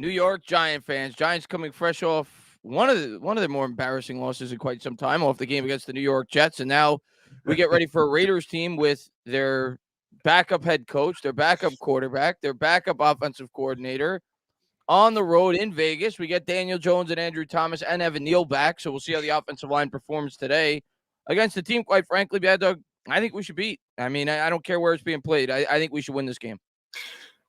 New York Giant fans. Giants coming fresh off one of the more embarrassing losses in quite some time, off the game against the New York Jets, and now we get ready for a Raiders team with their backup head coach, their backup quarterback, their backup offensive coordinator on the road in Vegas. We get Daniel Jones and Andrew Thomas and Evan Neal back, so we'll see how the offensive line performs today against the team. Quite frankly, Baddog, I think we should beat. I mean, I don't care where it's being played. I think we should win this game.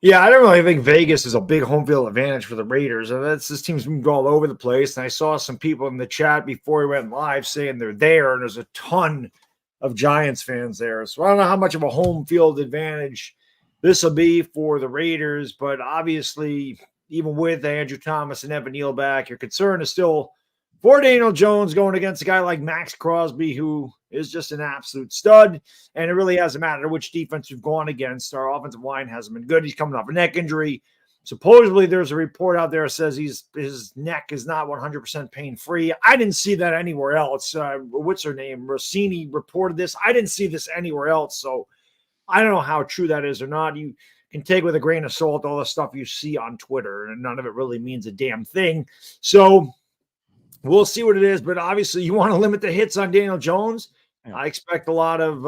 Yeah, I don't really think Vegas is a big home field advantage for the Raiders. This team's moved all over the place, and I saw some people in the chat before we went live saying they're there, and there's a ton of Giants fans there. So I don't know how much of a home field advantage this will be for the Raiders, but obviously, even with Andrew Thomas and Evan Neal back, your concern is still for Daniel Jones going against a guy like Max Crosby, who is just an absolute stud. And it really hasn't mattered which defense we've gone against. Our offensive line hasn't been good. He's coming off a neck injury. Supposedly, there's a report out there that says his neck is not 100% pain-free. I didn't see that anywhere else. What's her name? Rossini reported this. I didn't see this anywhere else. So I don't know how true that is or not. You can take with a grain of salt all the stuff you see on Twitter, and none of it really means a damn thing. So we'll see what it is, but obviously you want to limit the hits on Daniel Jones. Yeah. I expect a lot of,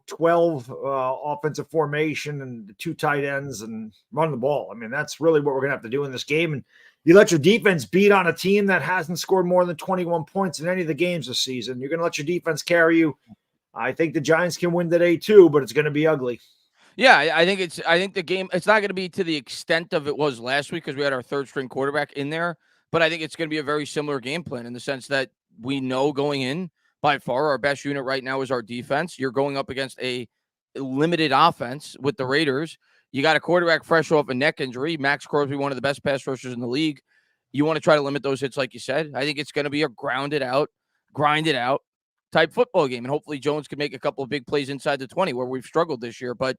12 offensive formation and 2 tight ends and run the ball. I mean, that's really what we're going to have to do in this game. And you let your defense beat on a team that hasn't scored more than 21 points in any of the games this season. You're going to let your defense carry you. I think the Giants can win today too, but it's going to be ugly. Yeah, I think the game, it's not going to be to the extent of it was last week because we had our third string quarterback in there. But I think it's going to be a very similar game plan in the sense that we know going in, by far, our best unit right now is our defense. You're going up against a limited offense with the Raiders. You got a quarterback fresh off a neck injury. Max Crosby, one of the best pass rushers in the league. You want to try to limit those hits, like you said. I think it's going to be a grinded out type football game. And hopefully Jones can make a couple of big plays inside the 20 where we've struggled this year. But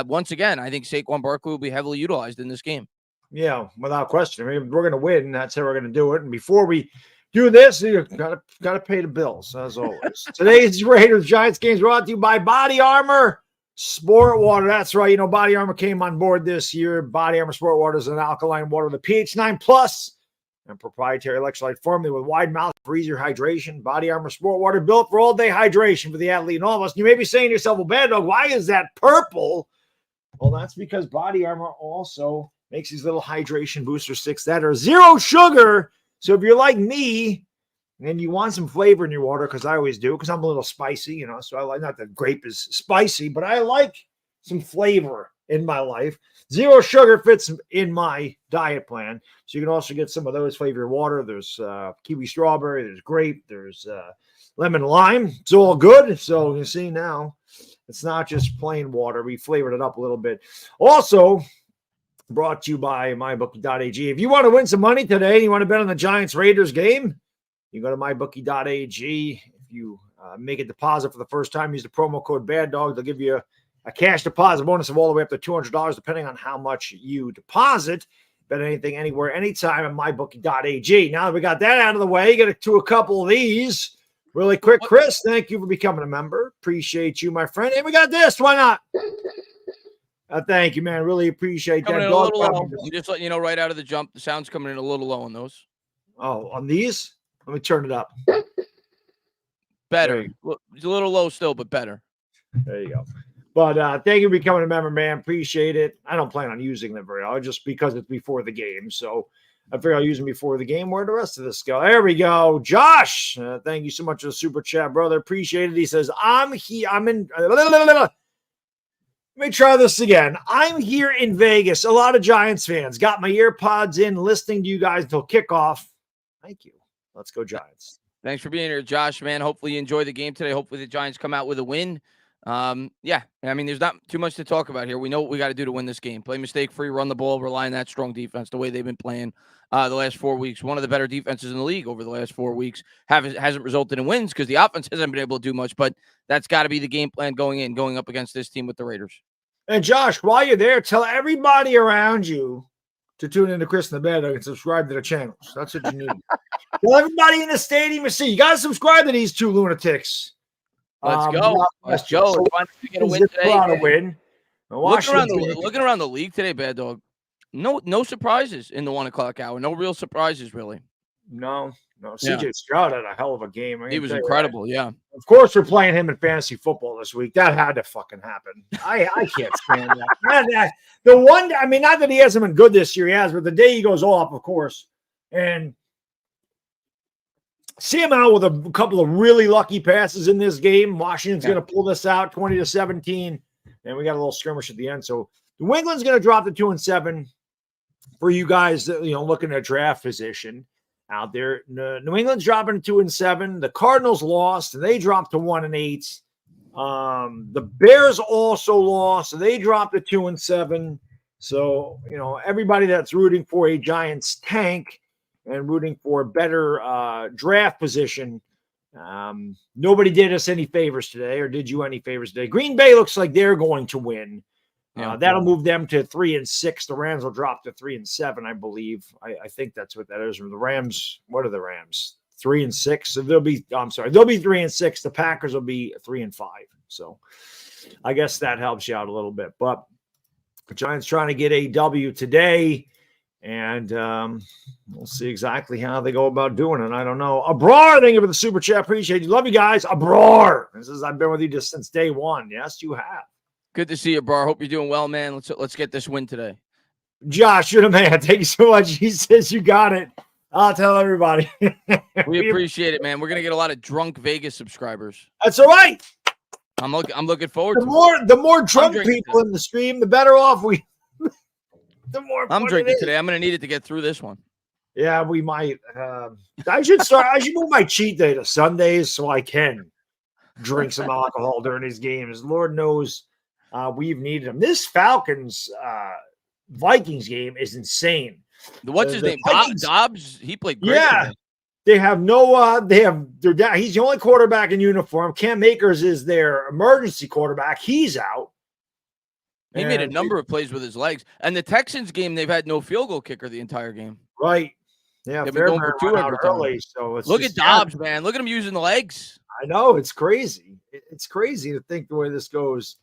once again, I think Saquon Barkley will be heavily utilized in this game. Yeah, without question. I mean, we're going to win. That's how we're going to do it. And before we do this, you got to pay the bills, as always. Today's Raiders Giants games brought to you by Body Armor Sport Water. That's right. Body Armor came on board this year. Body Armor Sport Water is an alkaline water, the pH 9 plus, and proprietary electrolyte formula with wide mouth for easier hydration. Body Armor Sport Water built for all day hydration for the athlete and all of us. And you may be saying to yourself, well, Baddog, why is that purple? Well, that's because Body Armor also makes these little hydration booster sticks that are 0 sugar. So if you're like me and you want some flavor in your water, because I always do, because I'm a little spicy, so I like, not that grape is spicy, but I like some flavor in my life. 0 sugar fits in my diet plan. So you can also get some of those flavored water. There's kiwi strawberry, there's grape, there's lemon lime. It's all good. So you see now, it's not just plain water. We flavored it up a little bit. Also, brought to you by MyBookie.ag. If you want to win some money today and you want to bet on the Giants-Raiders game, you go to MyBookie.ag. If you make a deposit for the first time, use the promo code BADDOG. They'll give you a cash deposit bonus of all the way up to $200, depending on how much you deposit. Bet anything, anywhere, anytime at MyBookie.ag. Now that we got that out of the way, get to a couple of these really quick. Chris, thank you for becoming a member. Appreciate you, my friend. And we got this. Why not? Thank you, man. Really appreciate that. I'm just letting you know right out of the jump, the sound's coming in a little low on those. Oh, on these? Let me turn it up. Better. It's a little low still, but better. There you go. But thank you for becoming a member, man. Appreciate it. I don't plan on using them very often just because it's before the game. So I figure I'll use them before the game. Where'd the rest of this go? There we go. Josh, thank you so much for the super chat, brother. Appreciate it. He says, I'm in. Let me try this again. I'm here in Vegas. A lot of Giants fans. Got my earpods in, listening to you guys until kickoff. Thank you. Let's go, Giants. Thanks for being here, Josh, man. Hopefully you enjoy the game today. Hopefully the Giants come out with a win. Yeah, I mean, there's not too much to talk about here. We know what we got to do to win this game. Play mistake-free, run the ball, rely on that strong defense the way they've been playing the last 4 weeks. One of the better defenses in the league over the last 4 weeks. Hasn't resulted in wins because the offense hasn't been able to do much, but that's got to be the game plan going up against this team with the Raiders. And Josh, while you're there, tell everybody around you to tune into Chris and the Baddog and subscribe to the channels. That's what you need. Tell everybody in the stadium to see. You got to subscribe to these 2 lunatics. Let's go. Let's go. Get a win today. Win. Looking around the league today, Baddog. No surprises in the 1 o'clock hour. No real surprises, really. No. Yeah, CJ Stroud had a hell of a game. I he can was tell you that. incredible. Yeah, Of course, we're playing him in fantasy football this week. That had to fucking happen. I can't stand that. The one, I mean, not that he hasn't been good this year, he has, but the day he goes off, of course, and see him out with a couple of really lucky passes in this game. Washington's going to pull this out 20-17, and we got a little skirmish at the end. So New England's going to drop to 2-7 for you guys, looking at draft position out there. New England's dropping to 2-7. The Cardinals lost, and they dropped to 1-8. The Bears also lost, and they dropped to 2-7. So, everybody that's rooting for a Giants tank and rooting for a better draft position, nobody did us any favors today, or did you any favors today? Green Bay looks like they're going to win. That'll move them to 3-6. The Rams will drop to 3-7, I believe. I think that's what that is. The Rams, what are the Rams? 3-6. So they'll be 3-6. The Packers will be 3-5. So I guess that helps you out a little bit. But the Giants trying to get a W today, and we'll see exactly how they go about doing it. I don't know. Abrar, thank you for the super chat. Appreciate you. Love you guys. Abrar. I've been with you just since day one. Yes, you have. good to see you, Bar. Hope you're doing well, man. Let's get this win today. Josh, you're the man. Thank you so much. He says you got it. I'll tell everybody. We appreciate it, man. We're gonna get a lot of drunk Vegas subscribers. That's all right. I'm looking forward to the more drunk people in the stream, the better off we. The more I'm drinking today. I'm gonna need it to get through this one. Yeah, we might. I should move my cheat day to Sundays so I can drink some alcohol during these games. Lord knows we've needed them. This Falcons Vikings game is insane. What's his name? Dobbs. He played great. Yeah. Today. They have they're down. He's the only quarterback in uniform. Cam Akers is their emergency quarterback. He's out. He made a number of plays with his legs. And the Texans game, they've had no field goal kicker the entire game. Right. Yeah. They've been going for 2 every early. So look at Dobbs, man. Look at him using the legs. I know. It's crazy. It's crazy to think the way this goes.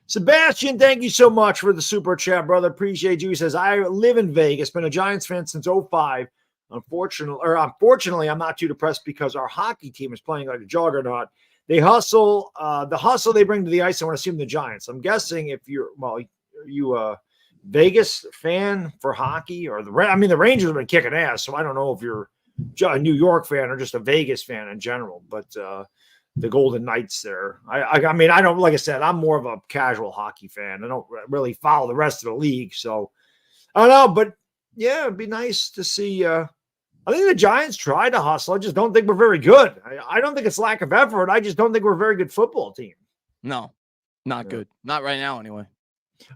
Sebastian, thank you so much for the super chat, brother. Appreciate you. He says, I live in Vegas, been a Giants fan since 2005. Unfortunately, I'm not too depressed because our hockey team is playing like a juggernaut. They hustle. The hustle they bring to the ice, I want to assume the Giants. I'm guessing if you're, you a Vegas fan for hockey or the Rangers have been kicking ass. So I don't know if you're a New York fan or just a Vegas fan in general, but the Golden Knights there. I don't, like I said, I'm more of a casual hockey fan. I don't really follow the rest of the league. So I don't know, but yeah, it'd be nice to see, I think the Giants tried to hustle. I just don't think we're very good. I don't think it's lack of effort. I just don't think we're a very good football team. No, not good. Not right now, anyway.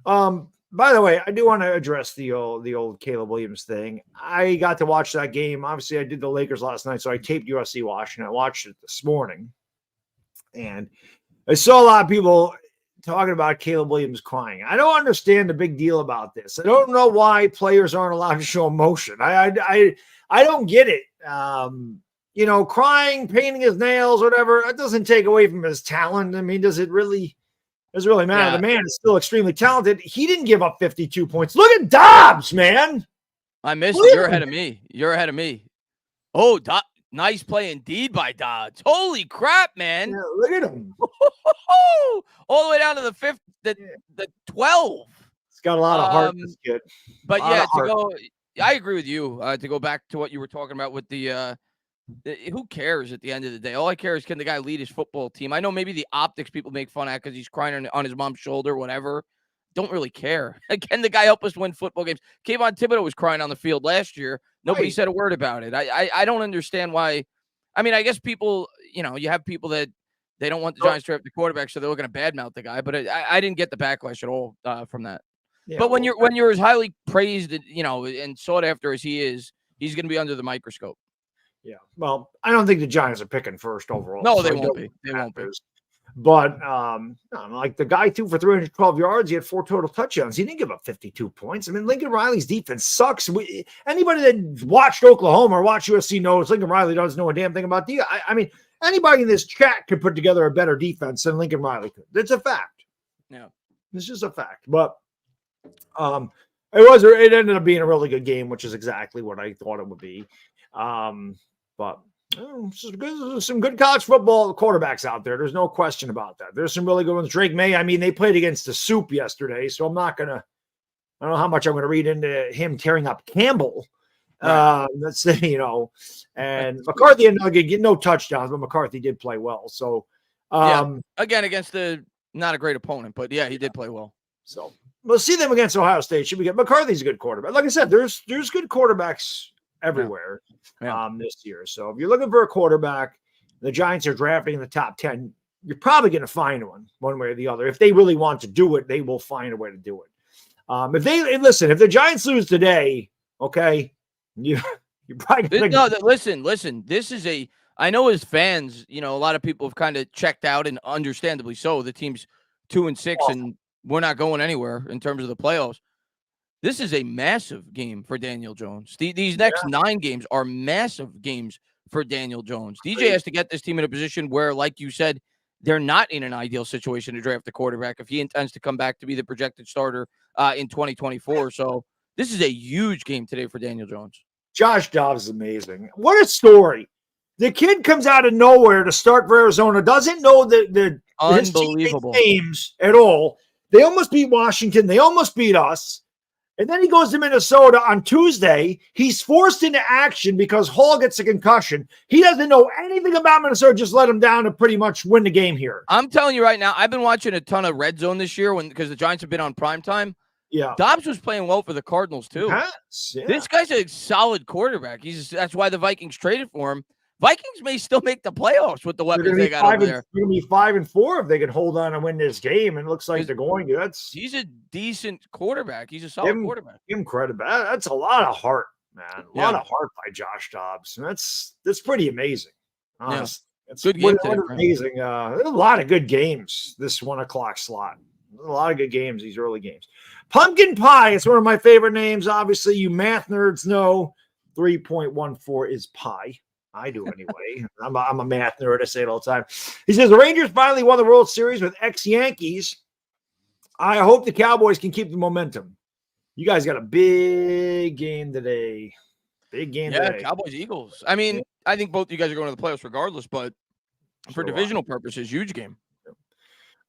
By the way, I do want to address the old Caleb Williams thing. I got to watch that game. Obviously, I did the Lakers last night, so I taped USC Washington. I watched it this morning, and I saw a lot of people talking about Caleb Williams crying. I don't understand the big deal about this. I don't know why players aren't allowed to show emotion. I don't get it. Crying, painting his nails, whatever, it doesn't take away from his talent. I mean, does it really matter? Yeah. The man is still extremely talented. He didn't give up 52 points. Look at Dobbs, man. I missed it. You're ahead of me. Oh, nice play indeed by Dodds. Holy crap, man. Yeah, look at him. All the way down to the 5th, the 12. It's got a lot of heart, this kid. But yeah, I agree with you. To go back to what you were talking about with the who cares at the end of the day? All I care is, can the guy lead his football team? I know maybe the optics people make fun at because he's crying on his mom's shoulder, whatever. Don't really care. Can the guy help us win football games? Kayvon Thibodeau was crying on the field last year. Nobody said a word about it. I don't understand why. I mean, I guess people, you have people that they don't want the Giants to draft the quarterback, so they're looking to badmouth the guy. But I didn't get the backlash at all from that. Yeah, but when you're as highly praised, and sought after as he is, he's going to be under the microscope. Yeah. Well, I don't think the Giants are picking first overall. No, they won't be. They won't be. But like the guy threw for 312 yards, he had 4 total touchdowns. He didn't give up 52 points. I mean, Lincoln Riley's defense sucks. Anybody that watched Oklahoma or watched USC knows Lincoln Riley doesn't know a damn thing about defense. I mean, anybody in this chat could put together a better defense than Lincoln Riley could. It's a fact. Yeah. It's just a fact. But It ended up being a really good game, which is exactly what I thought it would be. But some good college football quarterbacks out there. There's no question about that. There's some really good ones. Drake May, I mean, they played against the soup yesterday, so I don't know how much I'm going to read into him tearing up Campbell. Right. That's, and McCarthy and get no touchdowns, but McCarthy did play well. So, again, against not a great opponent, but yeah, he did play well. So we'll see them against Ohio State. Should we get McCarthy's a good quarterback? Like I said, there's good quarterbacks everywhere this year. So if you're looking for a quarterback, the Giants are drafting in the top 10. You're probably going to find one way or the other. If they really want to do it, they will find a way to do it. If the Giants lose today, okay, you're probably listen. This is I know as fans, a lot of people have kind of checked out, and understandably so. The team's 2-6, and we're not going anywhere in terms of the playoffs. This is a massive game for Daniel Jones. These next 9 games are massive games for Daniel Jones. DJ has to get this team in a position where, like you said, they're not in an ideal situation to draft a quarterback if he intends to come back to be the projected starter in 2024. So this is a huge game today for Daniel Jones. Josh Dobbs is amazing. What a story. The kid comes out of nowhere to start for Arizona, doesn't know the unbelievable games at all. They almost beat Washington. They almost beat us. And then he goes to Minnesota on Tuesday. He's forced into action because Hall gets a concussion. He doesn't know anything about Minnesota. Just let him down to pretty much win the game here. I'm telling you right now, I've been watching a ton of Red Zone this year because the Giants have been on primetime. Yeah. Dobbs was playing well for the Cardinals too. Yes, yeah. This guy's a solid quarterback. That's why the Vikings traded for him. Vikings may still make the playoffs with the weapons they got over there. They're going to be 5-4 if they can hold on and win this game, and it looks like they're going to. He's a decent quarterback. He's a solid quarterback. Give him credit. That's a lot of heart, man. A lot of heart by Josh Dobbs. And that's pretty amazing. Honestly. It's good game today, amazing. There's a lot of good games this 1:00 slot. There's a lot of good games, these early games. Pumpkin pie. It's one of my favorite names. Obviously, you math nerds know 3.14 is pi. I do anyway. I'm a math nerd. I say it all the time. He says the Rangers finally won the World Series with ex-Yankees. I hope the Cowboys can keep the momentum. You guys got a big game today. Big game today. Yeah, Cowboys, Eagles. I mean, I think both of you guys are going to the playoffs regardless, but for divisional purposes, huge game.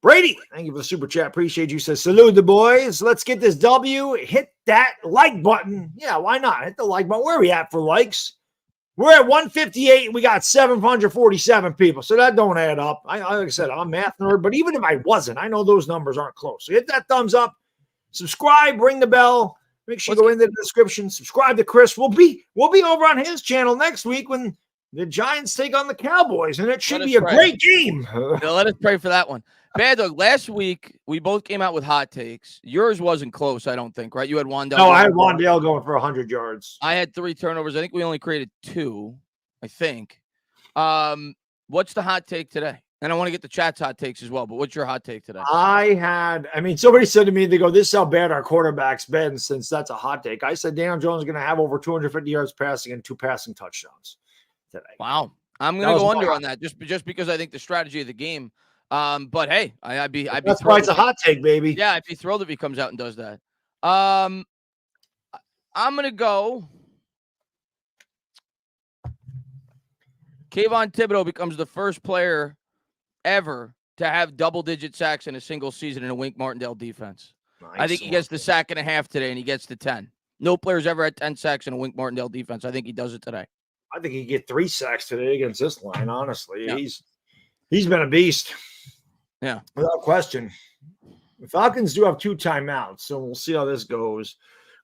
Brady, thank you for the super chat. Appreciate you. Says, salute the boys. Let's get this W. Hit that like button. Yeah, why not? Hit the like button. Where are we at for likes? We're at 158 and we got 747 people. So that don't add up. Like I said, I'm a math nerd, but even if I wasn't, I know those numbers aren't close. So hit that thumbs up, subscribe, ring the bell. Make sure you go into the description, subscribe to Chris. We'll be over on his channel next week when the Giants take on the Cowboys, and it should be a great game. Let us pray for that one. Baddog, last week we both came out with hot takes. Yours wasn't close, I don't think, right? You had Wandale. No, I had Wandale going for 100 yards. I had 3 turnovers. I think we only created 2, I think. What's the hot take today? And I want to get the chat's hot takes as well, but what's your hot take today? Somebody said to me, they go, this is how bad our quarterback's been, since that's a hot take. I said Daniel Jones is going to have over 250 yards passing and 2 passing touchdowns today. Wow. I'm going to go under on that just because I think the strategy of the game. But hey, I'd be that's why it's a hot take, baby. Yeah, I'd be thrilled if he comes out and does that. I'm gonna go. Kayvon Thibodeau becomes the first player ever to have double-digit sacks in a single season in a Wink Martindale defense. Nice. I think he gets the 1.5 today, and he gets to 10. No player's ever had 10 sacks in a Wink Martindale defense. I think he does it today. I think he get 3 sacks today against this line. Honestly, he's been a beast. Yeah, without question. The Falcons do have 2 timeouts, so we'll see how this goes.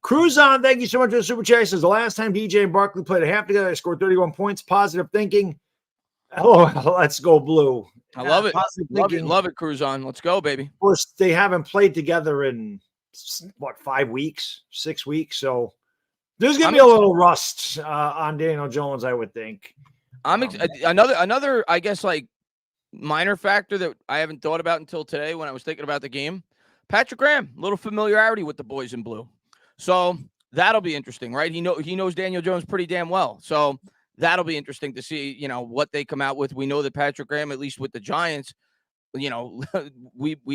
Cruz on, thank you so much for the super chat. Says the last time DJ and Barkley played a half together, I scored 31 points. Positive thinking. Oh, let's go blue. I love it. Love it, Cruz on. Let's go, baby. Of course, they haven't played together in 5 weeks, 6 weeks. So there's going to be a little rust on Daniel Jones, I would think. Another, I guess, like, minor factor that I haven't thought about until today when I was thinking about the game. Patrick Graham, a little familiarity with the boys in blue. So that'll be interesting, right? He knows Daniel Jones pretty damn well. So that'll be interesting to see, what they come out with. We know that Patrick Graham, at least with the Giants, we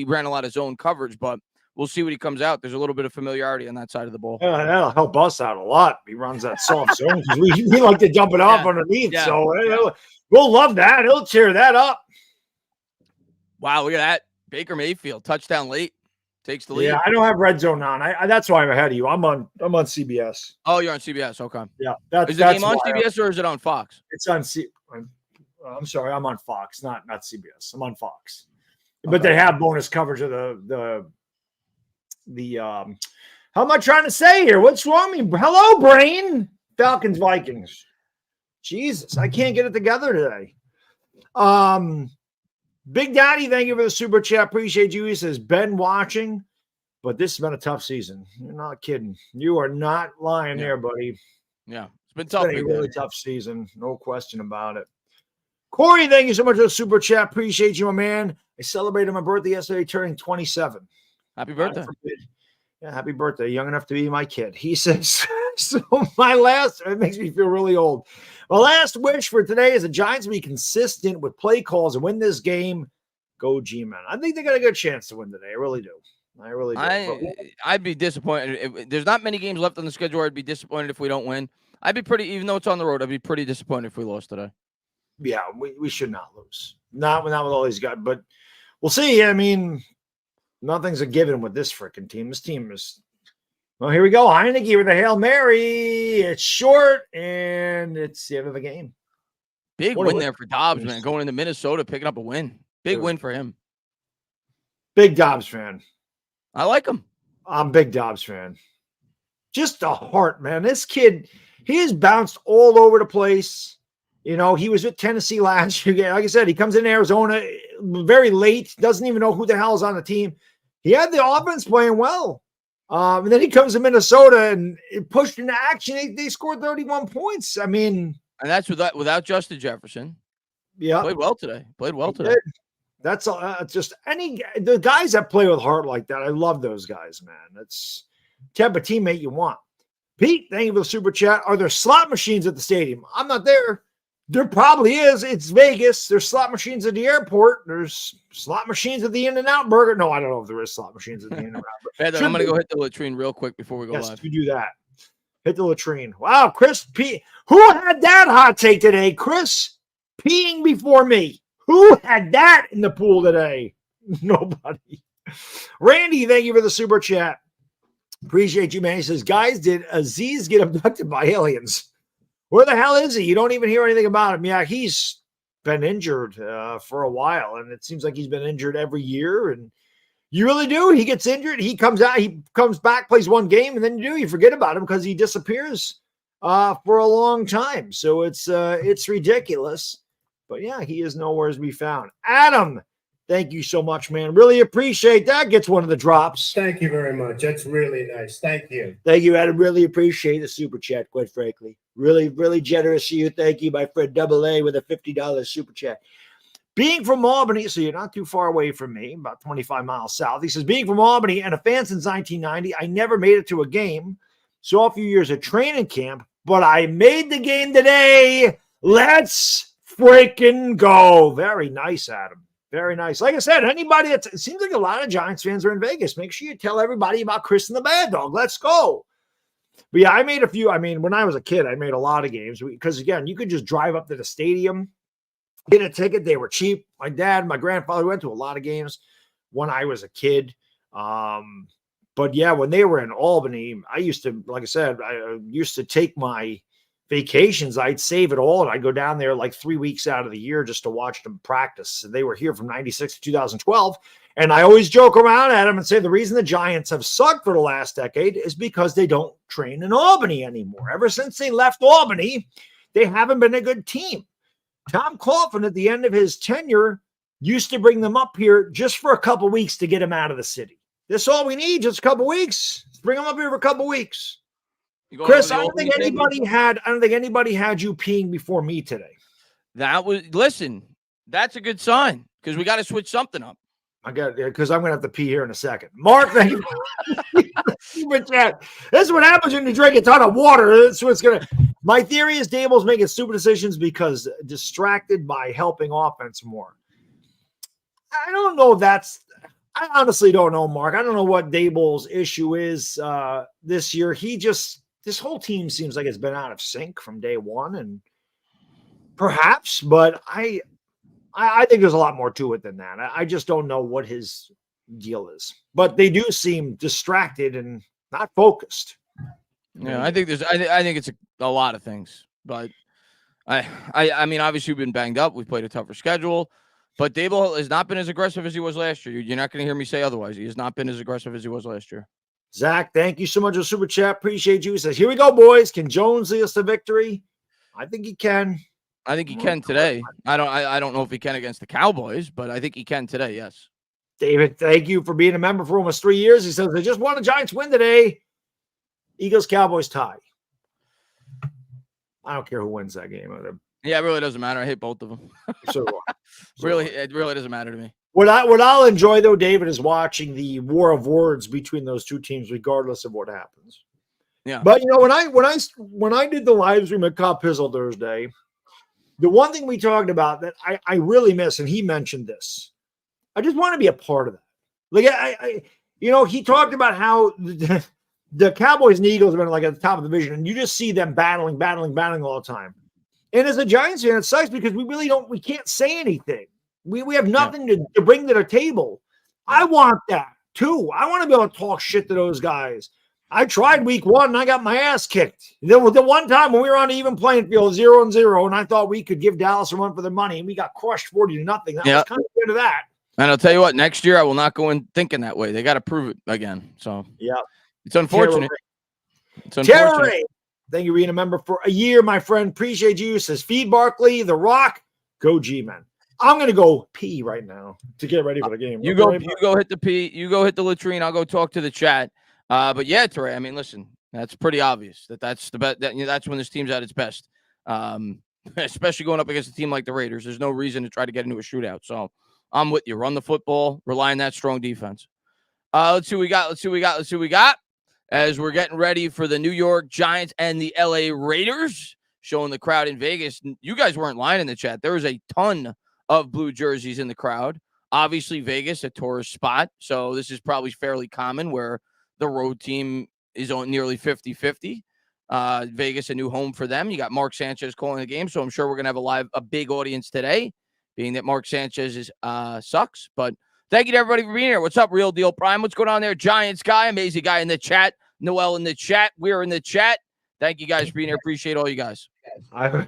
ran a lot of zone coverage, but we'll see what he comes out. There's a little bit of familiarity on that side of the ball. That'll help us out a lot. He runs that soft zone because we like to dump it off underneath. Yeah. So we'll love that. He'll tear that up. Wow, look at that. Baker Mayfield, touchdown late. Takes the lead. Yeah, I don't have red zone on. That's why I'm ahead of you. I'm on CBS. Oh, you're on CBS. Okay. Yeah. Is the game on CBS or is it on Fox? It's on I'm sorry, I'm on Fox, not CBS. I'm on Fox. Okay. But they have bonus coverage of the how am I trying to say here? What's wrong with me? Hello, brain. Falcons, Vikings. Jesus, I can't get it together today. Big Daddy, thank you for the super chat. Appreciate you. He says, Ben watching, but this has been a tough season. You're not kidding. You are not lying there, buddy. Yeah, it's been tough. It's been a really tough season. No question about it. Corey, thank you so much for the super chat. Appreciate you, my man. I celebrated my birthday yesterday, turning 27. Happy birthday. Yeah, happy birthday. Young enough to be my kid. He says, so it makes me feel really old. My last wish for today is the Giants to be consistent with play calls and win this game. Go G-Men. I think they got a good chance to win today. I really do. I'd be disappointed. There's not many games left on the schedule where I'd be disappointed if we don't win. I'd be even though it's on the road, I'd be pretty disappointed if we lost today. Yeah, we should not lose. Not with all these guys, but we'll see. I mean, nothing's a given with this freaking team. This team is, well, here we go. Heineke with a Hail Mary. It's short, and it's the end of the game. Big win there for Dobbs, man. Going into Minnesota, picking up a win. Big win for him. Big Dobbs fan. I like him. I'm a big Dobbs fan. Just a heart, man. This kid, he has bounced all over the place. You know, he was with Tennessee last year. Like I said, he comes in Arizona very late. Doesn't even know who the hell is on the team. He had the offense playing well. And then he comes to Minnesota and it pushed into action. They scored 31 points. I mean. And that's without Justin Jefferson. Yeah. Played well today. That's just the guys that play with heart like that. I love those guys, man. That's the type of teammate you want. Pete, thank you for the super chat. Are there slot machines at the stadium? I'm not there. There probably is. It's Vegas. There's slot machines at the airport. There's slot machines at the In-N-Out Burger. No, I don't know if there is slot machines at the In-N-Out Burger. I'm going to go hit the latrine real quick before we go live. You do that. Hit the latrine. Wow, Chris P. Who had that hot take today? Chris peeing before me. Who had that in the pool today? Nobody. Randy, thank you for the super chat. Appreciate you, man. He says, guys, did Aziz get abducted by aliens? Where the hell is he? You don't even hear anything about him. Yeah, he's been injured for a while, and it seems like he's been injured every year. And you really do. He gets injured. He comes out. He comes back, plays one game, and then you forget about him because he disappears for a long time. So it's ridiculous. But, yeah, he is nowhere to be found. Adam, thank you so much, man. Really appreciate that. Gets one of the drops. Thank you very much. That's really nice. Thank you. Thank you, Adam. Really appreciate the super chat, quite frankly. Really, really generous of you. Thank you, my friend Double A, with a $50 super chat. Being from Albany, so you're not too far away from me, about 25 miles south. He says, being from Albany and a fan since 1990, I never made it to a game. Saw a few years of training camp, but I made the game today. Let's freaking go. Very nice, Adam. Very nice. Like I said, anybody it seems like a lot of Giants fans are in Vegas. Make sure you tell everybody about Chris and the Baddog. Let's go. But yeah, I made a few. I mean, when I was a kid, I made a lot of games because, again, you could just drive up to the stadium, get a ticket. They were cheap. My dad, my grandfather went to a lot of games when I was a kid. But yeah, when they were in Albany, I used to, like I said, I used to take my vacations. I'd save it all, and I'd go down there like 3 weeks out of the year just to watch them practice. And they were here from 96 to 2012. And I always joke around at them and say the reason the Giants have sucked for the last decade is because they don't train in Albany anymore. Ever since they left Albany, they haven't been a good team. Tom Coughlin, at the end of his tenure, used to bring them up here just for a couple weeks to get them out of the city. That's all we need, just a couple weeks. Let's bring them up here for a couple weeks. Chris, I don't think anybody had you peeing before me today. Listen, that's a good sign because we got to switch something up. I got it because I'm going to have to pee here in a second. Mark, thank you. This is what happens when you drink a ton of water. That's what's going to. My theory is Dable's making stupid decisions because distracted by helping offense more. I don't know if that's. I honestly don't know, Mark. I don't know what Daboll's issue is this year. This whole team seems like it's been out of sync from day one, and perhaps, but I think there's a lot more to it than that. I just don't know what his deal is. But they do seem distracted and not focused. Yeah, I think I think it's a lot of things, but I mean, obviously we've been banged up. We've played a tougher schedule, but Daboll has not been as aggressive as he was last year. You're not going to hear me say otherwise. He has not been as aggressive as he was last year. Zach, thank you so much for the super chat. Appreciate you. He says, "Here we go, boys. Can Jones lead us to victory?" I think he can. I think he can today. I don't know if he can against the Cowboys, but I think he can today. Yes. David, thank you for being a member for almost 3 years. He says they just won a Giants win today. Eagles Cowboys tie. I don't care who wins that game. Yeah, it really doesn't matter. I hate both of them. So Really, it really doesn't matter to me. What I'll enjoy though, David, is watching the war of words between those two teams, regardless of what happens. Yeah. But you know, when I did the live stream at Cop Pizzle Thursday, the one thing we talked about that I really miss, and he mentioned this, I just want to be a part of that. Like I you know, he talked about how the Cowboys and Eagles have been like at the top of the division, and you just see them battling all the time. And as a Giants fan, it sucks because we can't say anything. We have nothing to bring to the table. I want that too. I want to be able to talk shit to those guys. I tried week 1 and I got my ass kicked. The one time when we were on an even playing field, 0-0, and I thought we could give Dallas a run for their money, and we got crushed 40-0. That was kind of good of that. And I'll tell you what, next year I will not go in thinking that way. They got to prove it again. So yeah, it's unfortunate. Terry, thank you for being a member for a year, my friend. Appreciate you. Says Feed Barkley, The Rock, go G-Men. I'm gonna go pee right now to get ready for the game. You go hit the pee. You go hit the latrine. I'll go talk to the chat. But yeah, Teray, I mean, listen, that's pretty obvious that's the best. That's when this team's at its best. Especially going up against a team like the Raiders. There's no reason to try to get into a shootout. So I'm with you. Run the football. Rely on that strong defense. Let's see what we got. As we're getting ready for the New York Giants and the LA Raiders, showing the crowd in Vegas. You guys weren't lying in the chat. There was a ton of blue jerseys in the crowd. Obviously, Vegas, a tourist spot. So this is probably fairly common where the road team is on nearly 50-50. Vegas, a new home for them. You got Mark Sanchez calling the game. So I'm sure we're going to have a big audience today, being that Mark Sanchez sucks. But thank you to everybody for being here. What's up, Real Deal Prime? What's going on there? Giants guy, amazing guy in the chat. Noel in the chat. We're in the chat. Thank you guys for being here. Appreciate all you guys. I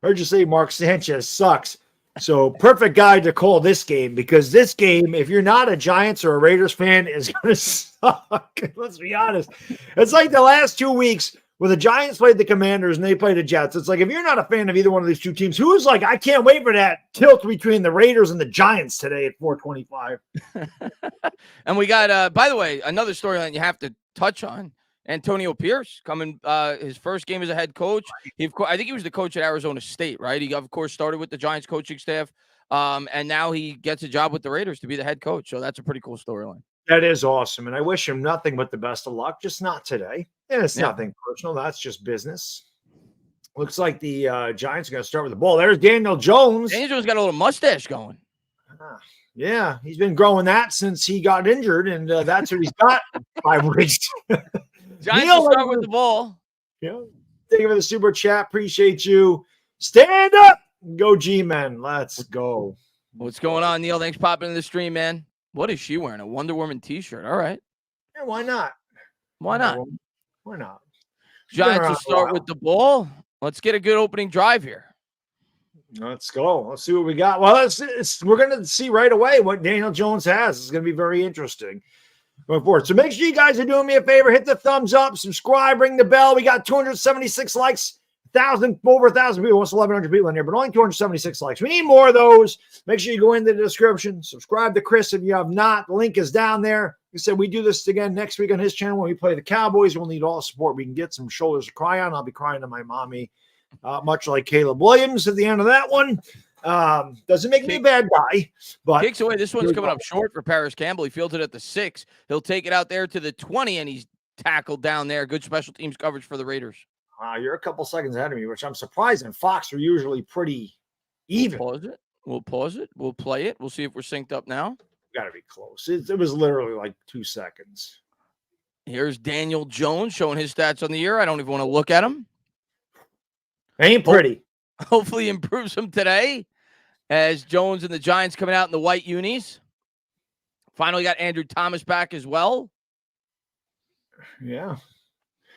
heard you say Mark Sanchez sucks. So perfect guy to call this game, because this game, if you're not a Giants or a Raiders fan, is going to suck. Let's be honest. It's like the last 2 weeks where the Giants played the Commanders and they played the Jets. It's like, if you're not a fan of either one of these two teams, who's like, I can't wait for that tilt between the Raiders and the Giants today at 4:25. And we got, by the way, another storyline you have to touch on. Antonio Pierce coming his first game as a head coach. I think he was the coach at Arizona State, right? He, of course, started with the Giants coaching staff, and now he gets a job with the Raiders to be the head coach. So that's a pretty cool storyline. That is awesome, and I wish him nothing but the best of luck, just not today. And it's nothing personal. That's just business. Looks like the Giants are going to start with the ball. There's Daniel Jones. Daniel Jones got a little mustache going. Yeah, he's been growing that since he got injured, and that's what he's got 5 weeks. Giants will start with the ball. Yeah. Thank you for the super chat. Appreciate you. Stand up. Go G-Men. Let's go. What's going on, Neil? Thanks for popping in the stream, man. What is she wearing? A Wonder Woman t-shirt. All right. Yeah, why not? Why not? Why not? Giants will start with the ball. Let's get a good opening drive here. Let's go. Let's see what we got. Well, we're going to see right away what Daniel Jones has. It's going to be very interesting going forward. So make sure you guys are doing me a favor. Hit the thumbs up, subscribe, ring the bell. We got 276 likes, over 1,000 people, almost 1,100 people in here, but only 276 likes. We need more of those. Make sure you go into the description. Subscribe to Chris if you have not. The link is down there. Like I said, we do this again next week on his channel when we play the Cowboys. We'll need all the support we can get. Some shoulders to cry on. I'll be crying to my mommy, much like Caleb Williams at the end of that one. Doesn't make me a bad guy, but kicks away. This one's coming up short for Paris Campbell. He fielded at the 6. He'll take it out there to the 20, and he's tackled down there. Good special teams coverage for the Raiders. You're a couple seconds ahead of me, which I'm surprised. And Fox are usually pretty even. We'll pause it. We'll play it. We'll see if we're synced up now. got to be close. It was literally like 2 seconds. Here's Daniel Jones showing his stats on the year. I don't even want to look at him. Ain't pretty. Hopefully improves him today as Jones and the Giants coming out in the white unis. Finally got Andrew Thomas back as well. Yeah.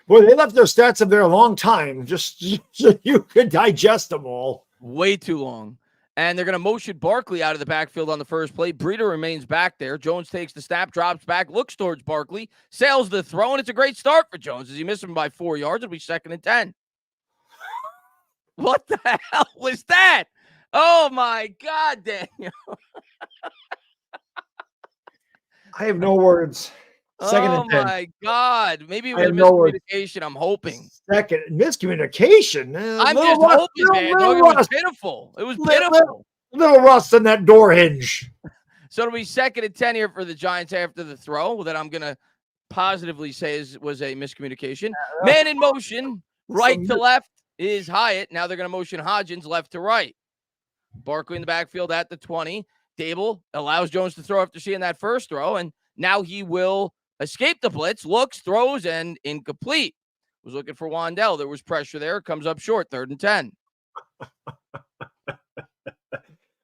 Boy, they left those stats up there a long time just so you could digest them all. Way too long. And they're going to motion Barkley out of the backfield on the first play. Breeder remains back there. Jones takes the snap, drops back, looks towards Barkley, sails the throw, and it's a great start for Jones. As he missed him by 4 yards, it'll be 2nd and 10. What the hell was that? Oh, my God, Daniel. I have no words. 2nd and 10. Oh, my God. Maybe it I was have no words. miscommunication. I'm hoping. Second miscommunication. I'm just hoping, man. It was pitiful. It was pitiful. Little rust in that door hinge. So it'll be 2nd and 10 here for the Giants after the throw that I'm going to positively say was a miscommunication. Man in motion, right to left is Hyatt. Now they're going to motion Hodgins left to right. Barkley in the backfield at the 20. Dable allows Jones to throw after seeing that first throw, and now he will escape the blitz, looks, throws, and incomplete. Was looking for Wandell. There was pressure there. Comes up short, 3rd and 10.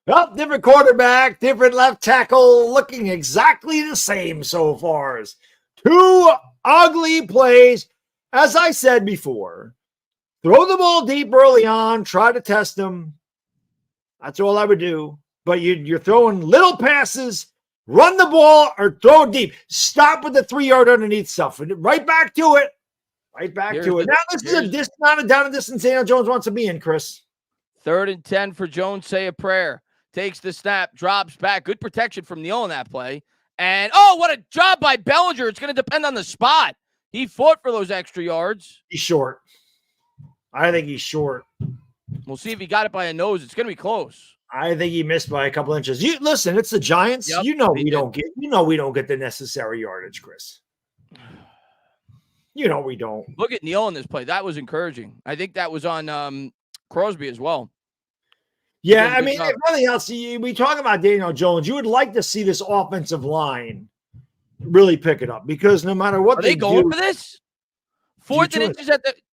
Well, different quarterback, different left tackle, looking exactly the same so far. 2 ugly plays. As I said before, throw the ball deep early on, try to test them. That's all I would do. But you're throwing little passes, run the ball or throw it deep. Stop with the 3-yard underneath stuff. And right back to it. Right back to it. Now this is not a down and distance Daniel Jones wants to be in, Chris. 3rd and 10 for Jones. Say a prayer. Takes the snap, drops back. Good protection from Neal on that play. And, oh, what a job by Bellinger. It's going to depend on the spot. He fought for those extra yards. He's short. I think he's short. We'll see if he got it by a nose. It's going to be close. I think he missed by a couple inches. Listen, it's the Giants. Yep, we don't get the necessary yardage, Chris. We don't. Look at Neal in this play. That was encouraging. I think that was on Crosby as well. Yeah, I mean, if nothing else, we talk about Daniel Jones. You would like to see this offensive line really pick it up because no matter what they going for this, 4th and inches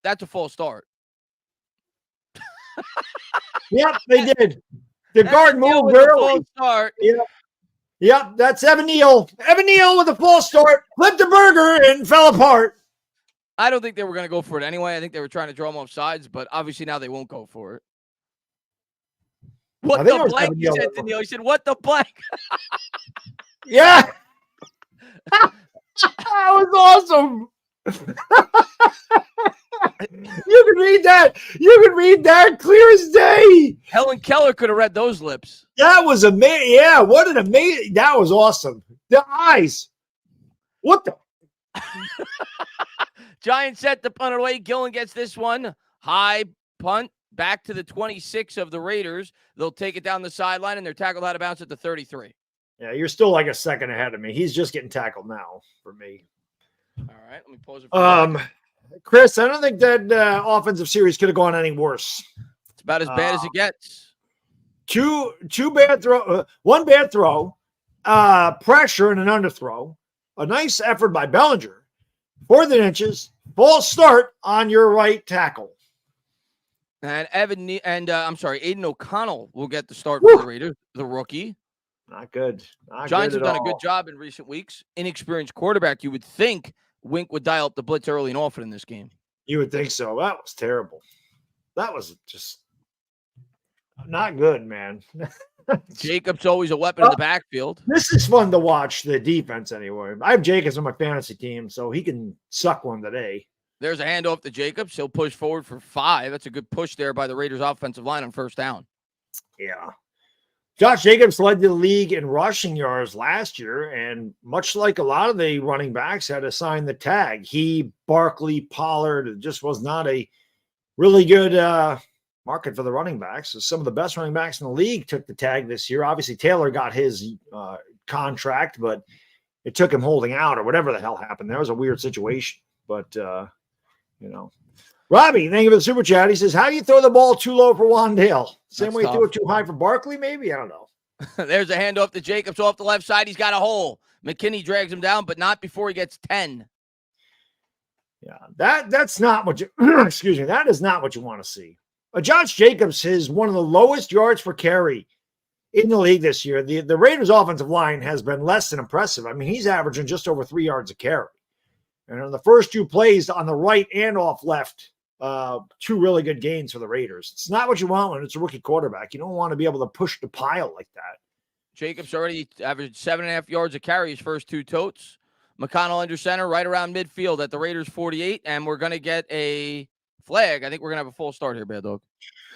that's a false start. Yep, they did. The guard moved early. Start. Yep, that's Evan Neal. Evan Neal with a false start, flipped the burger and fell apart. I don't think they were going to go for it anyway. I think they were trying to draw him off sides, but obviously now they won't go for it. What the blank? He said to Neal. He said, "What the blank?" Yeah, that was awesome. You can read that. You can read that clear as day. Helen Keller could have read those lips. That was amazing. Yeah, what an amazing. That was awesome. The eyes. What the? Giants set the punt away. Gillen gets this one. High punt back to the 26 of the Raiders. They'll take it down the sideline, and they're tackled out of bounds at the 33. Yeah, you're still like a second ahead of me. He's just getting tackled now for me. All right, let me pause it for Chris, I don't think that offensive series could have gone any worse. It's about as bad as it gets. Two bad throw, one bad throw, pressure and an underthrow. A nice effort by Bellinger. 4th and inches, false start on your right tackle. And Aiden O'Connell will get the start for the Raiders, the rookie. Not good. Giants have done a good job in recent weeks. Inexperienced quarterback, you would think Wink would dial up the blitz early and often in this game. You would think so. That was terrible. That was just not good, man. Jacobs always a weapon in the backfield. This is fun to watch, the defense anyway. I have Jacobs on my fantasy team, so he can suck one today. There's a handoff to Jacobs. He'll push forward for 5. That's a good push there by the Raiders offensive line on 1st down. Yeah. Josh Jacobs led the league in rushing yards last year, and much like a lot of the running backs had to sign the tag. He, Barkley, Pollard, just was not a really good market for the running backs. So some of the best running backs in the league took the tag this year. Obviously, Taylor got his contract, but it took him holding out or whatever the hell happened. That was a weird situation. But, Robbie, thank you for the super chat. He says, how do you throw the ball too low for Wandale? Same way you threw it too high for Barkley, maybe? I don't know. There's a handoff to Jacobs off the left side. He's got a hole. McKinney drags him down, but not before he gets 10. Yeah, that's not what you excuse me. That is not what you want to see. Josh Jacobs is one of the lowest yards per carry in the league this year. The Raiders' offensive line has been less than impressive. I mean, he's averaging just over 3 yards a carry. And on the first 2 plays on the right and off left, 2 really good gains for the Raiders. It's not what you want when it's a rookie quarterback. You don't want to be able to push the pile like that. Jacobs already averaged 7.5 yards a carry his first 2 totes. McConnell under center, right around midfield at the Raiders 48, and we're going to get a flag. I think we're going to have a full start here, Baddog.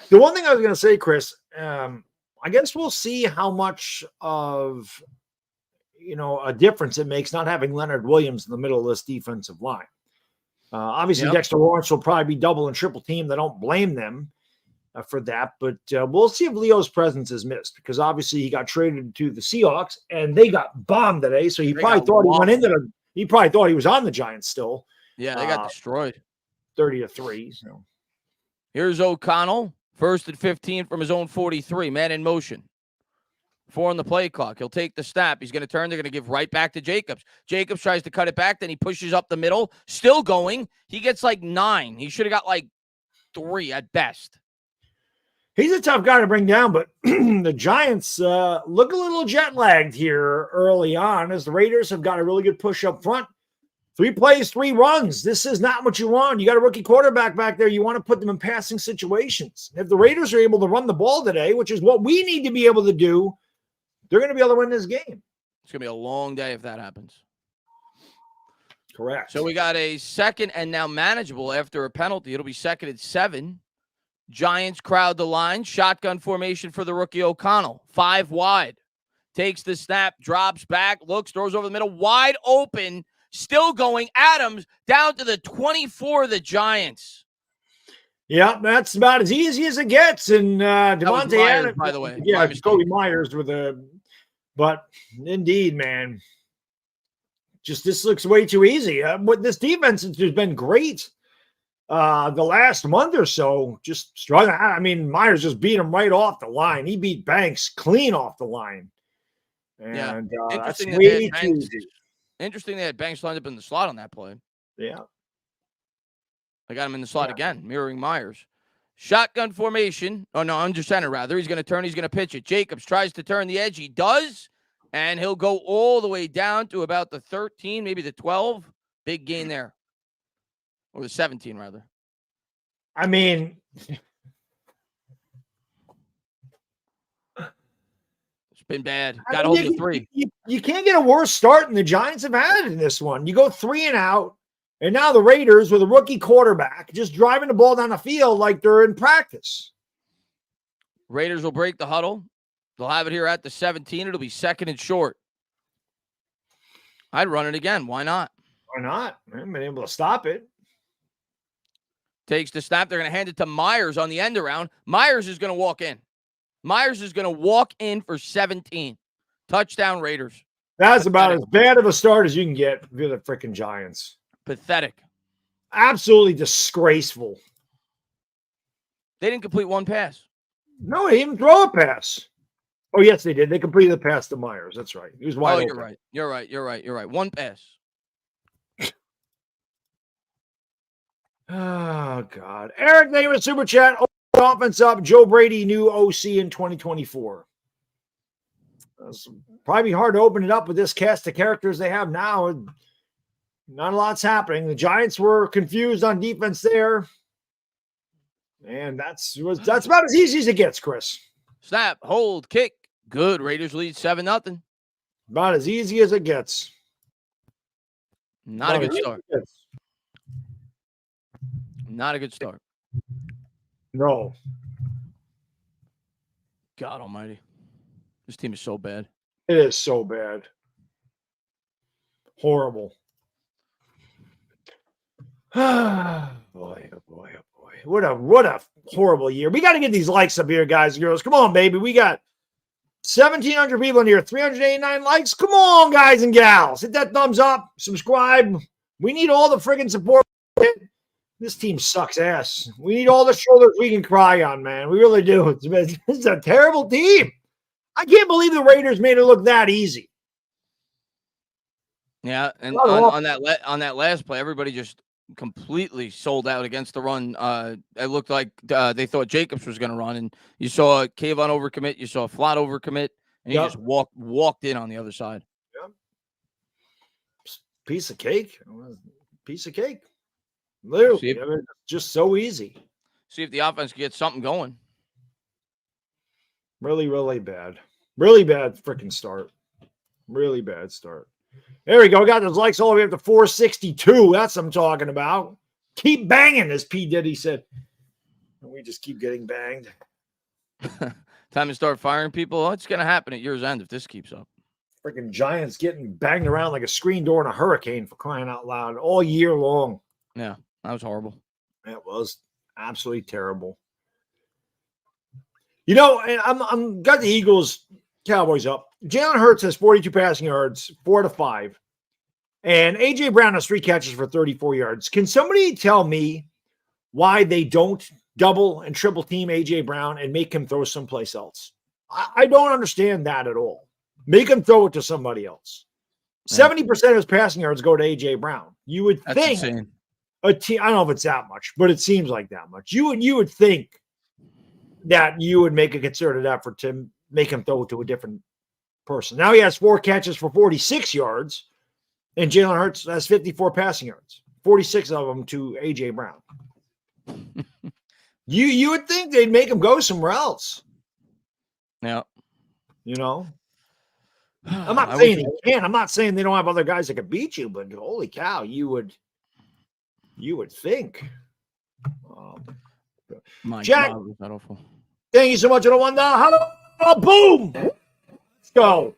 The one thing I was going to say, Chris, I guess we'll see how much of a difference it makes not having Leonard Williams in the middle of this defensive line. Obviously, Dexter Lawrence will probably be double and triple teamed. I don't blame them for that, but we'll see if Leo's presence is missed because obviously he got traded to the Seahawks and they got bombed today. So he probably thought he went into he probably thought he was on the Giants still. Yeah, they got destroyed. 30-3. So here's O'Connell, 1st and 15 from his own 43. Man in motion. 4 on the play clock. He'll take the snap. He's going to turn. They're going to give right back to Jacobs. Jacobs tries to cut it back. Then he pushes up the middle. Still going. He gets like 9. He should have got like 3 at best. He's a tough guy to bring down, but the Giants look a little jet lagged here early on as the Raiders have got a really good push up front. 3 plays, 3 runs. This is not what you want. You got a rookie quarterback back there. You want to put them in passing situations. If the Raiders are able to run the ball today, which is what we need to be able to do, they're going to be able to win this game. It's going to be a long day if that happens. Correct. So we got a second and now manageable after a penalty. It'll be 2nd and 7. Giants crowd the line. Shotgun formation for the rookie O'Connell. 5 wide. Takes the snap, drops back, looks, throws over the middle. Wide open. Still going. Adams down to the 24 of the Giants. Yeah, that's about as easy as it gets. And Devontae Adams, by the way. Yeah, Kobe Myers with a – but indeed, man, just this looks way too easy. What this defense has been great the last month or so, just struggling. I mean, Myers just beat him right off the line. He beat Banks clean off the line. And that's way too easy. Interesting they had Banks lined up in the slot on that play. Yeah. I got him in the slot again, mirroring Myers. Shotgun formation. Oh, no, under center, rather. He's going to turn. He's going to pitch it. Jacobs tries to turn the edge. He does, and he'll go all the way down to about the 13, maybe the 12. Big gain there. Or the 17, rather. I mean, it's been bad. Got to hold the 3. You can't get a worse start than the Giants have had in this one. You go 3 and out. And now the Raiders with a rookie quarterback just driving the ball down the field like they're in practice. Raiders will break the huddle. They'll have it here at the 17. It'll be 2nd and short. I'd run it again. Why not? Why not? I haven't been able to stop it. Takes the snap. They're going to hand it to Myers on the end around. Myers is going to walk in. Myers is going to walk in for 17. Touchdown Raiders. That's about as bad of a start as you can get for the freaking Giants. Pathetic. Absolutely disgraceful. They didn't complete 1 pass. No, they didn't throw a pass. Oh, yes, they did. They completed the pass to Myers. That's right. He was wide open. You're right. 1 pass. Oh, God. Eric, thank you for Super Chat. Offense up. Joe Brady, new OC in 2024. It's probably hard to open it up with this cast of characters they have now. Not a lot's happening. The Giants were confused on defense there. And that's about as easy as it gets, Chris. Snap, hold, kick. Good. Raiders lead 7-0. About as easy as it gets. Not a good start. Not a good start. No. God almighty. This team is so bad. It is so bad. Horrible. Boy, oh boy. What a horrible year. We got to get these likes up here, guys and girls. Come on, baby. We got 1,700 people in here, 389 likes. Come on, guys and gals. Hit that thumbs up, subscribe. We need all the friggin' support. This team sucks ass. We need all the shoulders we can cry on, man. We really do. It's a terrible team. I can't believe the Raiders made it look that easy. Yeah, and Not on that last play, everybody just completely sold out against the run. It looked like they thought Jacobs was going to run, and you saw Kayvon overcommit, you saw Flott overcommit, and he just walked in on the other side. Yep. Piece of cake. Literally, I mean, just so easy. See if the offense can get something going. Really, really bad. Really bad freaking start. Really bad start. There we go. Got those likes all the way up to 462. That's what I'm talking about. Keep banging, as P. Diddy said. And we just keep getting banged. Time to start firing people. Oh, it's going to happen at year's end if this keeps up. Freaking Giants getting banged around like a screen door in a hurricane, for crying out loud, all year long. Yeah, that was horrible. It was absolutely terrible. You know, I'm got the Eagles, Cowboys up. Jalen Hurts has 42 passing yards, 4 to 5. And A.J. Brown has 3 catches for 34 yards. Can somebody tell me why they don't double and triple team A.J. Brown and make him throw someplace else? I don't understand that at all. Make him throw it to somebody else. 70% of his passing yards go to A.J. Brown. You would think insane. a team, I don't know if it's that much, but it seems like that much. You would think that you would make a concerted effort to make him throw it to a different person. Now he has 4 catches for 46 yards, and Jalen Hurts has 54 passing yards, 46 of them to A.J. Brown. You would think they'd make him go somewhere else. Yeah. You know? I'm not saying they can. I'm not saying they don't have other guys that can beat you, but holy cow, you would think. My Jack, God, was that awful. Thank you so much. Hello, boom. Let's go.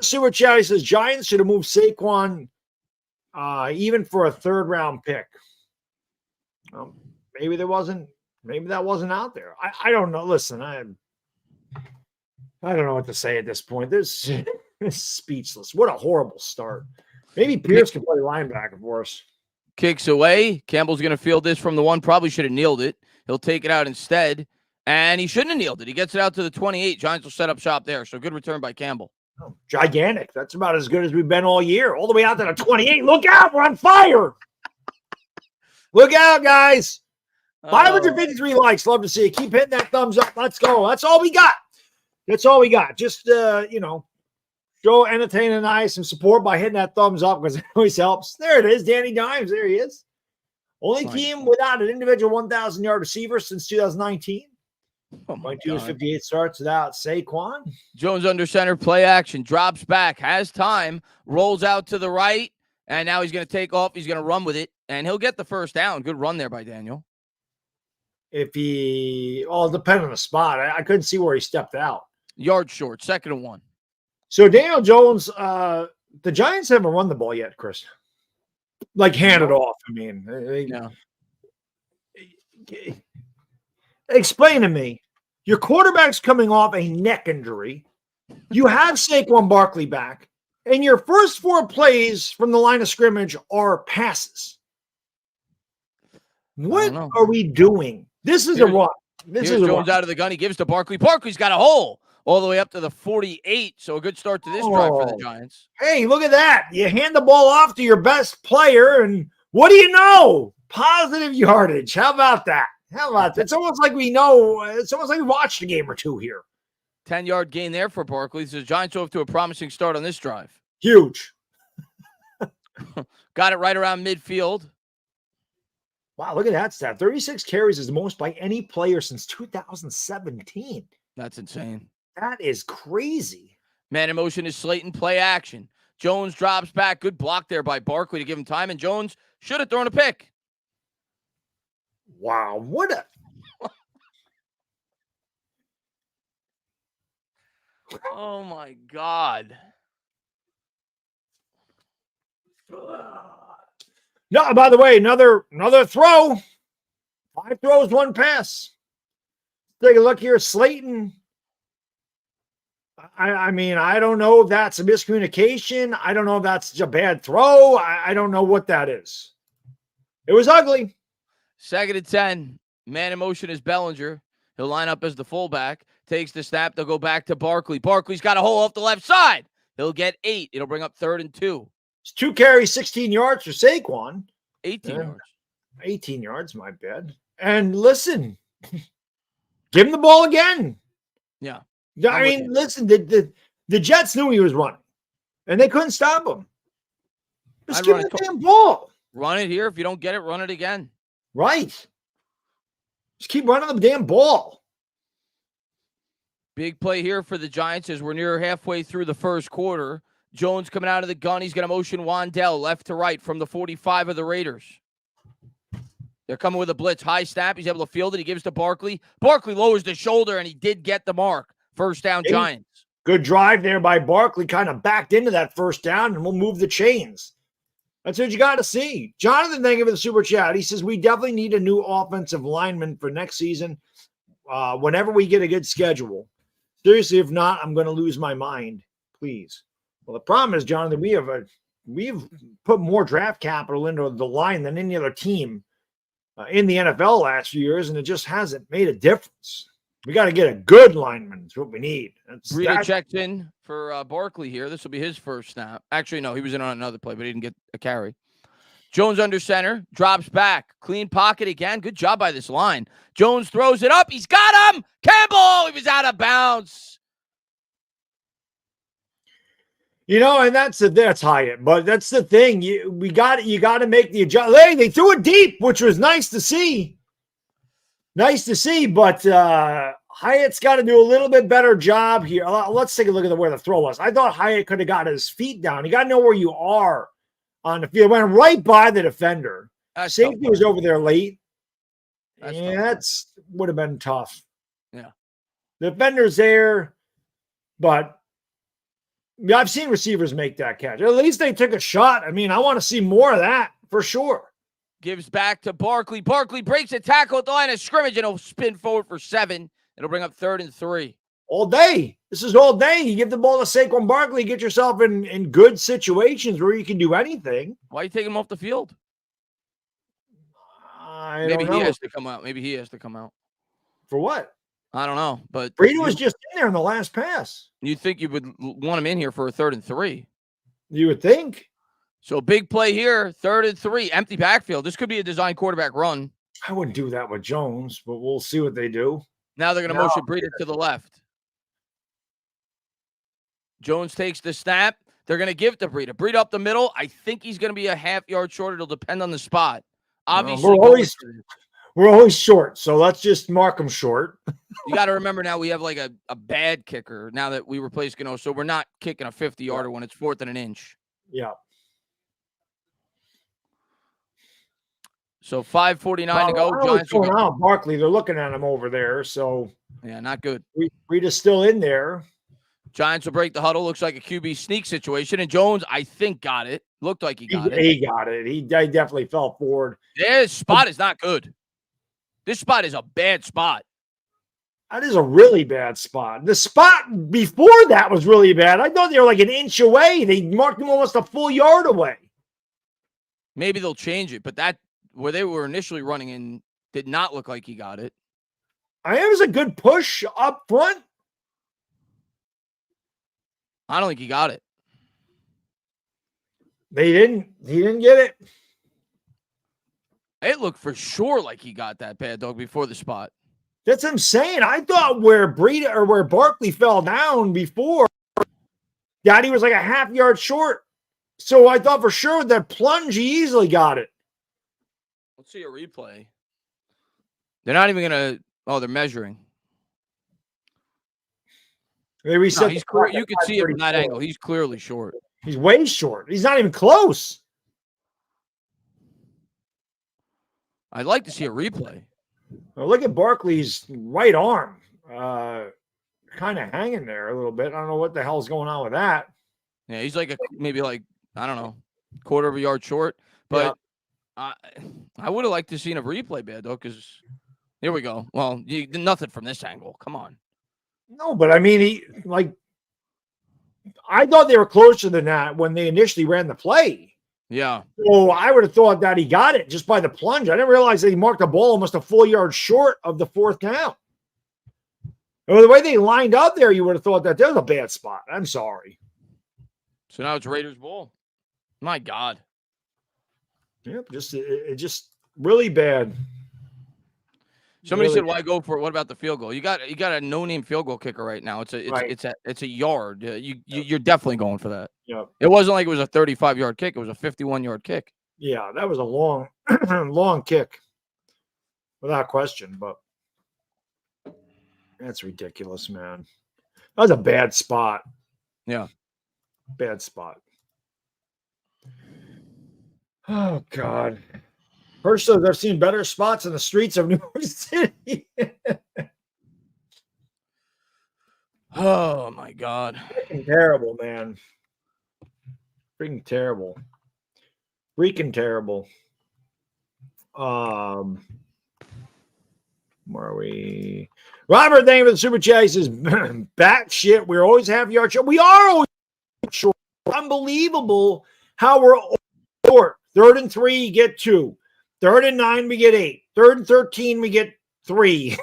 Super Chat says Giants should have moved Saquon even for a 3rd round pick. Maybe that wasn't out there. I don't know. Listen, I don't know what to say at this point. This is speechless. What a horrible start. Maybe Pierce can play linebacker for us. Kicks away. Campbell's going to field this from the 1. Probably should have kneeled it. He'll take it out instead. And he shouldn't have kneeled it. He gets it out to the 28. Giants will set up shop there. So good return by Campbell. Oh, gigantic. That's about as good as we've been all year. All the way out to the 28. Look out. We're on fire. Look out, guys. 553 likes. Love to see it. Keep hitting that thumbs up. Let's go. That's all we got. Just, show Entertain and I some support by hitting that thumbs up because it always helps. There it is. Danny Dimes. There he is. Only team without an individual 1,000-yard receiver since 2019. 22 58 starts without Saquon. Jones under center, play action, drops back, has time, rolls out to the right, and now he's going to take off. He's going to run with it, and he'll get the first down. Good run there by Daniel. It depends on the spot. I couldn't see where he stepped out. Yard short, 2nd and 1. So Daniel Jones, the Giants haven't run the ball yet, Chris. Like hand it off. I mean, explain to me. Your quarterback's coming off a neck injury. You have Saquon Barkley back, and your first 4 plays from the line of scrimmage are passes. What are we doing? This is a run. This is Jones out of the gun. He gives to Barkley. Barkley's got a hole all the way up to the 48. So a good start to this drive for the Giants. Hey, look at that. You hand the ball off to your best player, and what do you know? Positive yardage. How about that? It's almost like we know. It's almost like we watched a game or two here. 10-yard gain there for Barkley. So the Giants off to a promising start on this drive. Huge. Got it right around midfield. Wow, look at that stat. 36 carries is the most by any player since 2017. That's insane. That is crazy. Man in motion is Slayton, play action. Jones drops back. Good block there by Barkley to give him time, and Jones should have thrown a pick. Wow, what a... Oh, my God. No, by the way, another throw. 5 throws, 1 pass. Take a look here. Slayton. I mean, I don't know if that's a miscommunication. I don't know if that's a bad throw. I don't know what that is. It was ugly. 2nd and 10. Man in motion is Bellinger. He'll line up as the fullback, takes the snap. They'll go back to Barkley. Barkley's got a hole off the left side. He'll get 8. It'll bring up 3rd and 2. It's 2 carries, 16 yards for Saquon. 18 yards. 18 yards, my bad. And listen, give him the ball again. Yeah. I mean, listen, the Jets knew he was running, and they couldn't stop him. Just give him the damn ball. Run it here. If you don't get it, run it again. Right. Just keep running the damn ball. Big play here for the Giants as we're near halfway through the first quarter. Jones coming out of the gun. He's going to motion Wandell left to right from the 45 of the Raiders. They're coming with a blitz. High snap. He's able to field it. He gives to Barkley. Barkley lowers the shoulder, and he did get the mark. First down, Giants. Good drive there by Barkley. Kind of backed into that first down, and we'll move the chains. That's what you got to see. Jonathan, thank you for the super chat. He says, we definitely need a new offensive lineman for next season whenever we get a good schedule. Seriously, if not, I'm going to lose my mind. Please. Well, the problem is, Jonathan, we've put more draft capital into the line than any other team in the NFL last few years, and it just hasn't made a difference. We got to get a good lineman. That's what we need. Breida checked in for Barkley here. This will be his first snap. Actually, no, he was in on another play, but he didn't get a carry. Jones under center, drops back. Clean pocket again. Good job by this line. Jones throws it up. He's got him. Campbell, he was out of bounds. You know, and that's Hyatt, but that's the thing. You got to make the adjustment. Hey, they threw it deep, which was nice to see. Nice to see, but Hyatt's got to do a little bit better job here. Let's take a look at where the throw was. I thought Hyatt could have got his feet down. You got to know where you are on the field. Went right by the defender. Safety was over there late. That's would have been tough. Yeah. The defender's there, but I've seen receivers make that catch. At least they took a shot. I mean, I want to see more of that for sure. Gives back to Barkley. Barkley breaks a tackle at the line of scrimmage, and he'll spin forward for 7. It'll bring up 3rd and 3. All day. This is all day. You give the ball to Saquon Barkley, get yourself in good situations where you can do anything. Why are you taking him off the field? Maybe he has to come out. Maybe he has to come out. For what? I don't know. But Breida was just in there in the last pass. You think you would want him in here for a 3rd and 3? You would think. So big play here, 3rd and 3, empty backfield. This could be a design quarterback run. I wouldn't do that with Jones, but we'll see what they do. Now they're going to motion Breida to the left. Jones takes the snap. They're going to give it to Breida. Breida up the middle. I think he's going to be a half yard short. It'll depend on the spot. Obviously, we're always short, so let's just mark them short. You got to remember now we have like a bad kicker now that we replaced Gano, so we're not kicking a 50-yarder when it's 4th and an inch. Yeah. So 5:49 to go. Giants going out. Barkley, they're looking at him over there. So yeah, not good. Breida's still in there. Giants will break the huddle. Looks like a QB sneak situation. And Jones, I think, got it. Looked like he got it. He got it. He definitely fell forward. This spot is not good. This spot is a bad spot. That is a really bad spot. The spot before that was really bad. I thought they were like an inch away. They marked him almost a full yard away. Maybe they'll change it, but that where they were initially running in did not look like he got it. It was a good push up front. I don't think he got it. He didn't get it. It looked for sure like he got that Baddog before the spot. That's what I'm saying. I thought where Breida or where Barkley fell down before, that he was like a half yard short. So I thought for sure that plunge, he easily got it. Let's see a replay. They're not even going to. Oh, they're measuring. They reset. No, you can see it from that angle. He's clearly short. He's way short. He's not even close. I'd like to see a replay. Well, look at Barkley's right arm. Kind of hanging there a little bit. I don't know what the hell's going on with that. Yeah, he's like maybe I don't know, quarter of a yard short. But yeah. I would have liked to seen a replay, Baddog, because here we go. Well, nothing from this angle. Come on. No, but I mean, I thought they were closer than that when they initially ran the play. Yeah. So I would have thought that he got it just by the plunge. I didn't realize that he marked the ball almost a full yard short of the 4th down. Well, the way they lined up there, you would have thought that there was a bad spot. I'm sorry. So now it's Raiders ball. My God. Yep, just really bad. Somebody Really said, "Why go for it? What about the field goal? You got a no-name field goal kicker right now. It's a yard. You're definitely going for that. Yep. It wasn't like it was a 35-yard kick. It was a 51-yard kick. Yeah, that was a long, long kick, without question. But that's ridiculous, man. That was a bad spot. Yeah, bad spot. Oh God. Personally, I've seen better spots in the streets of New York City. Oh my God. Freaking terrible, man. Freaking terrible. Freaking terrible. Where are we? Robert, thank you for the super chat. He says, bat shit. We always have yard short. We are always short. Unbelievable how we're short. 3rd and 3, you get 2. 3rd and 9, we get 8. 3rd and 13, we get 3.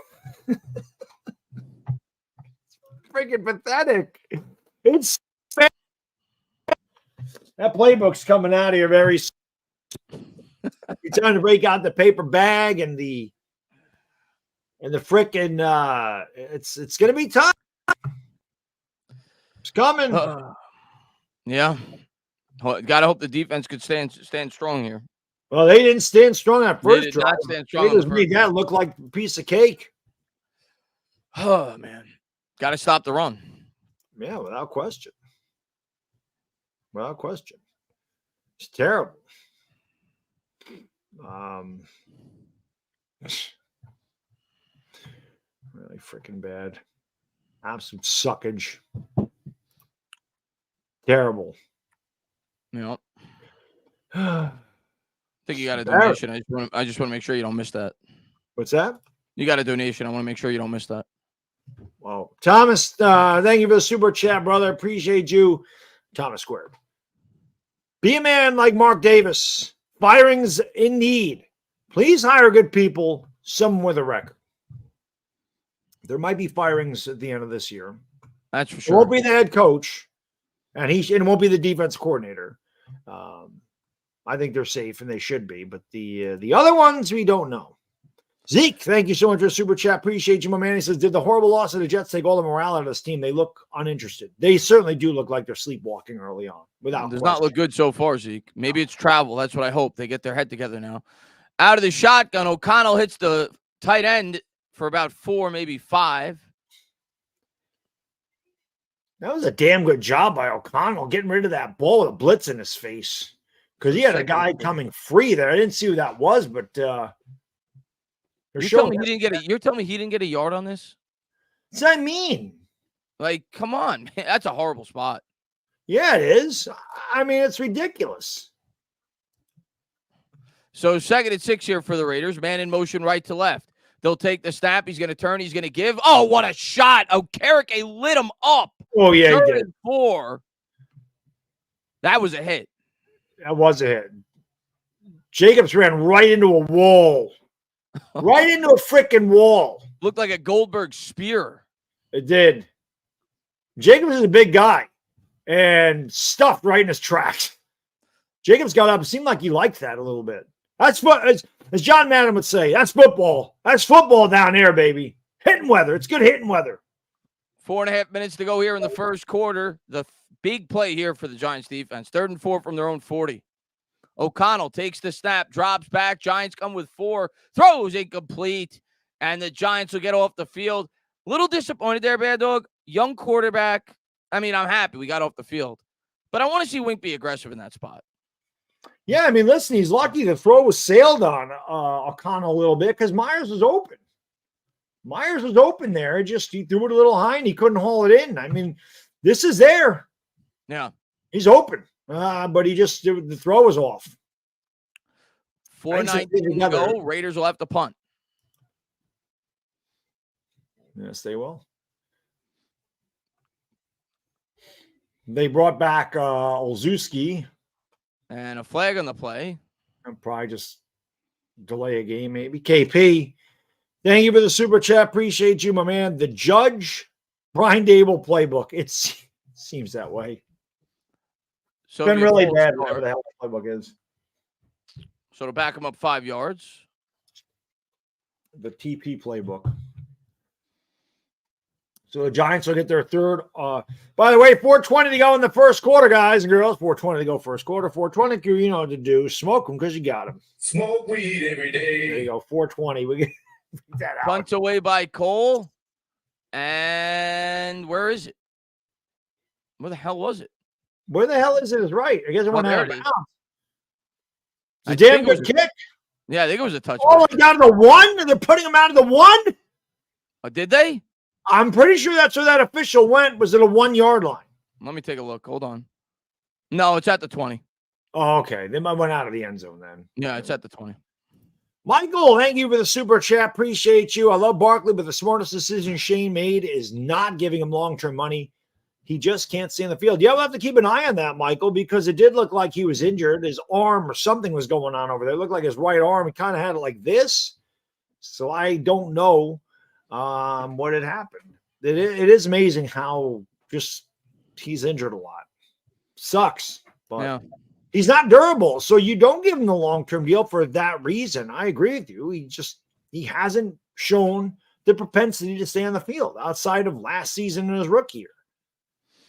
Freaking pathetic. It's that playbook's coming out of here very soon. You're trying to break out the paper bag and the frickin' it's gonna be tough. It's coming. Yeah. Gotta hope the defense could stand strong here. Well, they didn't stand strong that first drive. Not stand strong. They just made that look like a piece of cake. Oh man. Gotta stop the run. Yeah, without question. Without question. It's terrible. Really freaking bad. Absolute suckage. Terrible. Yeah. I think you got a donation. I just want to make sure you don't miss that. What's that? You got a donation. I want to make sure you don't miss that. Well, Thomas, thank you for the super chat, brother. Appreciate you. Thomas Squared. Be a man like Mark Davis. Firings in need. Please hire good people, some with a record. There might be firings at the end of this year. That's for sure. It won't be the head coach, and it won't be the defense coordinator. I think they're safe, and they should be. But the other ones, we don't know. Zeke, thank you so much for the super chat. Appreciate you, my man. He says, did the horrible loss of the Jets take all the morale out of this team? They look uninterested. They certainly do look like they're sleepwalking early on. Does not look good so far, Zeke. Maybe it's travel. That's what I hope. They get their head together now. Out of the shotgun, O'Connell hits the tight end for about 4, maybe 5. That was a damn good job by O'Connell getting rid of that ball with a blitz in his face. Because he had a guy coming free there. I didn't see who that was, but you're telling me he didn't get a yard on this? What's that mean? Like, come on, man. That's a horrible spot. Yeah, it is. I mean, it's ridiculous. So 2nd and 6 here for the Raiders. Man in motion right to left. They'll take the snap. He's going to turn. He's going to give. Oh, what a shot. Okereke lit him up. Oh, yeah, 3rd he did. and 4. That was a hit. That was a hit. Jacobs ran right into a wall. Right into a freaking wall. Looked like a Goldberg spear. It did. Jacobs is a big guy and stuffed right in his tracks. Jacobs got up. It seemed like he liked that a little bit. That's what, as John Madden would say, that's football. That's football down here, baby. Hitting weather. It's good hitting weather. 4.5 minutes to go here in the first quarter. The big play here for the Giants defense. 3rd and 4 from their own 40. O'Connell takes the snap, drops back. Giants come with 4, throws incomplete, and the Giants will get off the field. Little disappointed there, Baddog. Young quarterback. I mean, I'm happy we got off the field, but I want to see Wink be aggressive in that spot. Yeah, I mean, listen, he's lucky the throw was sailed on O'Connell a little bit because Myers was open. Myers was open there. He threw it a little high and he couldn't haul it in. I mean, this is there. Yeah. He's open, but the throw was off. 4:19 to go. Raiders will have to punt. Yes, they will. They brought back Olszewski. And a flag on the play. And probably just delay a game, maybe. KP. Thank you for the super chat. Appreciate you, my man. The Judge Brian Dable playbook. It seems that way. So It's been really bad, start. whatever the hell the playbook is. So to back him up 5 yards. The TP playbook. So the Giants will get their third. By the way, 4:20 to go in the first quarter, guys and girls. 4:20 to go first quarter. 4:20, you know what to do. Smoke them because you got them. Smoke weed every day. There you go. 4:20. We get that out. Punt away by Cole. And where is it? Where the hell was it? Where the hell is it? Is right. I guess it went there out of it is. bounds. It's I a damn think it was good kick. Yeah, I think it was a touchback. Oh, down to the one? They're putting him out of the one? Oh, did they? I'm pretty sure that's where that official went. Was it a 1 yard line? Let me take a look. Hold on. No, it's at the 20. Oh, okay. They might went out of the end zone then. Yeah, it's at the 20. Michael, thank you for the super chat. Appreciate you. I love Barkley, but the smartest decision Shane made is not giving him long-term money. He just can't stay in the field. Yeah, we'll have to keep an eye on that, Michael, because it did look like he was injured. His arm or something was going on over there. It looked like his right arm. He kind of had it like this. So I don't know what had happened. It is amazing how just he's injured a lot. Sucks, but Yeah. he's not durable. So you don't give him the long-term deal for that reason. I agree with you. He hasn't shown the propensity to stay on the field outside of last season in his rookie year.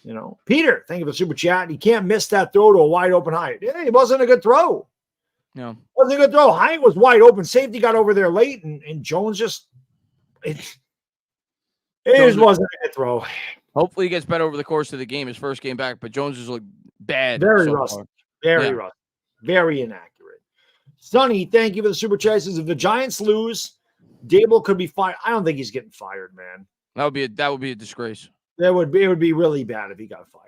You know, Peter, thank you for the super chat. He can't miss that throw to a wide open Hyatt. Yeah, it wasn't a good throw. No. It wasn't a good throw. Hyatt was wide open. Safety got over there late, and Jones just it just wasn't a good throw. Hopefully he gets better over the course of the game, his first game back, but Jones has looked bad. Very so rusty. far. Very rusty. Very inaccurate. Sonny, thank you for the super chat. Says if the Giants lose, Dable could be fired. I don't think he's getting fired, man. That would be a disgrace. It would be really bad if he got fired.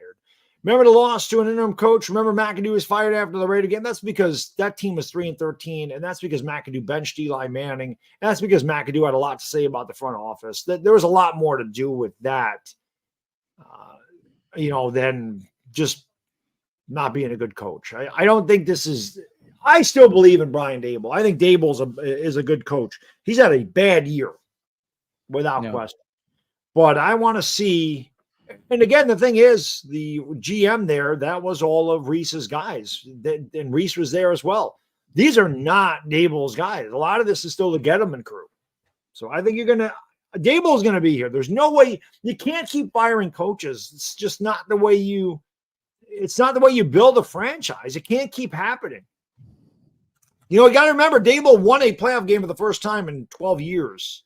Remember the loss to an interim coach? Remember McAdoo was fired after the Raider game? That's because that team was 3-13, and that's because McAdoo benched Eli Manning. And that's because McAdoo had a lot to say about the front office. There was a lot more to do with that, than just not being a good coach. I don't think this is – I still believe in Brian Dable. I think Dable is a good coach. He's had a bad year without question. But I want to see, and again, the thing is, the GM there, that was all of Reese's guys, and Reese was there as well. These are not Dable's guys. A lot of this is still the Gettleman crew. So I think Dable's going to be here. There's no way, you can't keep firing coaches. It's just not the way you build a franchise. It can't keep happening. You got to remember, Dable won a playoff game for the first time in 12 years.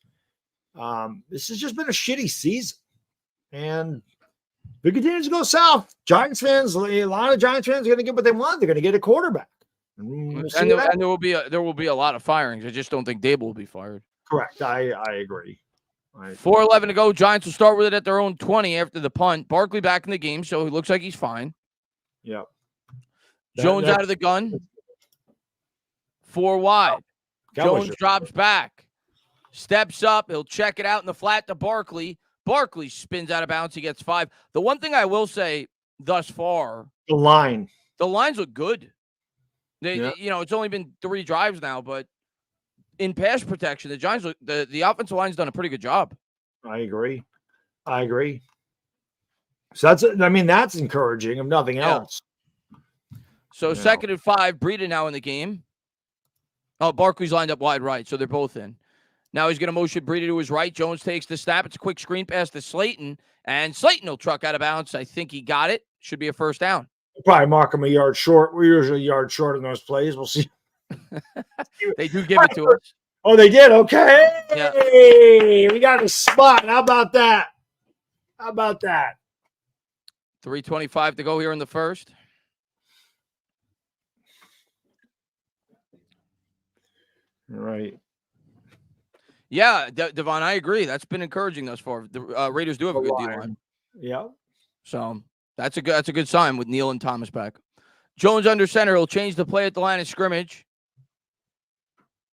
This has just been a shitty season, and if it continues to go south, Giants fans, a lot of Giants fans are going to get what they want. They're going to get a quarterback, and there will be a lot of firings. I just don't think Dable will be fired. Correct. I agree. 4:11 to go. Giants will start with it at their own 20 after the punt. Barkley back in the game, so he looks like he's fine. Yeah. Jones out of the gun. 4 wide. Jones drops back. Steps up. He'll check it out in the flat to Barkley. Barkley spins out of bounds. He gets 5. The one thing I will say thus far, the lines look good. It's only been 3 drives now, but in pass protection, the Giants the offensive line's done a pretty good job. I agree. So that's encouraging, if nothing else. So 2nd and 5, Breida now in the game. Oh, Barkley's lined up wide right, so they're both in. Now he's going to motion Breida to his right. Jones takes the snap. It's a quick screen pass to Slayton, and Slayton will truck out of bounds. I think he got it. Should be a first down. Probably mark him a yard short. We're usually a yard short in those plays. We'll see. They do give it to us. Oh, they did? Okay. Yeah. We got a spot. How about that? 3:25 to go here in the first. All right. Yeah, Devon, I agree. That's been encouraging thus far. The Raiders do have a good D-line. Yeah. So that's a good sign with Neal and Thomas back. Jones under center. He'll change the play at the line of scrimmage.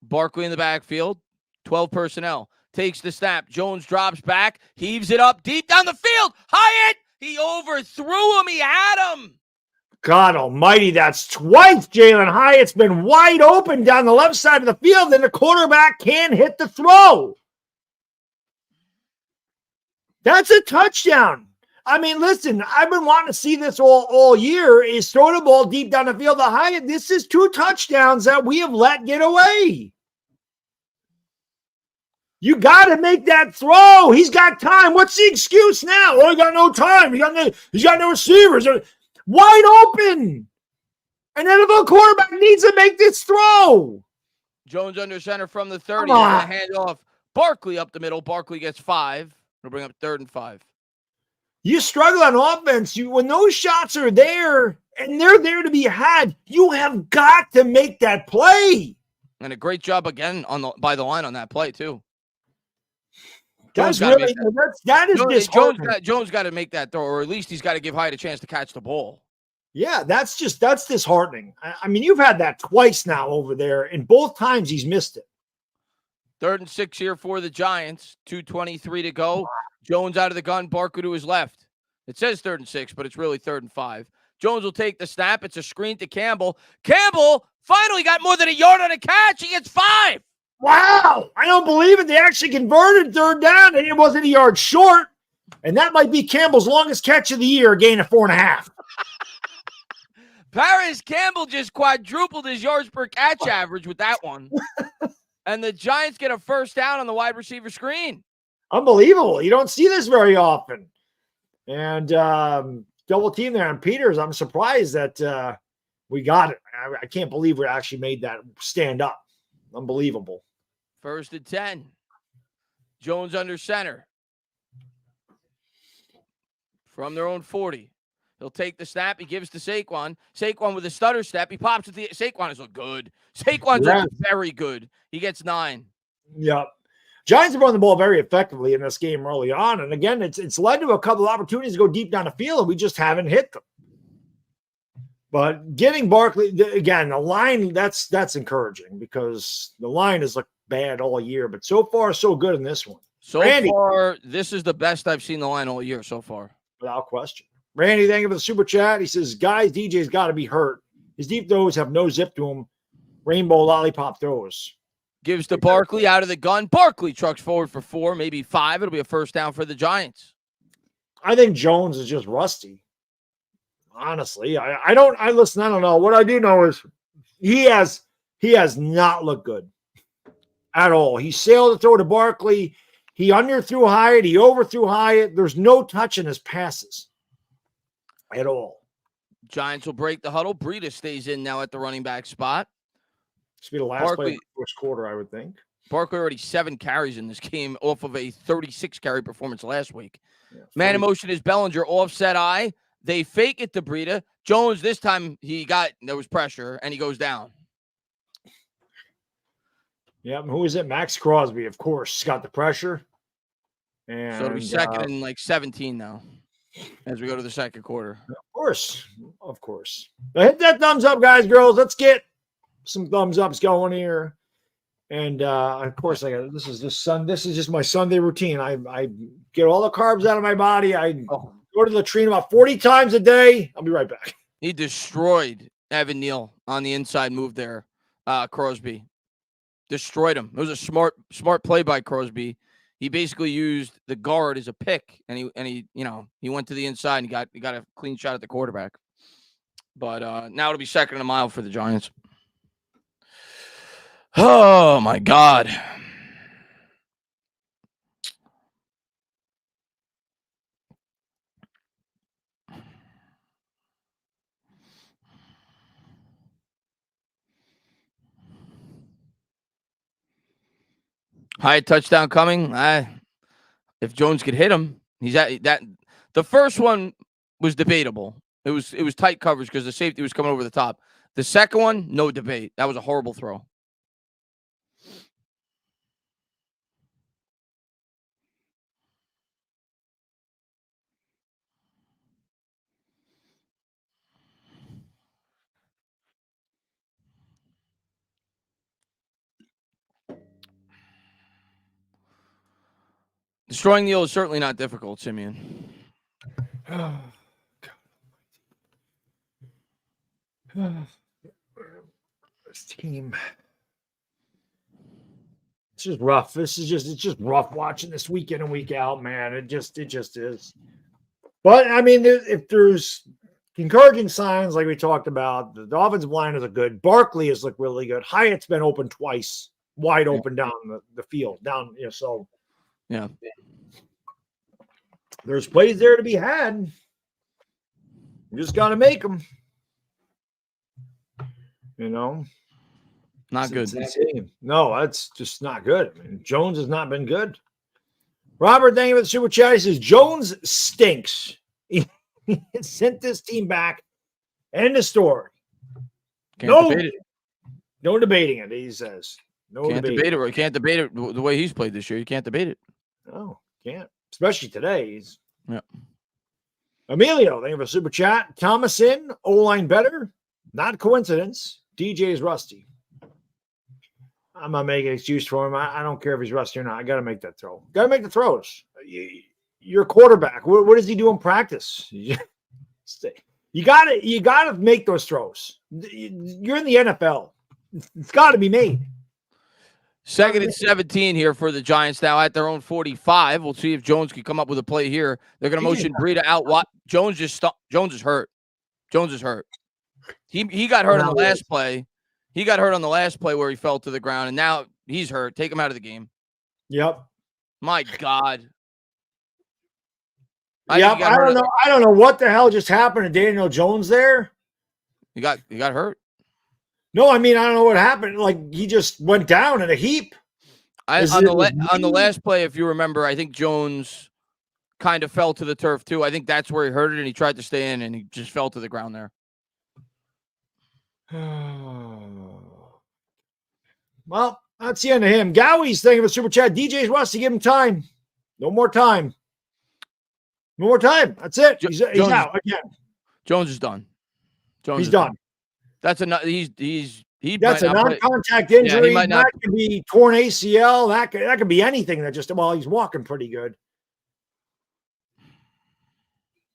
Barkley in the backfield. 12 personnel. Takes the snap. Jones drops back. Heaves it up deep down the field. Hyatt. He overthrew him. He had him. God almighty, that's twice Jalen Hyatt's been wide open down the left side of the field, and the quarterback can't hit the throw. That's a touchdown. I mean, listen, I've been wanting to see this all year is throw the ball deep down the field to Hyatt. This is 2 touchdowns that we have let get away. You got to make that throw. He's got time. What's the excuse now? Oh, he got no time. He's got no receivers. Wide open. And then the quarterback needs to make this throw. Jones under center from the 30. He's going to hand off Barkley up the middle. Barkley gets 5. We'll bring up 3rd and 5. You struggle on offense. When those shots are there and they're there to be had, you have got to make that play. And a great job again by the line on that play too. That's really that is disheartening. Jones got to make that throw, or at least he's got to give Hyatt a chance to catch the ball. Yeah, that's disheartening. I mean, you've had that twice now over there, and both times he's missed it. 3rd and 6 here for the Giants. 2:23 to go. Jones out of the gun. Barkley to his left. It says 3rd and 6, but it's really 3rd and 5. Jones will take the snap. It's a screen to Campbell. Campbell finally got more than a yard on a catch. He gets 5. Wow. I don't believe it. They actually converted 3rd down, and it wasn't a yard short. And that might be Campbell's longest catch of the year, a gain of 4.5. Paris Campbell just quadrupled his yards per catch average with that one. And the Giants get a first down on the wide receiver screen. Unbelievable. You don't see this very often. And double team there on Peters. I'm surprised that we got it. I can't believe we actually made that stand up. Unbelievable. 1st and 10. Jones under center. From their own 40. He'll take the snap. He gives to Saquon. Saquon with a stutter step. He pops at the Saquon is look good. Saquon's look very good. He gets 9. Yep. Giants have run the ball very effectively in this game early on. And again, it's led to a couple of opportunities to go deep down the field, and we just haven't hit them. But getting Barkley, again, the line, that's encouraging because the line has looked bad all year. But so far, so good in this one. So Randy, far, this is the best I've seen the line all year so far. Without question. Randy, thank you for the super chat. He says, guys, DJ's got to be hurt. His deep throws have no zip to him. Rainbow lollipop throws. Gives to Barkley out of the gun. Barkley trucks forward for 4, maybe 5. It'll be a first down for the Giants. I think Jones is just rusty. Honestly, I don't know. What I do know is he has not looked good at all. He sailed to throw to Barkley. He underthrew Hyatt. He overthrew Hyatt. There's no touch in his passes at all. Giants will break the huddle. Breida stays in now at the running back spot. This will be the last play of the first quarter, I would think. Barkley already 7 carries in this game off of a 36 carry performance last week. Yeah, man in motion is Bellinger, offset eye. They fake it to Breida. Jones, this time there was pressure, and he goes down. Yeah, who is it? Max Crosby, of course, got the pressure. And so it'll be 2nd and like 17 now as we go to the second quarter. Of course. Now hit that thumbs up, guys, girls. Let's get some thumbs ups going here. And of course, this is just my Sunday routine. I get all the carbs out of my body. I go to the latrine about 40 times a day. I'll be right back. He destroyed Evan Neal on the inside move there. Crosby destroyed him. It was a smart play by Crosby. He basically used the guard as a pick, and he went to the inside and he got a clean shot at the quarterback. But now it'll be 2nd and a mile for the Giants. Oh my God. High touchdown coming. If Jones could hit him, he's at that. The first one was debatable. It was tight coverage because the safety was coming over the top. The second one, no debate. That was a horrible throw. Destroying Neal is certainly not difficult, Simeon. Oh, God. This team. It's just rough. It's just rough watching this week in and week out, man. It just is. But I mean, if there's encouraging signs like we talked about, the offensive line is a good. Barkley has looked really good. Hyatt's been open twice, wide open down the field, down. So Yeah, there's plays there to be had. You just got to make them. not good. No, that's just not good. I mean, Jones has not been good. Robert, thank you for the super chat. He says Jones stinks. He sent this team back. End of story. Can't debate it. No debating it. He says Can't debate it. Or you can't debate it the way he's played this year. You can't debate it. No, can't. Especially today. Yeah. Emilio, thank you for the super chat. Thomas in, O-line better. Not coincidence. DJ's rusty. I'm not making an excuse for him. I don't care if he's rusty or not. I got to make that throw. Got to make the throws. You're a quarterback. What does he do in practice? You got to make those throws. You're in the NFL. It's got to be made. 2nd and 17 here for the Giants now at their own 45. We'll see if Jones can come up with a play here. They're going to motion Breida out. Jones is hurt. Jones is hurt. He got hurt on the last play. He got hurt on the last play where he fell to the ground, and now he's hurt. Take him out of the game. Yep. My God. I don't know what the hell just happened to Daniel Jones there. He got hurt. No, I mean, I don't know what happened. Like, he just went down in a heap. On the last play, if you remember, I think Jones kind of fell to the turf too. I think that's where he hurt it, and he tried to stay in, and he just fell to the ground there. Well, that's the end of him. Gowie's thinking of a super chat. DJ's rusty. Give him time. No more time. No more time. That's it. He's out again. Jones is done. He's done. That's a That's a non-contact injury. Yeah, that could be torn ACL. That could be anything. He's walking pretty good.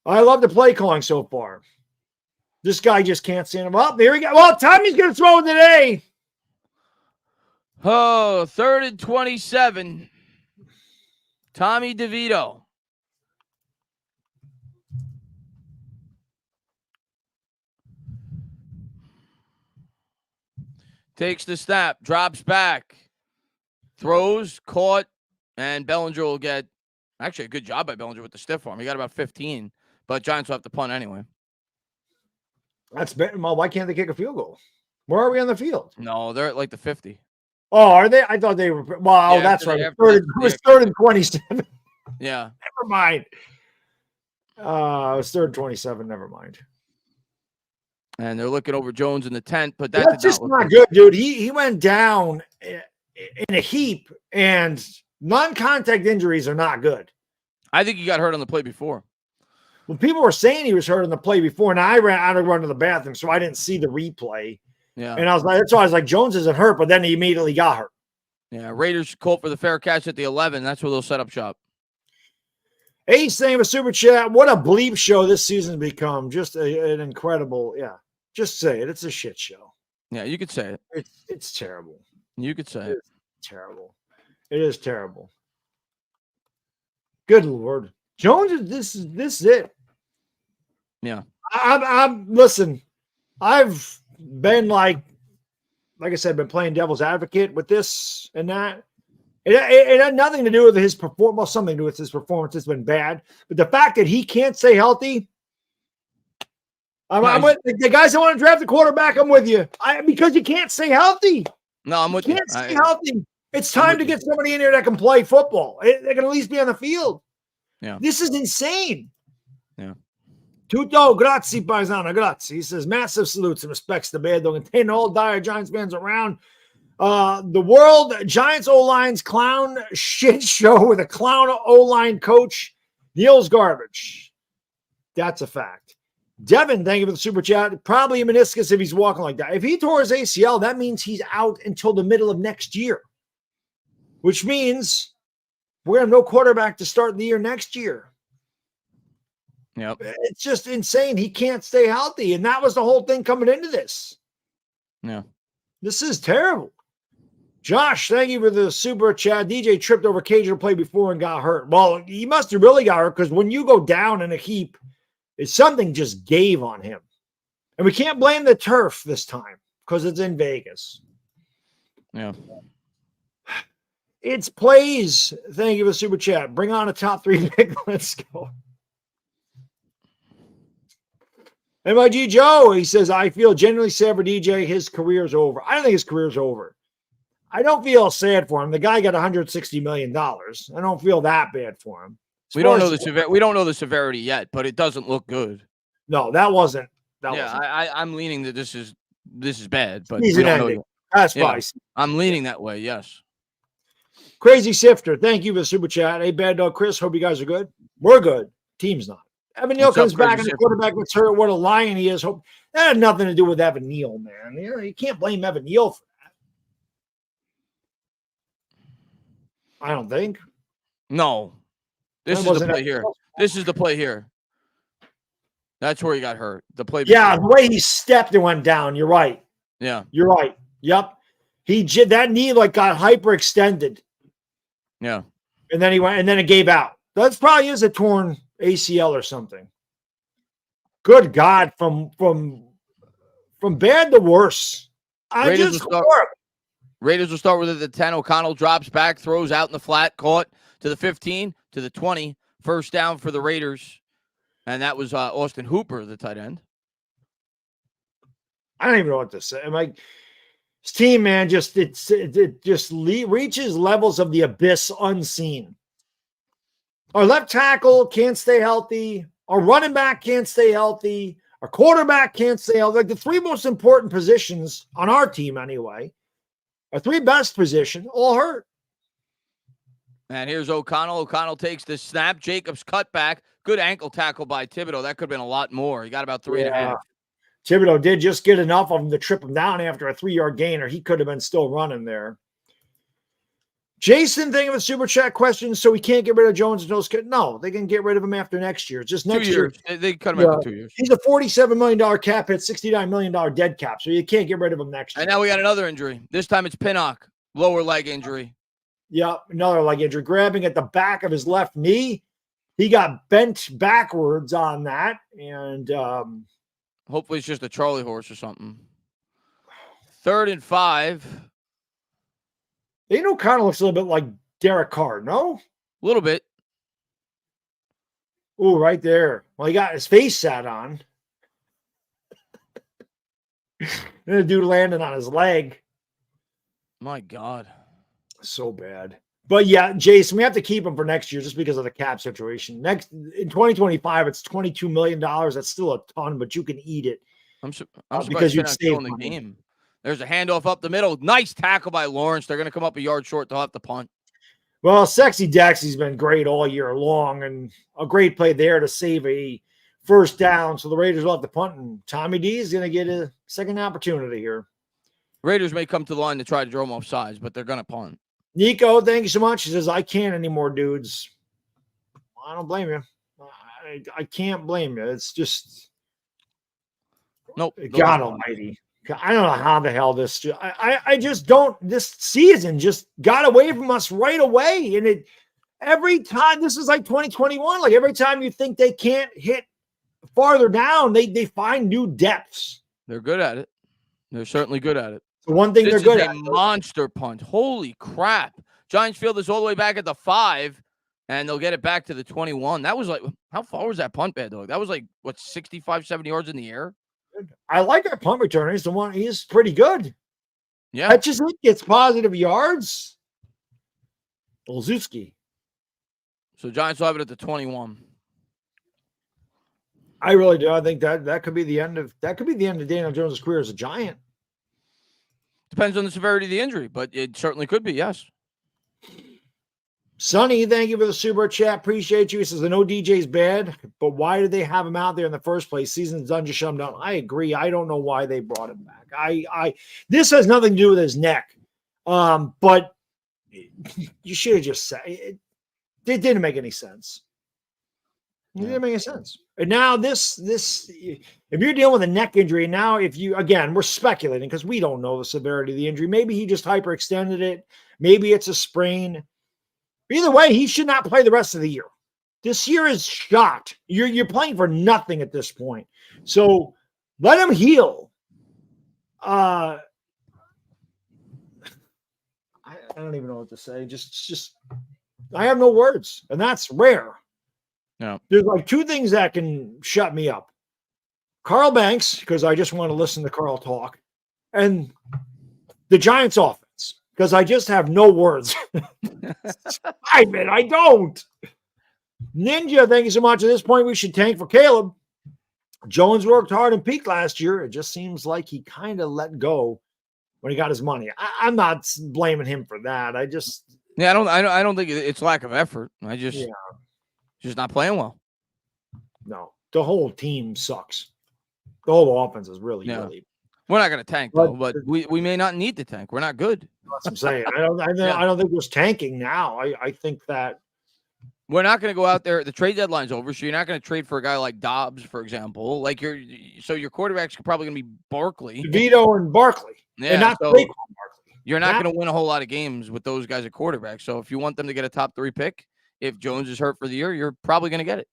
I love the play calling so far. This guy just can't stand him up. There we go. Well, Tommy's going to throw it today. Oh, 3rd and 27. Tommy DeVito. Takes the snap, drops back, throws, caught, and Bellinger will get actually a good job by Bellinger with the stiff arm. He got about 15, but Giants will have to punt anyway. That's better. Well, why can't they kick a field goal? Where are we on the field? No, they're at like the 50. Oh, are they? I thought they were. Well, yeah, that's right. It was 3rd and 27. Yeah. Never mind. It was 3rd and 27. Never mind. And they're looking over Jones in the tent, but that's just not good, dude. He went down in a heap, and non-contact injuries are not good. I think he got hurt on the play before. When people were saying he was hurt on the play before, and I ran out of run to the bathroom, so I didn't see the replay. Yeah. And that's why I was like, Jones isn't hurt, but then he immediately got hurt. Yeah, Raiders call for the fair catch at the 11. That's where they'll set up shop. Ace saying with super chat, what a bleep show this season's become. Just an incredible, just say it. It's a shit show. Yeah, you could say it. It's terrible. You could say it. Terrible. It is terrible. Good Lord. Jones, this is it. Yeah. Listen, I've been like I said, been playing devil's advocate with this and that. It had nothing to do with his performance. Well, something to do with his performance. It's been bad. But the fact that he can't stay healthy, I'm with the guys that want to draft the quarterback. I'm with you. Because you can't stay healthy. No, I'm with you. Can't stay healthy. It's time to get somebody in here that can play football. They can at least be on the field. Yeah. This is insane. Yeah. Tutto, grazie, paisano, grazie. He says, massive salutes and respects to Baddog and 10 all dire Giants fans around the world. Giants O-line's clown shit show with a clown O-line coach. Neil's garbage. That's a fact. Devin, thank you for the super chat. Probably a meniscus if he's walking like that. If he tore his ACL, that means he's out until the middle of next year, which means we're going to have no quarterback to start the year next year. Yep. It's just insane. He can't stay healthy. And that was the whole thing coming into this. Yeah. This is terrible. Josh, thank you for the super chat. DJ tripped over cage to play before and got hurt. Well, he must have really got hurt because when you go down in a heap, it's something just gave on him. And we can't blame the turf this time because it's in Vegas. Yeah. It's plays. Thank you for the super chat. Bring on a top 3 pick. Let's go. MIG Joe, he says, I feel genuinely sad for DJ. His career's over. I don't think his career's over. I don't feel sad for him. The guy got $160 million. I don't feel that bad for him. We don't know the severity yet, but it doesn't look good. No, that wasn't. I'm leaning that this is bad, but he's we an don't ending. know. That's Yeah, fine. I'm leaning that way. Yes. Crazy Sifter, thank you for the super chat. Hey, Baddog Chris, hope you guys are good. We're good. Team's not. Evan Neal comes back and the quarterback gets hurt. What a lion he is. Hope that had nothing to do with Evan Neal, man. You can't blame Evan Neal for that. I don't think. No. This is the play here. This is the play here. That's where he got hurt. The play. Yeah, the way he stepped and went down. You're right. Yeah. You're right. Yep. That knee got hyperextended. Yeah. And then he went, and then it gave out. That probably is a torn ACL or something. Good God, from bad to worse. Raiders will start with it at 10. O'Connell drops back, throws out in the flat, caught to the 15, to the 20. First down for the Raiders. And that was Austin Hooper, the tight end. I don't even know what to say. I'm like, this team, man, it just reaches levels of the abyss unseen. Our left tackle can't stay healthy. Our running back can't stay healthy. Our quarterback can't stay healthy. Like the 3 most important positions on our team, anyway, our 3 best positions, all hurt. And here's O'Connell. O'Connell takes the snap. Jacobs cut back. Good ankle tackle by Thibodeau. That could have been a lot more. He got about 3.5. Thibodeau did just get enough of him to trip him down after a 3-yard gain, or he could have been still running there. Jason, thinking of a super chat question, so we can't get rid of Jones and those kids. No, they can get rid of him after next year. Just next 2 years. year. They cut him after 2 years. He's a $47 million cap hit, $69 million dead cap, so you can't get rid of him next year. And now we got another injury. This time it's Pinnock. Lower leg injury. Yeah, another leg injury. Grabbing at the back of his left knee. He got bent backwards on that. And hopefully it's just a Charlie horse or something. 3rd and 5. Kind of looks a little bit like Derek Carr, no? A little bit. Oh, right there. Well, he got his face sat on. And the dude landed on his leg. My God. So bad. But yeah, Jason, we have to keep him for next year just because of the cap situation. Next in 2025, it's $22 million. That's still a ton, but you can eat it. I'm surprised because you'd still save in the money. game. There's a handoff up the middle. Nice tackle by Lawrence. They're going to come up a yard short. They'll have to punt. Well, Sexy Daxy's been great all year long, and a great play there to save a first down. So the Raiders will have to punt, and Tommy D is going to get a second opportunity here. Raiders may come to the line to try to draw them off sides, but they're going to punt. Nico, thank you so much. He says, I can't anymore, dudes. I don't blame you. I can't blame you. It's just, nope. God almighty. I don't know how the hell this, I just don't, this season just got away from us right away. And every time, this is like 2021, like every time you think they can't hit farther down, they find new depths. They're good at it. They're certainly good at it. The one thing they're good at. Monster punt. Holy crap. Giants field this all the way back at the 5, and they'll get it back to the 21. That was like, how far was that punt, Baddog? That was like, 65, 70 yards in the air? I like our punt returner. He's pretty good. Yeah. That just gets positive yards. Olszewski. So Giants will have it at the 21. I really do. I think that could be the end of Daniel Jones' career as a Giant. Depends on the severity of the injury, but it certainly could be, yes. Sonny, thank you for the super chat. Appreciate you. He says, I know DJ's bad, but why did they have him out there in the first place? Season's done, just shut him down. I agree. I don't know why they brought him back. This has nothing to do with his neck. But you should have just said it didn't make any sense. It didn't make any sense. And now this, if you're dealing with a neck injury, now again, we're speculating because we don't know the severity of the injury. Maybe he just hyperextended it. Maybe it's a sprain. Either way, he should not play the rest of the year. This year is shot. You're playing for nothing at this point. So let him heal. I don't even know what to say. Just I have no words, and that's rare. No. There's like two things that can shut me up. Carl Banks, because I just want to listen to Carl talk, and the Giants offense, because I just have no words. I don't. Ninja, thank you so much. At this point, we should tank for Caleb. Jones worked hard and peaked last year. It just seems like he kind of let go when he got his money. I'm not blaming him for that. I don't think it's lack of effort. Just not playing well. No, the whole team sucks. The whole offense is really. We're not going to tank though, but we may not need to tank. We're not good. That's what I'm saying. I don't think there's tanking now. I think that we're not going to go out there. The trade deadline's over, so you're not going to trade for a guy like Dobbs, for example. Like your quarterback's probably going to be Barkley, DeVito, and Barkley, and not Saquon Barkley. You're not going to win a whole lot of games with those guys at quarterback. So if you want them to get a top 3 pick, if Jones is hurt for the year, you're probably going to get it.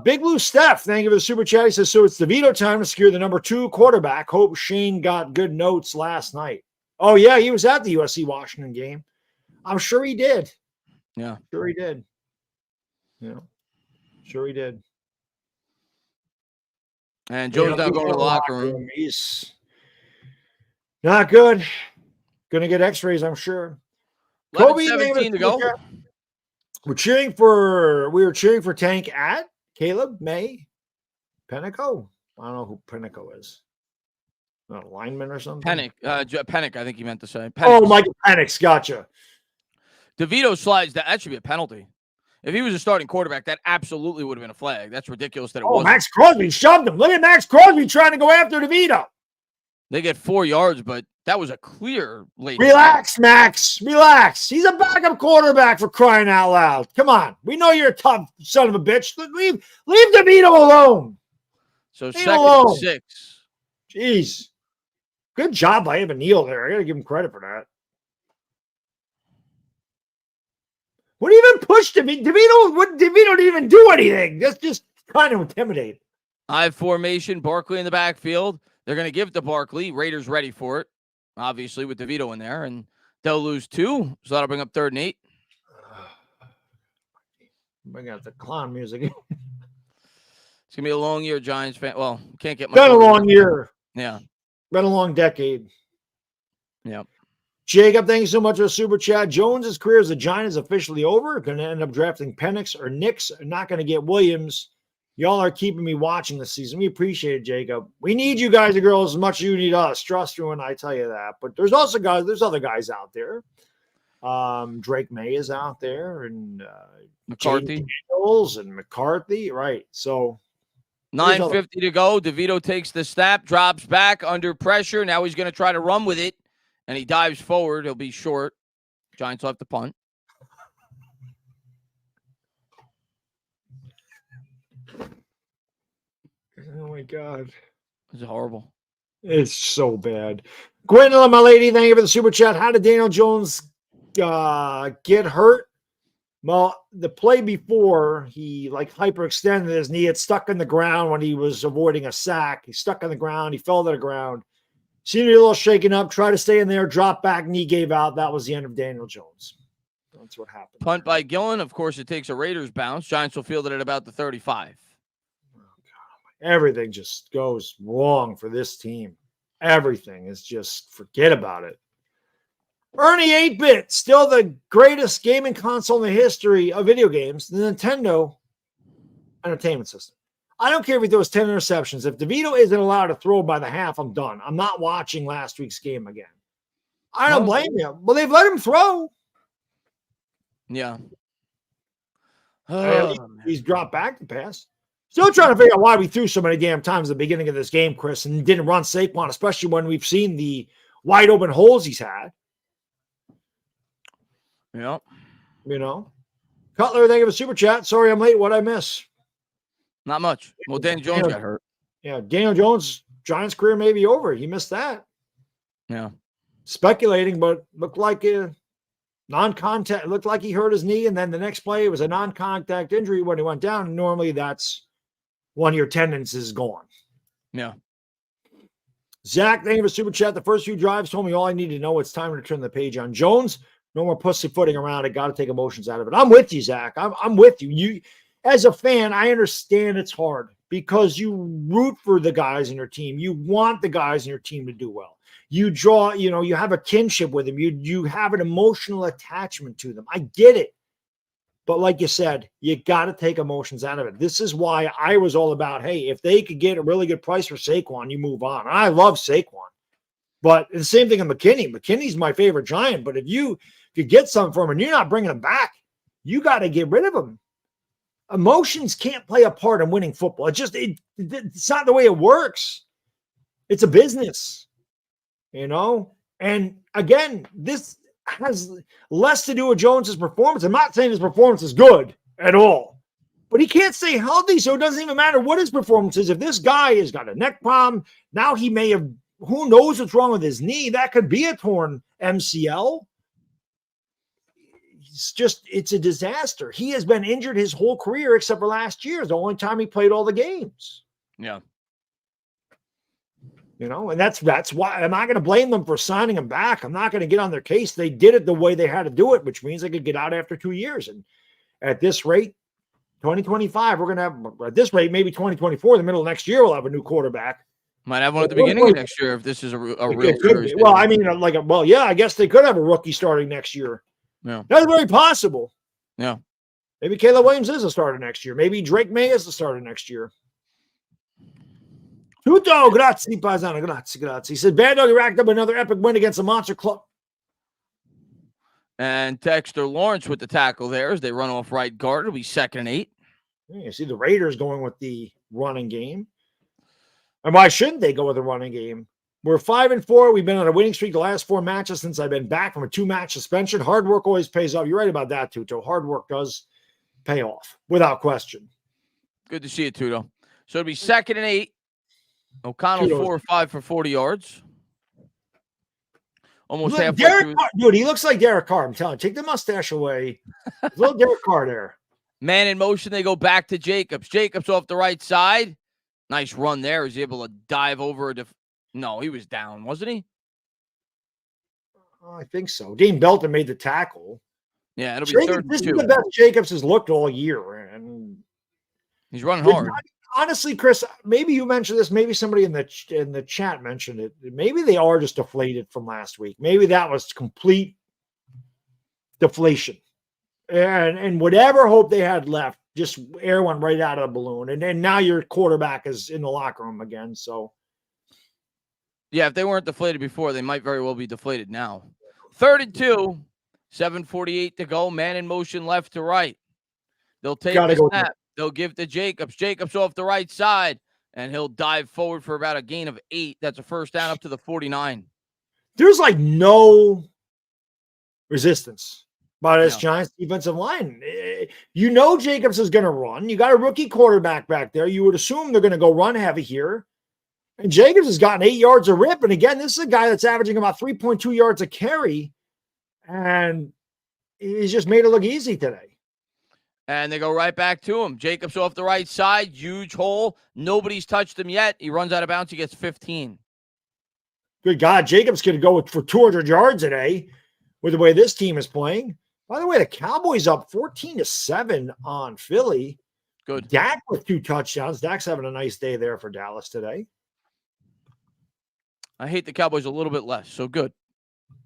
Big Blue Steph, thank you for the super chat. He says, so it's DeVito time to secure the number 2 quarterback. Hope Shane got good notes last night. Oh, yeah, he was at the USC-Washington game. I'm sure he did. Yeah. Sure he did. Yeah. Sure he did. And Jones now going to the locker room. He's not good. Going to get x-rays, I'm sure. 17 to go. We were cheering for Tank at Caleb, May, Pennico. I don't know who Pennico is. Not a lineman or something? Pennick, I think you meant to say. Oh, Michael Penix, gotcha. DeVito slides, that should be a penalty. If he was a starting quarterback, that absolutely would have been a flag. That's ridiculous that it wasn't. Max Crosby shoved him. Look at Max Crosby trying to go after DeVito. They get 4 yards, but that was a clear late. Relax, Max. Relax. He's a backup quarterback, for crying out loud. Come on. We know you're a tough son of a bitch. Leave DeVito alone. So second and 6. Jeez. Good job by Evan Neal there. I got to give him credit for that. What even pushed DeVito? DeVito didn't even do anything. That's just kind of intimidating. I formation, Barkley in the backfield. They're going to give it to Barkley. Raiders ready for it, obviously, with DeVito in there. And they'll lose 2, so that'll bring up 3rd and 8. Bring out the clown music. It's going to be a long year, Giants fan. Well, can't get much. Been a long year. Yeah. Been a long decade. Yeah. Jacob, thank you so much for the super chat. Jones's career as a Giant is officially over. Going to end up drafting Penix or Knicks. Not going to get Williams. Y'all are keeping me watching this season. We appreciate it, Jacob. We need you guys and girls as much as you need us. Trust me when I tell you that. But there's other guys out there. Drake May is out there, and McCarthy and McCarthy. Right. So 9:50 to go. DeVito takes the snap, drops back under pressure. Now he's going to try to run with it, and he dives forward. He'll be short. Giants will have to punt. Oh, my God. This is horrible. It's so bad. Gwendolyn, my lady, thank you for the super chat. How did Daniel Jones get hurt? Well, the play before, he hyperextended his knee. It stuck in the ground when he was avoiding a sack. He stuck on the ground. He fell to the ground. Seemed to be a little shaken up. Tried to stay in there. Dropped back. Knee gave out. That was the end of Daniel Jones. That's what happened. Punt by Gillen. Of course, it takes a Raiders bounce. Giants will field it at about the 35. Everything just goes wrong for this team. Everything is just, forget about it. Ernie 8-bit, still the greatest gaming console in the history of video games, the Nintendo Entertainment System. I don't care if he throws 10 interceptions. If DeVito isn't allowed to throw by the half, I'm done. I'm not watching last week's game again. I don't blame him. Well, they've let him throw. Yeah. He's dropped back the pass. Still trying to figure out why we threw so many damn times at the beginning of this game, Chris, and didn't run Saquon, especially when we've seen the wide open holes he's had. Yeah. Cutler, thank you for super chat. Sorry I'm late. What'd I miss? Not much. Well, Danny Jones got hurt. Yeah, Daniel Jones, Giants' career may be over. He missed that. Yeah. Speculating, but looked like a non-contact. Looked like he hurt his knee, and then the next play it was a non-contact injury when he went down. Normally, that's one of your tendons is gone. Yeah. Zach, thank you for super chat. The first few drives told me all I needed to know. It's time to turn the page on Jones. No more pussyfooting around. I got to take emotions out of it. I'm with you, Zach. I'm with you. You, as a fan, I understand it's hard because you root for the guys in your team. You want the guys in your team to do well. You draw, you have a kinship with them. You have an emotional attachment to them. I get it. But like you said, you got to take emotions out of it. This is why I was all about, hey, if they could get a really good price for Saquon, you move on. I love Saquon. But the same thing with McKinney. McKinney's my favorite Giant. But if you get something from him and you're not bringing him back, you got to get rid of him. Emotions can't play a part in winning football. It's not the way it works. It's a business, And again, this has less to do with Jones's performance. I'm not saying his performance is good at all, but he can't stay healthy, so it doesn't even matter what his performance is. If this guy has got a neck problem, now he may have, who knows what's wrong with his knee? That could be a torn MCL. It's a disaster. He has been injured his whole career except for last year. It's the only time he played all the games. Yeah. And that's why I'm not going to blame them for signing him back. I'm not going to get on their case. They did it the way they had to do it, which means they could get out after 2 years. And at this rate, 2025, we're going to have, at this rate, maybe 2024, the middle of next year, we'll have a new quarterback. Might have one at the beginning of next year if this is a real series. Well, I mean, I guess they could have a rookie starting next year. Yeah. That's very possible. Yeah. Maybe Caleb Williams is the starter next year. Maybe Drake May is the starter next year. Tutto, grazie, paisano, grazie. He said, Baddog racked up another epic win against the Monster Club. And Texter Lawrence with the tackle there as they run off right guard. It'll be 2nd and 8. Yeah, you see the Raiders going with the running game. And why shouldn't they go with the running game? We're 5-4. We've been on a winning streak the last 4 matches since I've been back from a 2-match suspension. Hard work always pays off. You're right about that, Tuto. Hard work does pay off without question. Good to see you, Tuto. So it'll be 2nd and 8. O'Connell 4 or 5 for 40 yards. Almost halfway through. Dude, he looks like Derek Carr. I'm telling you, take the mustache away. There's a little Derek Carr there. Man in motion. They go back to Jacobs. Jacobs off the right side. Nice run there. He's able to dive over. No, he was down, wasn't he? I think so. Dean Belton made the tackle. Yeah, it'll be 3rd and 2. This is the best Jacobs has looked all year. And he's running hard. Honestly, Chris, maybe you mentioned this. Maybe somebody in the chat mentioned it. Maybe they are just deflated from last week. Maybe that was complete deflation. And whatever hope they had left, just air went right out of the balloon. And then now your quarterback is in the locker room again. So, yeah, if they weren't deflated before, they might very well be deflated now. 3rd and 2, 7:48 to go. Man in motion left to right. They'll take the snap. They'll give to Jacobs. Jacobs off the right side, and he'll dive forward for about a gain of 8. That's a first down up to the 49. There's like no resistance by this Giants defensive line. Jacobs is going to run. You got a rookie quarterback back there. You would assume they're going to go run heavy here. And Jacobs has gotten 8 yards a rip. And again, this is a guy that's averaging about 3.2 yards a carry. And he's just made it look easy today. And they go right back to him. Jacobs off the right side. Huge hole. Nobody's touched him yet. He runs out of bounds. He gets 15. Good God. Jacobs could go for 200 yards today with the way this team is playing. By the way, the Cowboys up 14-7 on Philly. Good. Dak with 2 touchdowns. Dak's having a nice day there for Dallas today. I hate the Cowboys a little bit less, so good.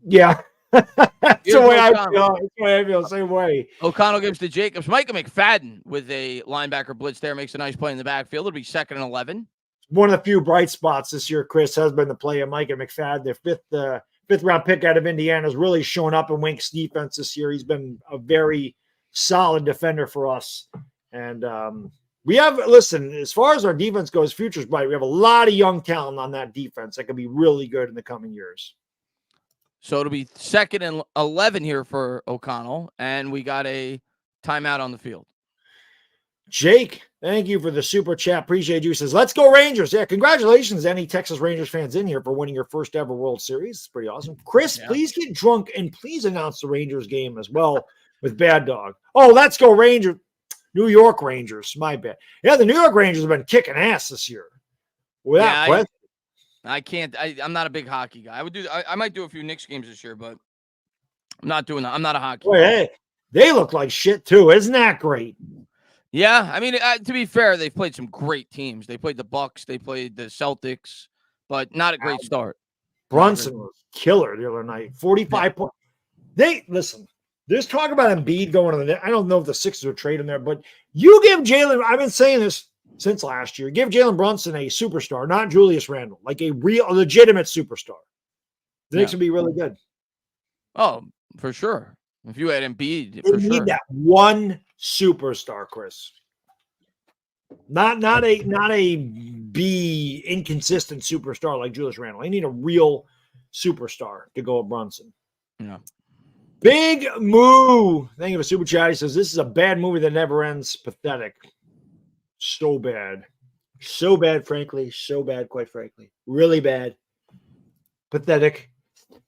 Yeah. That's the way I feel. That's the way I feel. Same way. O'Connell gives to Jacobs. Micah McFadden with a linebacker blitz there makes a nice play in the backfield. It'll be 2nd and 11. One of the few bright spots this year, Chris, has been the play of Micah McFadden, the fifth round pick out of Indiana, has really shown up in Wink's defense this year. He's been a very solid defender for us. And as far as our defense goes, future's bright. We have a lot of young talent on that defense that could be really good in the coming years. So it'll be 2nd and 11 here for O'Connell, and we got a timeout on the field. Jake, thank you for the super chat. Appreciate you. Says, let's go Rangers. Yeah, congratulations, any Texas Rangers fans in here for winning your first ever World Series. It's pretty awesome. Chris, please get drunk and please announce the Rangers game as well with Baddog. Oh, let's go Rangers. New York Rangers. My bad. Yeah, the New York Rangers have been kicking ass this year. Without question. I can't. I'm not a big hockey guy. I might do a few Knicks games this year, but I'm not doing that. I'm not a hockey guy. Hey, they look like shit too. Isn't that great? Yeah, I mean, to be fair, they've played some great teams. They played the Bucks, they played the Celtics, but not a great start. Brunson was killer the other night. 45 points. Listen. There's talk about Embiid going to the net. I don't know if the Sixers would trade him there, but you give Jalen. I've been saying this since last year. Give Jalen Brunson a superstar, not Julius Randle, like a legitimate superstar. The Knicks would be really good. Oh, for sure. If you had Embiid, they need that one superstar, Chris. Not a B inconsistent superstar like Julius Randle. They need a real superstar to go with Brunson. Yeah. Big Moo. Thank you for super chat. He says, this is a bad movie that never ends. Pathetic. So bad. So bad, frankly. So bad, quite frankly. Really bad. Pathetic.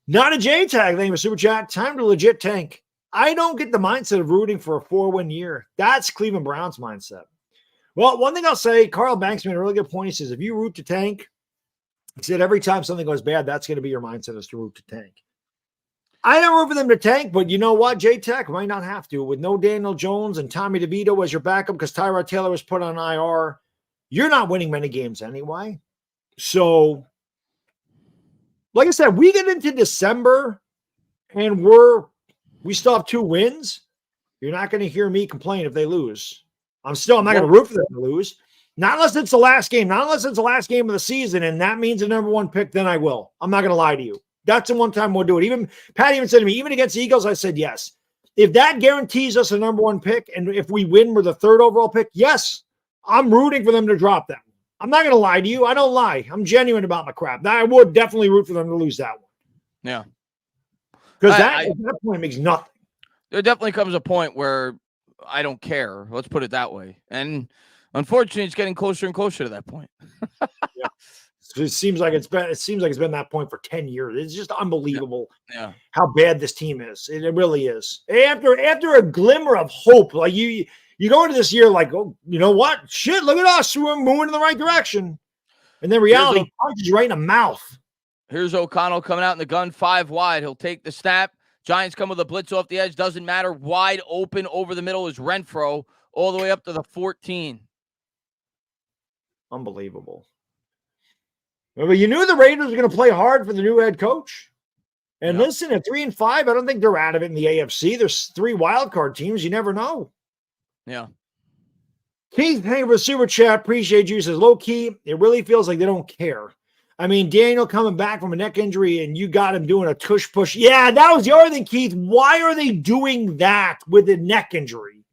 Not a J tag. Thank you for super chat. Time to legit tank. I don't get the mindset of rooting for a 4-win year. That's Cleveland Browns mindset. Well, one thing I'll say, Carl Banks made a really good point. He says, if you root to tank, he said every time something goes bad, that's going to be your mindset is to root to tank. I don't root for them to tank, but you know what? J-Tech might not have to. With no Daniel Jones and Tommy DeVito as your backup because Tyrod Taylor was put on IR, you're not winning many games anyway. So, like I said, we get into December and we still have 2 wins. You're not going to hear me complain if they lose. I'm not going to root for them to lose. Not unless it's the last game. Not unless it's the last game of the season, and that means the number 1 pick, then I will. I'm not going to lie to you. That's the one time we'll do it. Even Pat even said to me, even against the Eagles, I said yes. If that guarantees us a number 1 pick, and if we win, we're the 3rd overall pick, yes, I'm rooting for them to drop them. I'm not going to lie to you. I don't lie. I'm genuine about my crap. Now, I would definitely root for them to lose that one. Yeah. Because at that point makes nothing. There definitely comes a point where I don't care. Let's put it that way. And unfortunately, it's getting closer and closer to that point. Yeah. It seems like it's been that point for 10 years. It's just unbelievable how bad this team is. It really is. After a glimmer of hope, like you go into this year like, oh, you know what? Shit, look at us. We're moving in the right direction. And then reality punches you right in the mouth. Here's O'Connell coming out in the gun 5 wide. He'll take the snap. Giants come with a blitz off the edge. Doesn't matter. Wide open over the middle is Renfro all the way up to the 14. Unbelievable. But you knew the Raiders were going to play hard for the new head coach. And listen, at 3-5, I don't think they're out of it in the AFC. There's 3 wild card teams. You never know. Yeah. Keith, thank you for super chat. Appreciate you. Says, low key, it really feels like they don't care. I mean, Daniel coming back from a neck injury and you got him doing a tush push. Yeah, that was the other thing, Keith. Why are they doing that with a neck injury?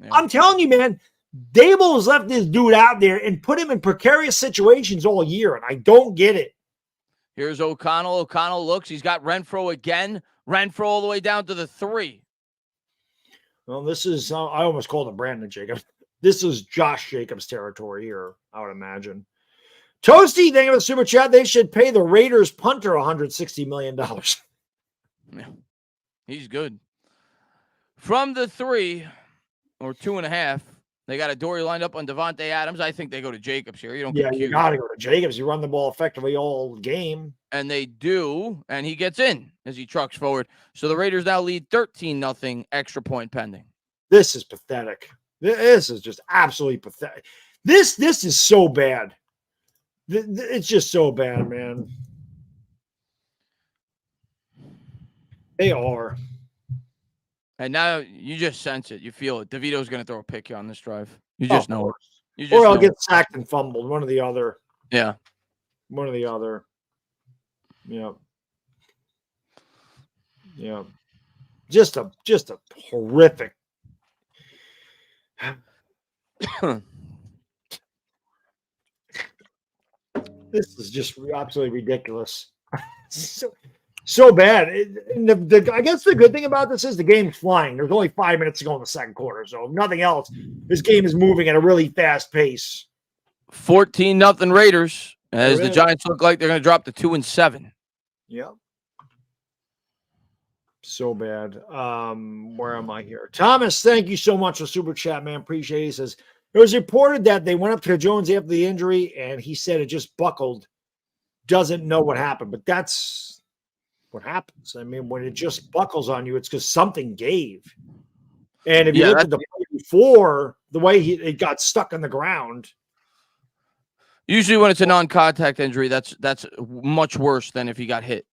Yeah. I'm telling you, man, Dable has left this dude out there and put him in precarious situations all year, and I don't get it. Here's O'Connell. O'Connell looks. He's got Renfro again. Renfro all the way down to the 3. Well, this is, I almost called him Brandon Jacobs. This is Josh Jacobs territory here, I would imagine. Toasty, thank you for the super chat. They should pay the Raiders punter $160 million. Yeah, he's good. From the 3 or 2.5, they got a Dory lined up on Devontae Adams. I think they go to Jacobs here. You don't get cute. You got to go to Jacobs. You run the ball effectively all game. And they do, and he gets in as he trucks forward. So the Raiders now lead 13-0, extra point pending. This is pathetic. This is just absolutely pathetic. This is so bad. It's just so bad, man. They are. And now you just sense it. You feel it. DeVito's going to throw a pick on this drive. You just know it. Or I'll get sacked and fumbled. One or the other. Yeah. One or the other. Yeah. Yeah. Just a horrific. This is just absolutely ridiculous. So bad. I guess the good thing about this is the game's flying. There's only 5 minutes to go in the second quarter. So if nothing else, this game is moving at a really fast pace. 14-0 Raiders, as There the is. Giants look like they're going to drop to 2-7. Yep. So bad. Where am I here? Thomas, thank you so much for Super Chat, man. Appreciate it. He says, it was reported that they went up to Jones after the injury, and he said it just buckled. Doesn't know what happened, but that's what happens. I mean, when it just buckles on you, it's because something gave. And if you look at the play before, the way it got stuck on the ground. Usually when it's a non-contact injury, that's much worse than if he got hit.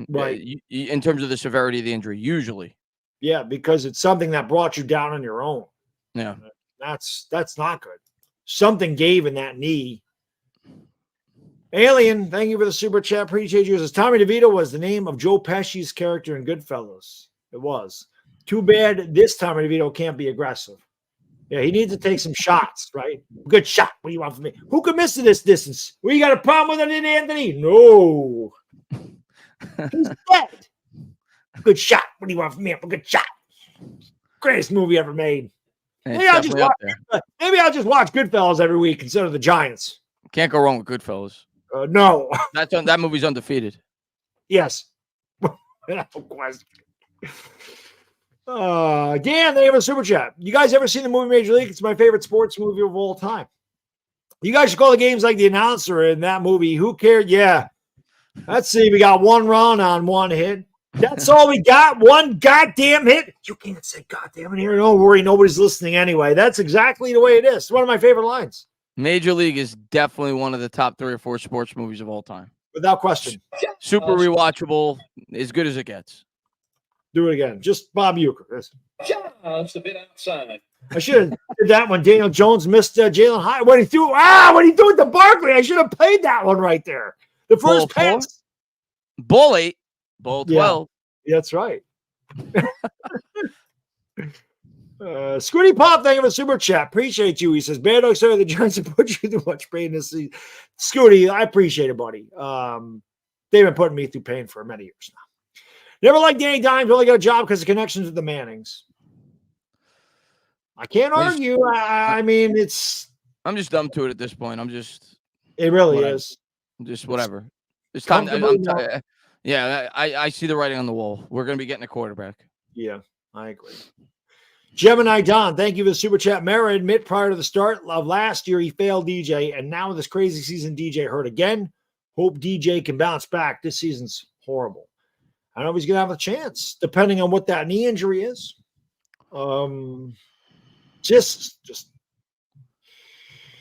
Right. In terms of the severity of the injury, usually. Yeah, because it's something that brought you down on your own. Yeah. That's not good. Something gave in that knee. Alien, thank you for the super chat. Appreciate you. It says Tommy DeVito was the name of Joe Pesci's character in Goodfellas. It was. Too bad this Tommy DeVito can't be aggressive. Yeah, he needs to take some shots, right? Good shot. What do you want from me? Who can miss this distance? Well, you got a problem with it, Anthony? No. He's dead. Good shot. What do you want from me? A good shot. Greatest movie ever made. Maybe I'll just watch Goodfellas every week instead of the Giants. Can't go wrong with Goodfellas. No. That movie's undefeated. Yes. No question. Dan, they have a super chat. You guys ever seen the movie Major League? It's my favorite sports movie of all time. You guys should call the games like the announcer in that movie. Who cared? Yeah. Let's see. We got one run on one hit. That's all we got. One goddamn hit. You can't say goddamn in here. Don't worry. Nobody's listening anyway. That's exactly the way it is. It's one of my favorite lines. Major League is definitely one of the top 3 or 4 sports movies of all time. Without question. Super rewatchable, as good as it gets. Do it again. Just Bob Uecker. Just a bit outside. I should have did that when Daniel Jones missed Jalen Hyatt. When he threw it to Barkley, I should have played that one right there. The first pass. Ball 8, ball 12. Yeah, that's right. Scooty Pop, thank you for the super chat. Appreciate you. He says, Baddog, sorry the Giants have put you through much pain this season. Scooty, I appreciate it, buddy. They've been putting me through pain for many years now. Never liked Danny Dimes, only got a job because of connections with the Mannings. I can't argue. I mean, I'm just dumb to it at this point. It really is. Just whatever. It's time. I see the writing on the wall. We're going to be getting a quarterback. Yeah, I agree. Gemini Don, thank you for the super chat. Mara admit prior to the start of last year he failed DJ, and now with this crazy season, DJ hurt again. Hope DJ can bounce back. This season's horrible. I don't know if he's going to have a chance, depending on what that knee injury is. Just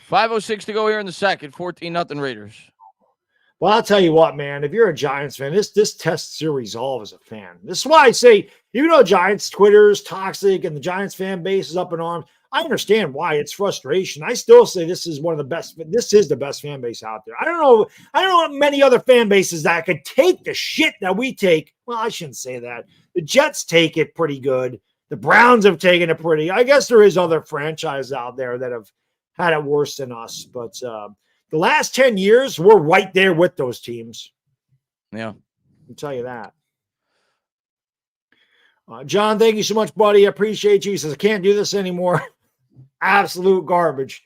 5:06 to go here in the second. 14-0 Raiders. Well, I'll tell you what, man. If you're a Giants fan, this tests your resolve as a fan. This is why I say, even though Giants Twitter is toxic and the Giants fan base is up in arms, I understand why it's frustration. I still say this is one of the best. This is the best fan base out there. I don't know many other fan bases that could take the shit that we take. Well, I shouldn't say that. The Jets take it pretty good. The Browns have taken it pretty. I guess there is other franchises out there that have had it worse than us, but the last 10 years, we're right there with those teams. Yeah. I'll tell you that. John, thank you so much, buddy. I appreciate you. He says, I can't do this anymore. Absolute garbage.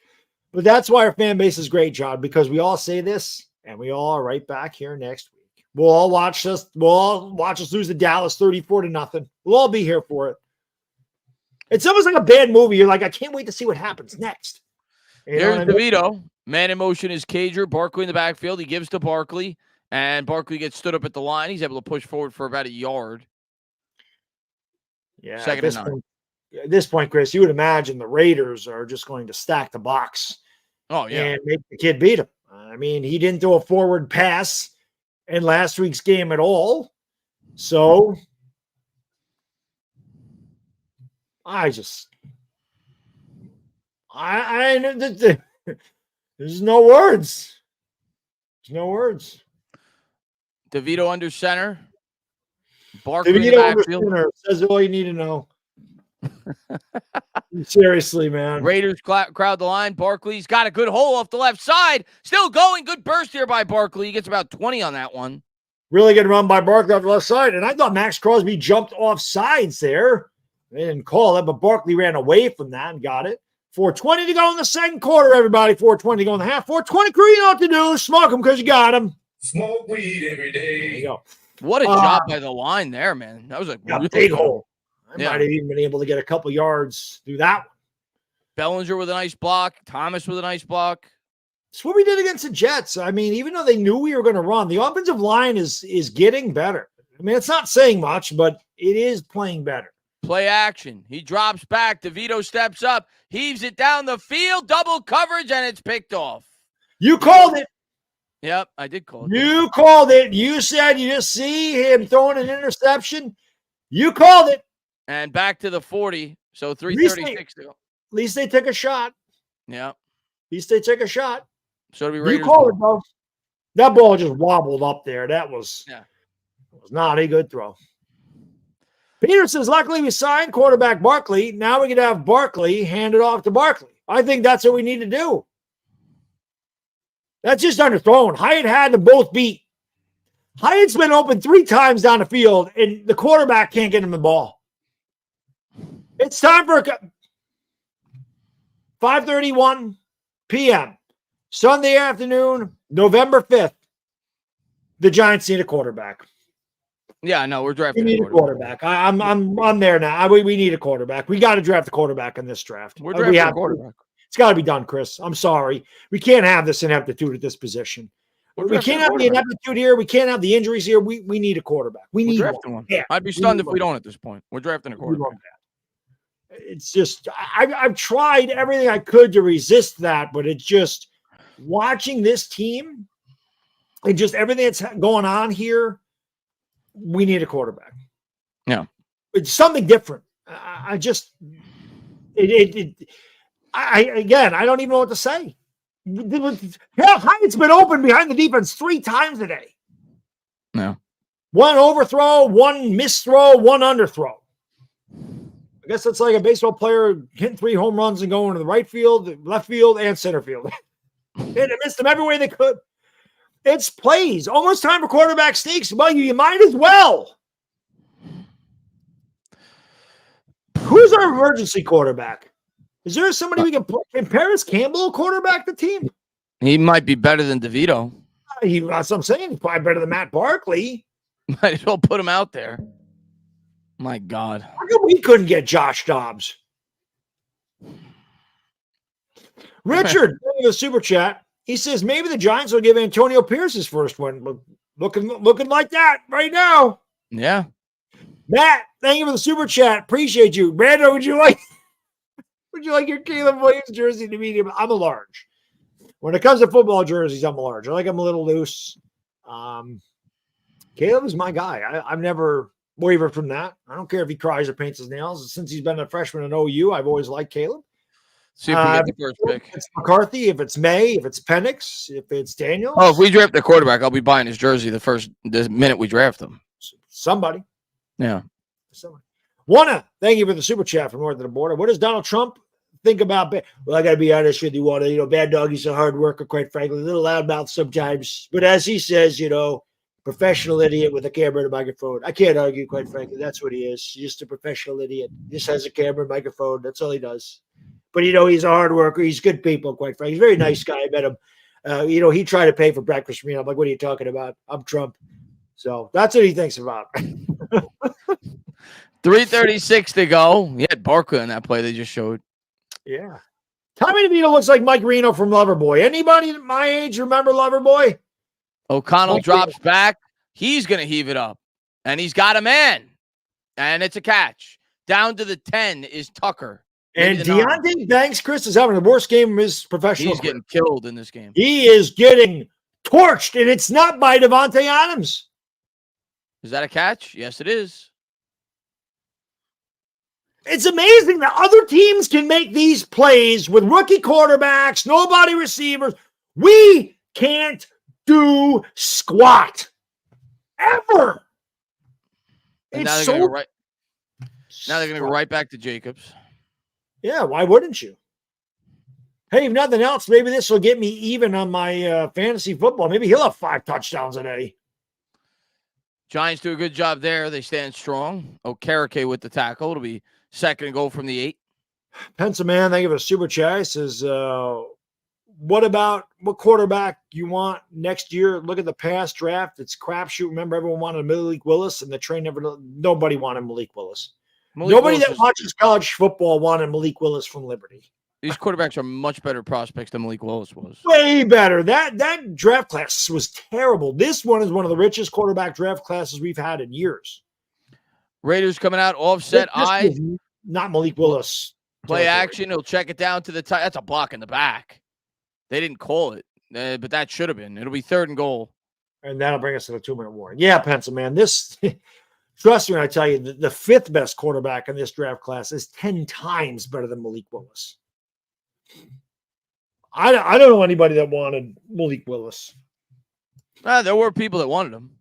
But that's why our fan base is great, John, because we all say this, and we all are right back here next week. We'll all watch us lose to Dallas 34-0. We'll all be here for it. It's almost like a bad movie. You're like, I can't wait to see what happens next. Here's DeVito. Man in motion is Cager. Barkley in the backfield. He gives to Barkley, and Barkley gets stood up at the line. He's able to push forward for about a yard. Yeah. Second and 9. At this point, Chris, you would imagine the Raiders are just going to stack the box. Oh, yeah. And make the kid beat him. I mean, he didn't throw a forward pass in last week's game at all. So there's no words. There's no words. DeVito under center. Barkley DeVito in the under backfield. center says all you need to know. Seriously, man. Raiders crowd the line. Barkley's got a good hole off the left side. Still going. Good burst here by Barkley. He gets about 20 on that one. Really good run by Barkley off the left side. And I thought Max Crosby jumped off sides there. They didn't call it, but Barkley ran away from that and got it. 4:20 to go in the second quarter, everybody. 4:20 to go in the half. 4:20 crew, you know what to do. Smoke them because you got them. Smoke weed every day. There you go. What a job by the line there, man. That was a really big hole. I Yeah. might have even been able to get a couple yards through that one. Bellinger with a nice block. Thomas with a nice block. It's what we did against the Jets. I mean, even though they knew we were going to run, the offensive line is getting better. I mean, it's not saying much, but it is playing better. Play action. He drops back. DeVito steps up, heaves it down the field, double coverage, and it's picked off. You called it. Yep, I did call it. You called it. You said you just see him throwing an interception. You called it. And back to the 40. So 3:36 to go. At least they took a shot. Yeah. At least they took a shot. So do we You Raiders called it, bro. That ball just wobbled up there. That was not a good throw. Peter says, luckily we signed quarterback Barkley. Now we can have Barkley hand it off to Barkley. I think that's what we need to do. That's just underthrown. Hyatt had them both beat. Hyatt's been open 3 times down the field, and the quarterback can't get him the ball. It's time for 5:31 p.m. Sunday afternoon, November 5th. The Giants need a quarterback. Yeah, no, we're drafting. We need a quarterback. I'm there now. We need a quarterback. We got to draft a quarterback in this draft. We're drafting a quarterback. It's got to be done, Chris. I'm sorry. We can't have this ineptitude at this position. We can't have the ineptitude here. We can't have the injuries here. We need a quarterback. We need one. Yeah, I'd be stunned if we don't at this point. We're drafting a quarterback. It's just I've tried everything I could to resist that, but it's just watching this team and just everything that's going on here. We need a quarterback. Yeah, it's something different. I don't even know what to say. Hyatt's been open behind the defense 3 times today. No. 1 overthrow, 1 misthrow, 1 underthrow. I guess that's like a baseball player hitting 3 home runs and going to the right field, left field, and center field. They missed them every way they could. It's plays. Almost time for quarterback sneaks. Well, you might as well. Who's our emergency quarterback? Is there somebody we can put? Can Paris Campbell quarterback the team? He might be better than DeVito. That's what I'm saying. He's probably better than Matt Barkley. Might as well put him out there. My God. How come we couldn't get Josh Dobbs? Richard, the super chat. He says maybe the Giants will give Antonio Pierce his first one. Looking like that right now. Yeah. Matt, thank you for the super chat. Appreciate you. Brando, would you like your Caleb Williams jersey to be? I'm a large. When it comes to football jerseys, I'm a large. I like them a little loose. Caleb is my guy. I've never wavered from that. I don't care if he cries or paints his nails. Since he's been a freshman in OU, I've always liked Caleb. See if we get the first pick. If it's McCarthy, if it's May, if it's Penix, if it's Daniel. Oh, if we draft the quarterback, I'll be buying his jersey the minute we draft him. Somebody. Yeah. Somebody. Wanna, thank you for the super chat from north of the border. What does Donald Trump think about? Well, I got to be honest with you, Wanna. Baddog, he's a hard worker, quite frankly, a little loudmouth sometimes. But as he says, professional idiot with a camera and a microphone. I can't argue, quite frankly. That's what he is. He's just a professional idiot. Just has a camera and microphone. That's all he does. But, he's a hard worker. He's good people, quite frankly. He's a very nice guy. I met him. He tried to pay for breakfast for me. I'm like, what are you talking about? I'm Trump. So that's what he thinks about. 3:36 to go. He had Barkley on that play they just showed. Yeah. Tommy DeVito looks like Mike Reno from Loverboy. Anybody my age remember Loverboy? O'Connell drops back. He's going to heave it up. And he's got a man. And it's a catch. Down to the 10 is Tucker. And Deontay Banks, Chris, is having the worst game of his professional He's career. getting killed in this game. He is getting torched, and it's not by Devontae Adams. Is that a catch? Yes, it is. It's amazing that other teams can make these plays with rookie quarterbacks, nobody receivers. We can't do squat ever. And now they're going to go right back to Jacobs. Yeah, why wouldn't you? Hey, if nothing else, maybe this will get me even on my fantasy football. Maybe he'll have 5 touchdowns a day. Giants do a good job there. They stand strong. Okereke with the tackle. It'll be second and goal from the 8. Pencil Man, thank you for the super chat. He says, what quarterback you want next year? Look at the past draft. It's crapshoot. Remember, everyone wanted Malik Willis, and the train nobody wanted Malik Willis. Nobody that watches college football wanted Malik Willis from Liberty. These quarterbacks are much better prospects than Malik Willis was. Way better. That draft class was terrible. This one is one of the richest quarterback draft classes we've had in years. Raiders coming out offset eye. Not Malik Willis. Play action. He'll check it down to the tight. That's a block in the back. They didn't call it, but that should have been. It'll be third and goal. And that'll bring us to the 2-minute warning. Yeah, Pencil Man. This, trust me when I tell you, the 5th best quarterback in this draft class is 10 times better than Malik Willis. I don't know anybody that wanted Malik Willis. There were people that wanted him.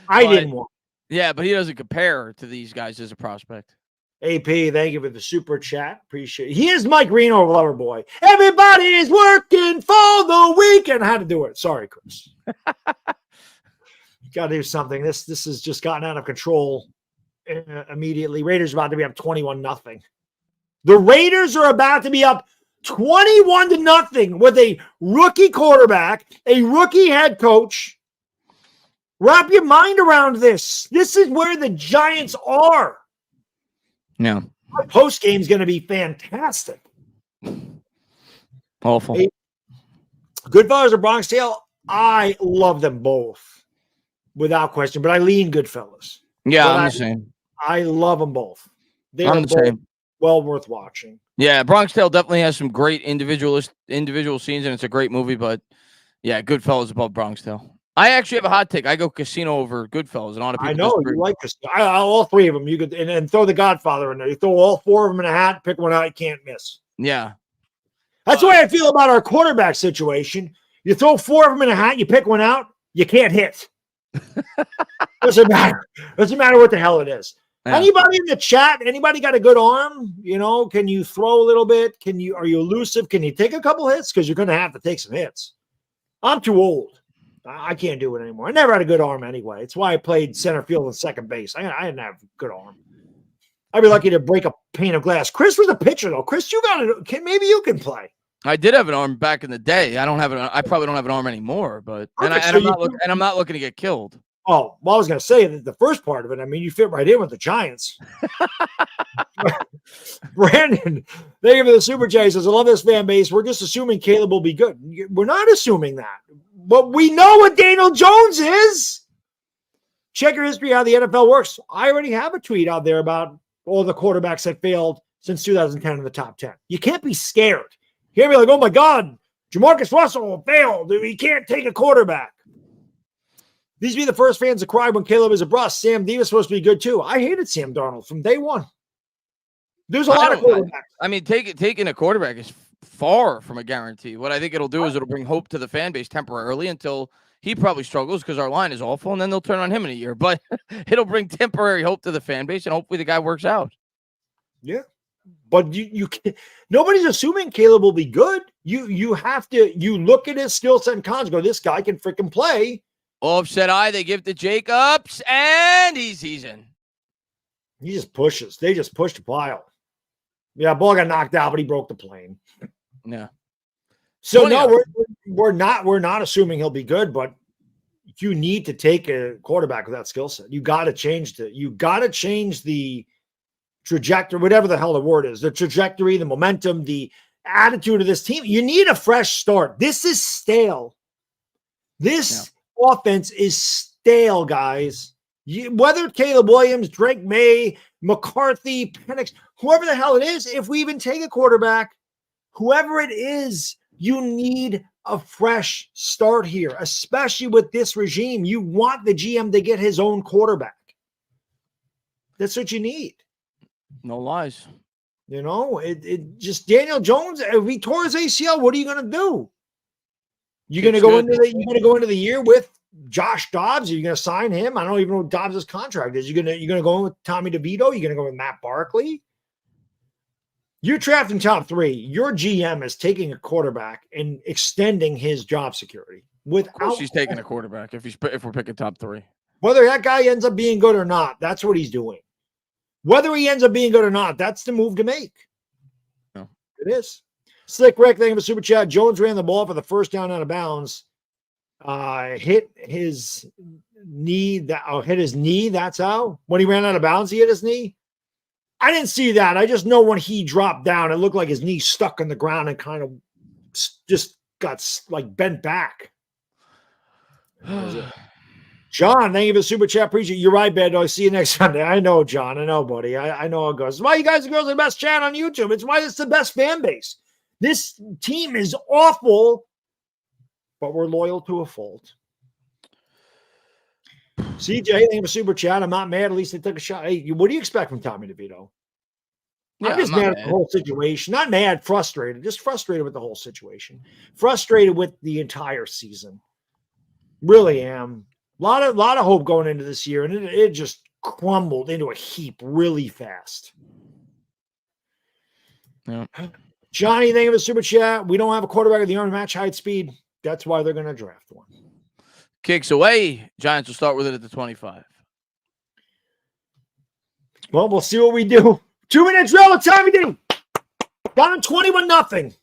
I didn't want him. Yeah, but he doesn't compare to these guys as a prospect. AP, thank you for the super chat. Appreciate it. He is Mike Reno of Loverboy. Everybody's working for the weekend. How to do it. Sorry, Chris. Got to do something. This has just gotten out of control immediately. Raiders about to be up 21-0. The Raiders are about to be up 21-0 with a rookie quarterback, a rookie head coach. Wrap your mind around this. This is where the Giants are. Yeah. Our post game is going to be fantastic. Awful. Hey, Goodfellas or Bronx Tale? I love them both without question, but I lean Goodfellas. Yeah, but I'm the same. I love them both. They I'm are the both same. well worth watching. Yeah, Bronx Tale definitely has some great individual scenes, and it's a great movie. But yeah, Goodfellas above Bronx Tale. I actually have a hot take. I go Casino over Goodfellas, and a lot of people. I know disagree. you like Casino. All 3 of them. You could and throw the Godfather in there. You throw all 4 of them in a hat, pick one out. You can't miss. Yeah, that's the way I feel about our quarterback situation. You throw 4 of them in a hat, you pick one out, you can't hit. Doesn't matter. Doesn't matter what the hell it is. Yeah. Anybody in the chat? Anybody got a good arm? You know, can you throw a little bit? Are you elusive? Can you take a couple hits? Because you're going to have to take some hits. I'm too old. I can't do it anymore. I never had a good arm anyway. It's why I played center field and second base. I didn't have a good arm. I'd be lucky to break a pane of glass. Chris was a pitcher, though. Chris, you got it. Maybe you can play. I did have an arm back in the day. I probably don't have an arm anymore. But I'm not looking to get killed. Oh, well, I was going to say that the first part of it. I mean, you fit right in with the Giants. Brandon, thank you for the super chat. He says, I love this fan base. We're just assuming Caleb will be good. We're not assuming that. But we know what Daniel Jones is. Check your history how the NFL works. I already have a tweet out there about all the quarterbacks that failed since 2010 in the top 10. You can't be scared. You can't be like, oh, my God, Jamarcus Russell failed. He can't take a quarterback. These be the first fans to cry when Caleb is a bust. Sam D was supposed to be good, too. I hated Sam Darnold from day one. There's a lot of quarterbacks. I mean, taking a quarterback is far from a guarantee. What I think it'll do is it'll bring hope to the fan base temporarily until he probably struggles because our line is awful, and then they'll turn on him in a year. But it'll bring temporary hope to the fan base, and hopefully the guy works out. Yeah. But you can't, nobody's assuming Caleb will be good. You have to look at his skill set and cons, go, this guy can freaking play. Offset eye, they give to Jacobs, and he's in. He just pushes. They just push the pile. Yeah, ball got knocked out, but he broke the plane. Yeah. So no, we're not assuming he'll be good, but you need to take a quarterback with that skill set. You got to change the trajectory, whatever the hell the word is, the trajectory, the momentum, the attitude of this team. You need a fresh start. This is stale. This offense is stale, guys. Whether Caleb Williams, Drake May, McCarthy, Penix, whoever the hell it is, if we even take a quarterback, whoever it is, you need a fresh start here, especially with this regime. You want the GM to get his own quarterback. That's what you need. No lies. You know, it just Daniel Jones, if he tore his ACL, what are you going to do? You're going to go into the year with Josh Dobbs? Are you going to sign him? I don't even know what Dobbs' contract is. You're going to go in with Tommy DeVito? You're going to go with Matt Barkley? You're drafting top 3. Your GM is taking a quarterback and extending his job security. Of course he's taking a quarterback if we're picking top 3. Whether that guy ends up being good or not, that's what he's doing. Whether he ends up being good or not, that's the move to make. No. It is. Slick Rick, thank you for super chat. Jones ran the ball for the first down out of bounds. Hit his knee. Hit his knee. That's how. When he ran out of bounds, he hit his knee. I didn't see that. I just know when he dropped down, it looked like his knee stuck in the ground and kind of just got like bent back. John, thank you for the super chat. Appreciate it. You're right, Baddog. See you next Sunday. I know, John. I know, buddy. I know how it goes. It's why you guys and girls are the best chat on YouTube. It's why it's the best fan base. This team is awful, but we're loyal to a fault. CJ, thank you for super chat. I'm not mad. At least they took a shot. Hey, what do you expect from Tommy DeVito? Yeah, I'm just not mad at the whole situation. Not mad, frustrated. Just frustrated with the whole situation. Frustrated with the entire season. Really am. A lot of hope going into this year, and it just crumbled into a heap really fast. Yeah. Johnny, thank you for the super chat. We don't have a quarterback of the arm match height speed. That's why they're going to draft one. Kicks away. Giants will start with it at the 25. Well, we'll see what we do. 2 minutes drill. What time we do? Down 21-0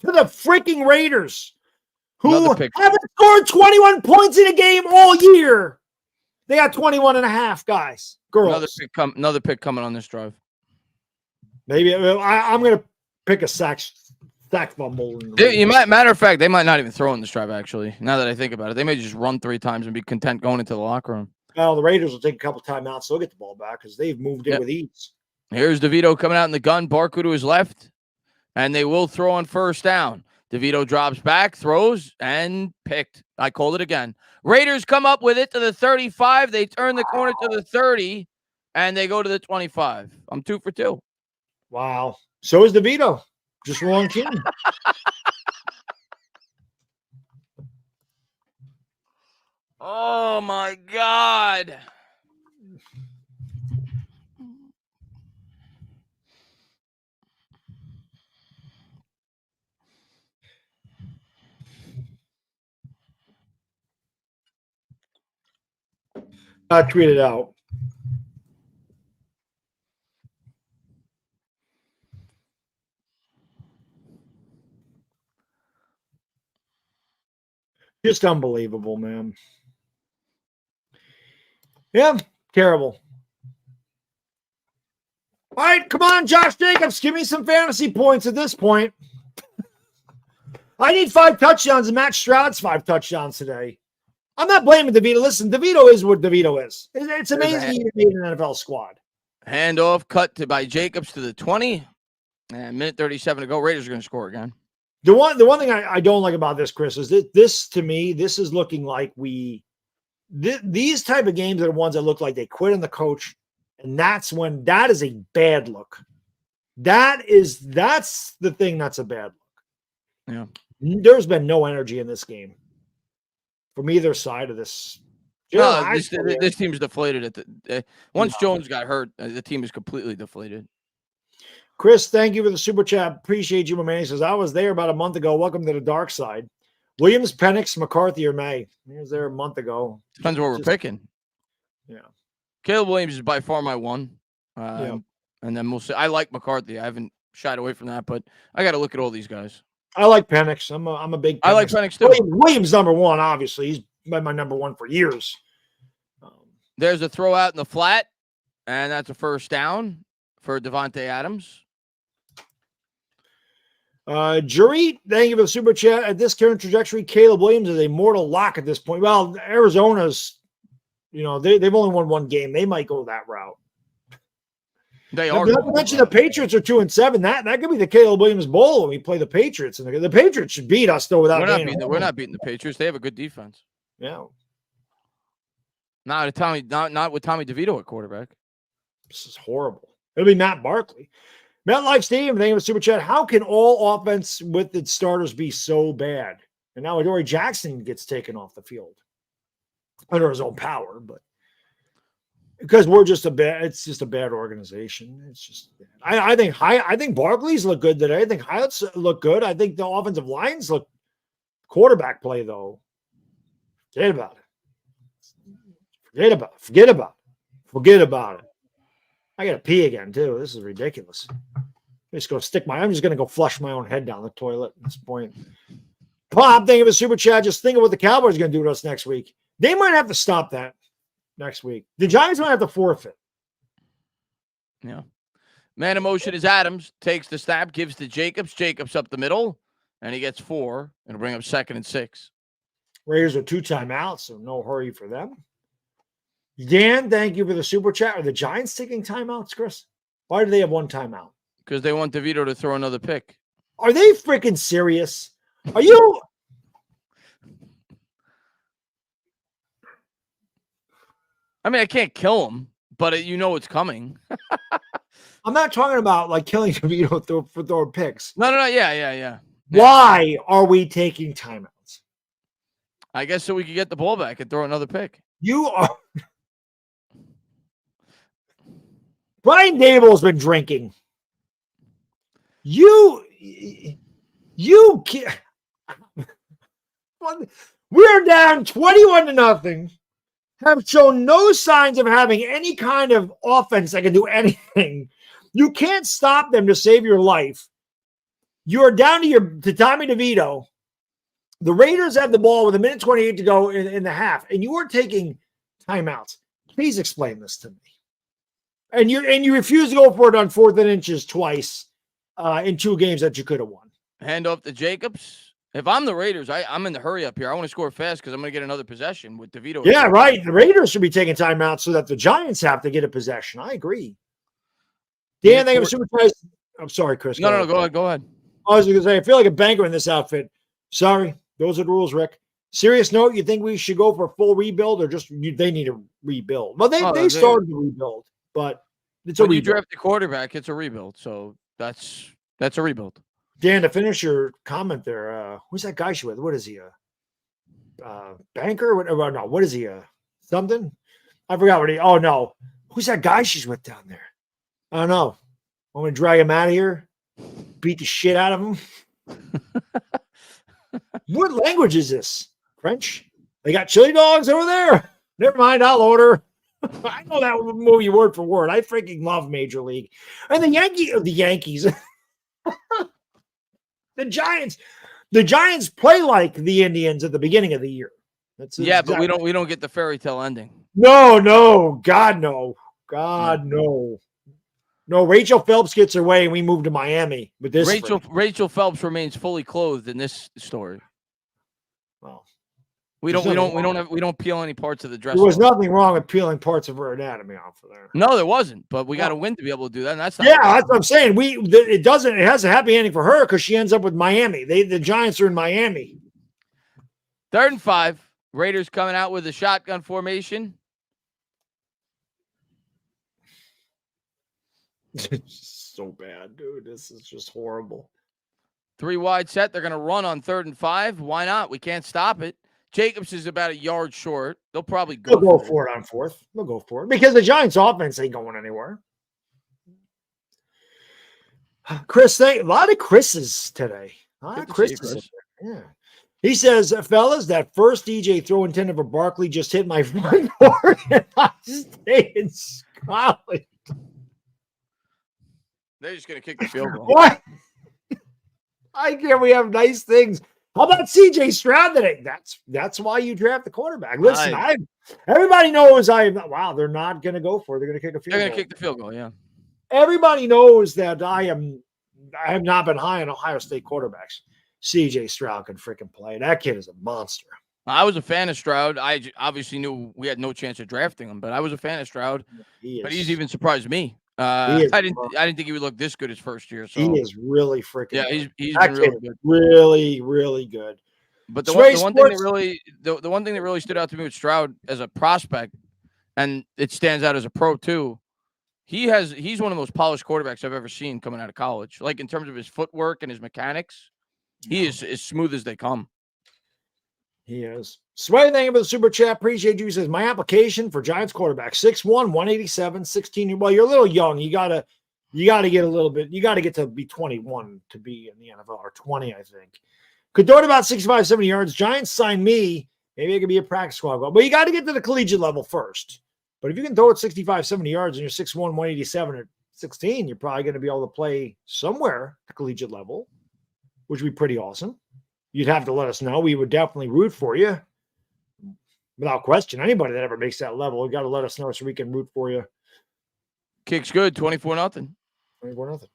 to the freaking Raiders, who haven't scored 21 points in a game all year. They got 21.5, guys. Girls. Another pick coming on this drive. Maybe I'm going to pick a sack fumble. Matter of fact, they might not even throw in this drive, actually. Now that I think about it, they may just run 3 times and be content going into the locker room. Well, the Raiders will take a couple timeouts. So they'll get the ball back because they've moved in with ease. Here's DeVito coming out in the gun. Barkley to his left, and they will throw on first down. DeVito drops back, throws, and picked. I called it again. Raiders come up with it to the 35. They turn the corner to the 30, and they go to the 25. I'm 2 for 2. Wow. So is DeVito. Just wrong team. Oh, my God. I tweeted out. Just unbelievable, man. Yeah, terrible. All right, come on, Josh Jacobs. Give me some fantasy points at this point. I need 5 touchdowns, and Matt Stroud's 5 touchdowns today. I'm not blaming DeVito. Listen, DeVito is what DeVito is. It's amazing he made an NFL squad. Handoff cut by Jacobs to the 20. And minute 37 to go. Raiders are going to score again. The one thing I don't like about this, Chris, is that this, to me, this is looking like these type of games are the ones that look like they quit on the coach. And that is a bad look. That's the thing that's a bad look. Yeah. There's been no energy in this game from either side of this. This team's deflated. Once Jones got hurt, the team is completely deflated. Chris, thank you for the super chat. Appreciate you, my man. He says, I was there about a month ago. Welcome to the dark side. Williams, Penix, McCarthy, or May. He was there a month ago. Depends what we're picking. Yeah. Caleb Williams is by far my one. And then we'll see. I like McCarthy. I haven't shied away from that, but I got to look at all these guys. I like Penix. I'm a big Penix. I like Penix too. Williams number one, obviously. He's been my number one for years. There's a throw out in the flat, and that's a first down for Devontae Adams. Jury, thank you for the super chat. At this current trajectory, Caleb Williams is a mortal lock at this point. Well, Arizona's, they've only won 1 game. They might go that route. They are. Not to mention the Patriots are 2-7. That could be the Caleb Williams Bowl when we play the Patriots. And the Patriots should beat us though without. We're not beating the Patriots. They have a good defense. Yeah. Not with Tommy DeVito at quarterback. This is horrible. It'll be Matt Barkley. Matt Life Stadium, thank you for super chat. How can all offense with its starters be so bad? And now Adoree Jackson gets taken off the field under his own power, but because it's just a bad organization. It's just bad. I think Barkley's look good today. I think Hyatt's look good. I think the offensive lines look quarterback play though. Forget about it. Forget about it. I got to pee again, too. This is ridiculous. I'm just going to go flush my own head down the toilet at this point. Pop, thinking of a super chat. Just think of what the Cowboys are going to do to us next week. They might have to stop that next week. The Giants might have to forfeit. Yeah. Man in motion is Adams. Takes the snap, gives to Jacobs. Jacobs up the middle, and he gets 4. It'll bring up 2nd and 6. Raiders are 2 timeouts, so no hurry for them. Dan, thank you for the super chat. Are the Giants taking timeouts, Chris? Why do they have 1 timeout? Because they want DeVito to throw another pick. Are they freaking serious? Are you? I mean, I can't kill him, but it's coming. I'm not talking about like killing DeVito for throwing picks. No. Yeah. Why are we taking timeouts? I guess so we could get the ball back and throw another pick. You are. Brian Dable's been drinking. You can't. We're down 21-0. Have shown no signs of having any kind of offense that can do anything. You can't stop them to save your life. You are down to Tommy DeVito. The Raiders have the ball with 1:28 to go in the half, and you are taking timeouts. Please explain this to me. And you refuse to go for it on 4th and inches twice in 2 games that you could have won. Hand off to Jacobs. If I'm the Raiders, I'm in the hurry up here. I want to score fast because I'm going to get another possession with DeVito. Yeah, right. The Raiders should be taking timeouts so that the Giants have to get a possession. I agree. Dan, they have a super price. I'm sorry, Chris. No, go ahead. I was going to say, I feel like a banker in this outfit. Sorry. Those are the rules, Rick. Serious note, you think we should go for a full rebuild or just they need to rebuild? Well, they started to rebuild, but it's when a rebuild. You draft a quarterback, it's a rebuild. So that's a rebuild. Dan, to finish your comment there, who's that guy she with? What is he? A banker? What is he? Something? I forgot what he. Oh no, who's that guy she's with down there? I don't know. I'm gonna drag him out of here, beat the shit out of him. What language is this? French? They got chili dogs over there. Never mind, I'll order. I know that movie word for word. I freaking love Major League. And the Yankees. The Giants play like the Indians at the beginning of the year. But we don't get the fairy tale ending. No, God no. No, Rachel Phelps gets her way and we move to Miami with this. Rachel Phelps remains fully clothed in this story. Well, we don't peel any parts of the dress. There was nothing wrong with peeling parts of her anatomy off of there. No, there wasn't. But we got to win to be able to do that. And that's not that's what I'm saying. It has a happy ending for her because she ends up with Miami. The Giants are in Miami. 3rd and 5. Raiders coming out with a shotgun formation. It's so bad, dude. This is just horrible. 3 wide set. They're going to run on 3rd and 5. Why not? We can't stop it. Jacobs is about a yard short. They'll probably go for it on 4th. They'll go for it because the Giants' offense ain't going anywhere. Chris, a lot of Chris's today. A lot of Chris's. Yeah. He says, fellas, that first DJ throw intended for Barkley just hit my front door and I stay in Scotland. They're just going to kick the field goal. What? I can't. We have nice things. How about CJ Stroud today? That's why you draft the quarterback. Listen, everybody knows wow, they're not going to go for it. They're going to kick a field goal. They're going to kick the field goal, yeah. Everybody knows that I have not been high on Ohio State quarterbacks. CJ Stroud can freaking play. That kid is a monster. I was a fan of Stroud. I obviously knew we had no chance of drafting him, but I was a fan of Stroud. But he's even surprised me. I didn't think he would look this good his first year. So he is really freaking good. He's been really good. Really, really good. But the one thing that really stood out to me with Stroud as a prospect, and it stands out as a pro too, he's one of the most polished quarterbacks I've ever seen coming out of college. Like in terms of his footwork and his mechanics, he is as smooth as they come. He is. Sway, thank you for the super chat. Appreciate you. He says, my application for Giants quarterback, 6'1", 187, 16. Well, you're a little young. You gotta get a little bit. You got to get to be 21 to be in the NFL, or 20, I think. Could throw it about 65, 70 yards. Giants signed me Maybe it could be a practice squad goal. But you got to get to the collegiate level first. But if you can throw it 65, 70 yards and you're 6'1", 187 at 16, you're probably going to be able to play somewhere at the collegiate level, which would be pretty awesome. You'd have to let us know. We would definitely root for you. Without question. Anybody that ever makes that level, you got to let us know so we can root for you. Kick's good, 24-0. 24-0.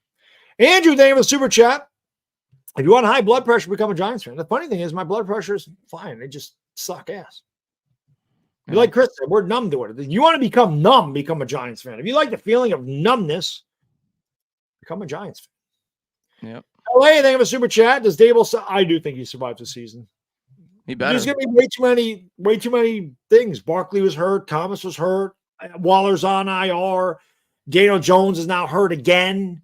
Andrew, thank you for the super chat. If you want high blood pressure, become a Giants fan. The funny thing is my blood pressure is fine. They just suck ass. You like Chris said, we're numb to it. If you want to become numb, become a Giants fan. If you like the feeling of numbness, become a Giants fan. Yep. LA, thank you for the super chat. Does Dable? I do think he survived the season. He better. There's going to be way too many things. Barkley was hurt. Thomas was hurt. Waller's on IR. Daniel Jones is now hurt again.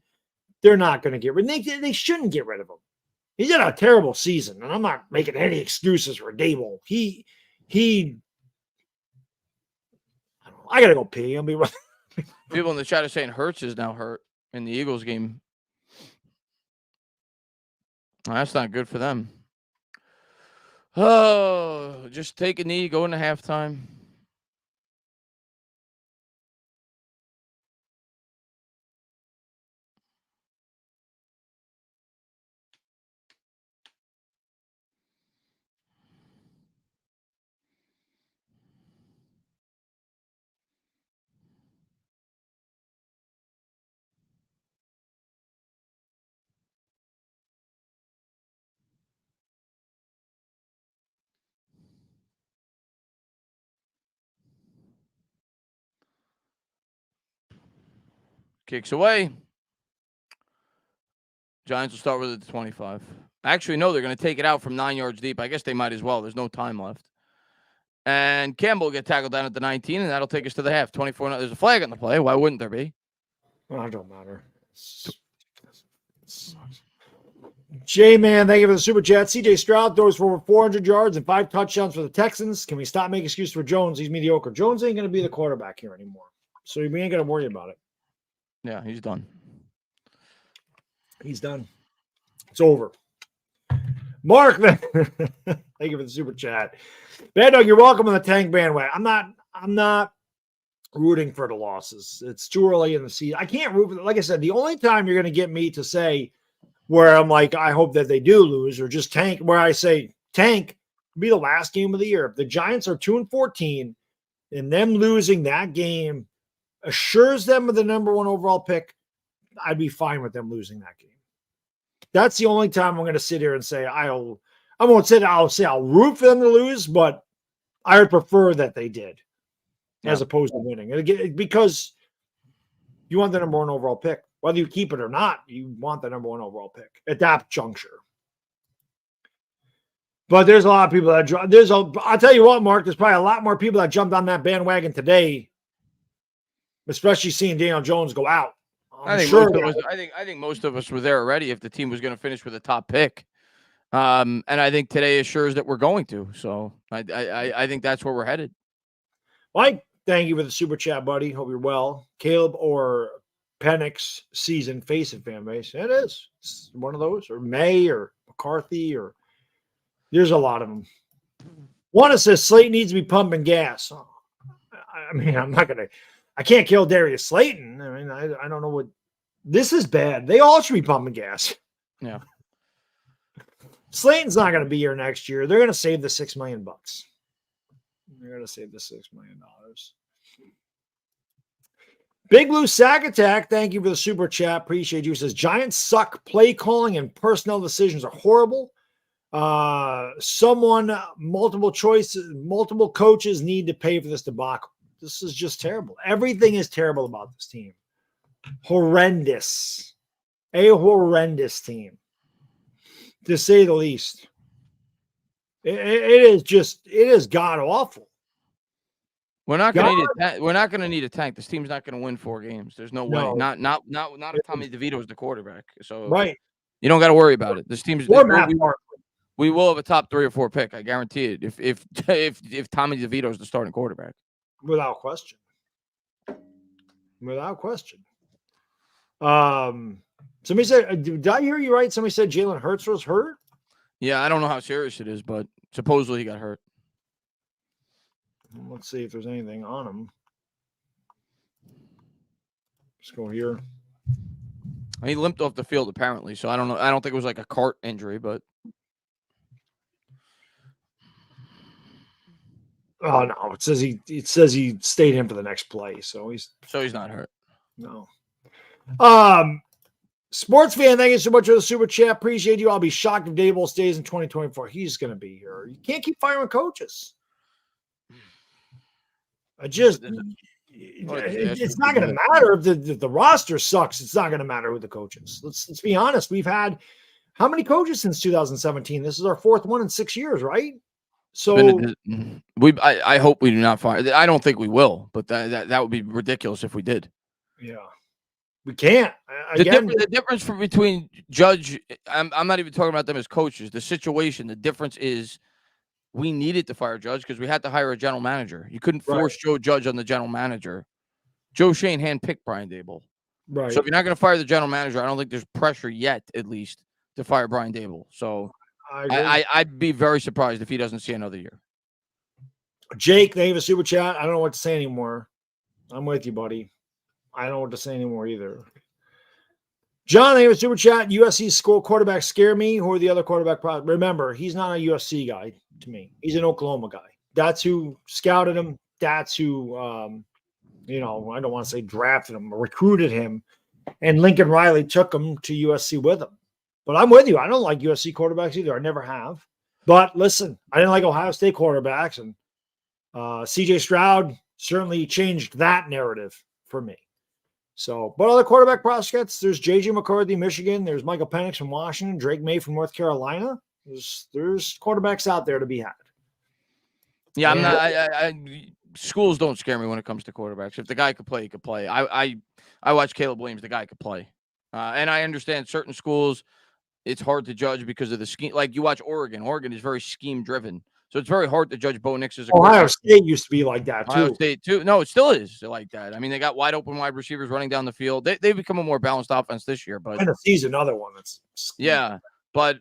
They're not going to get rid of him. They shouldn't get rid of him. He's had a terrible season, and I'm not making any excuses for Dable. I got to go pee. I'll be right. People in the chat are saying Hurts is now hurt in the Eagles game. That's not good for them. Oh, just take a knee, go into halftime. Kicks away. Giants will start with it at 25. Actually, no, they're going to take it out from 9 yards deep. I guess they might as well. There's no time left. And Campbell will get tackled down at the 19, and that'll take us to the half. 24. There's a flag on the play. Why wouldn't there be? Well, it don't matter. J-Man, thank you for the super chat. CJ Stroud throws for over 400 yards and 5 touchdowns for the Texans. Can we stop making excuses for Jones? He's mediocre. Jones ain't going to be the quarterback here anymore. So we ain't going to worry about it. Yeah, he's done. He's done. It's over. Mark, thank you for the super chat. Baddog, you're welcome on the tank bandwagon. I'm not rooting for the losses. It's too early in the season. I can't root for them. Like I said, the only time you're going to get me to say where I'm like, I hope that they do lose, or just tank, where I say tank, be the last game of the year. If the Giants are 2-14 and them losing that game assures them of the number 1 overall pick, I'd be fine with them losing that game. That's the only time I'm going to sit here and say I'll root for them to lose, but I would prefer that they did as opposed to winning. And again, because you want the number 1 overall pick. Whether you keep it or not, you want the number 1 overall pick at that juncture. But there's a lot of people that I'll tell you what, Mark, there's probably a lot more people that jumped on that bandwagon today, especially seeing Daniel Jones go out. I think most of us were there already if the team was going to finish with a top pick. And I think today assures that we're going to. So I think that's where we're headed. Mike, thank you for the super chat, buddy. Hope you're well. Caleb or Penix season face of fan base. It is. It's one of those. Or May or McCarthy or there's a lot of them. One that says Slayton needs to be pumping gas. I mean, I can't kill Darius Slayton. I mean, I don't know what this is bad. They all should be pumping gas. Yeah. Slayton's not going to be here next year. They're going to save the $6 million. They're going to save the $6 million. Big Blue Sack Attack, thank you for the super chat. Appreciate you. It says Giants suck. Play calling and personnel decisions are horrible. Multiple coaches need to pay for this debacle. This is just terrible. Everything is terrible about this team. Horrendous. A horrendous team, to say the least. It is god awful. We're not going to need a tank. This team's not going to win 4 games. There's no way. Not if Tommy DeVito is the quarterback. So right, you don't got to worry about it. This team's. We will have a top 3 or 4 pick. I guarantee it. If Tommy DeVito is the starting quarterback, without question. Somebody said, did I hear you right? Somebody said Jalen Hurts was hurt. Yeah, I don't know how serious it is, but supposedly he got hurt. Let's see if there's anything on him. Let's go here. He limped off the field apparently, so I don't know. I don't think it was like a cart injury, but Oh no, it says he stayed in for the next play, so he's not hurt. no. Sports fan, thank you so much for the super chat. Appreciate you. I'll be shocked if Daboll stays in 2024. He's going to be here. You can't keep firing coaches. It's not going to matter if the roster sucks. It's not going to matter who the coach is. Let's be honest. We've had how many coaches since 2017? This is our fourth one in 6 years, right? So I hope we do not fire. I don't think we will, but that would be ridiculous if we did. Yeah. We can't. The difference between Judge, I'm not even talking about them as coaches. The situation, the difference is we needed to fire Judge because we had to hire a general manager. You couldn't force Joe Judge on the general manager. Joe Shane handpicked Brian Daboll. Right. So if you're not going to fire the general manager, I don't think there's pressure yet, at least, to fire Brian Daboll. So I'd be very surprised if he doesn't see another year. Jake, thank you for super chat. I don't know what to say anymore. I'm with you, buddy. I don't know what to say anymore either. John, thank you for super chat. USC school quarterbacks scare me. Who are the other quarterback? Remember, he's not a USC guy to me. He's an Oklahoma guy. That's who scouted him. That's who, I don't want to say drafted him, recruited him. And Lincoln Riley took him to USC with him. But I'm with you. I don't like USC quarterbacks either. I never have. But listen, I didn't like Ohio State quarterbacks. And CJ Stroud certainly changed that narrative for me. So, but other quarterback prospects, there's J.J. McCarthy, Michigan. There's Michael Penix from Washington, Drake May from North Carolina. There's quarterbacks out there to be had. Yeah, I'm not. Schools don't scare me when it comes to quarterbacks. If the guy could play, he could play. I watch Caleb Williams. The guy could play, and I understand certain schools. It's hard to judge because of the scheme. Like you watch Oregon. Oregon is very scheme driven. So it's very hard to judge Bo Nix as a Ohio State used to be like that, too. Ohio State, too. No, it still is like that. I mean, they got wide open wide receivers running down the field. They've become a more balanced offense this year. But Tennessee's another one. But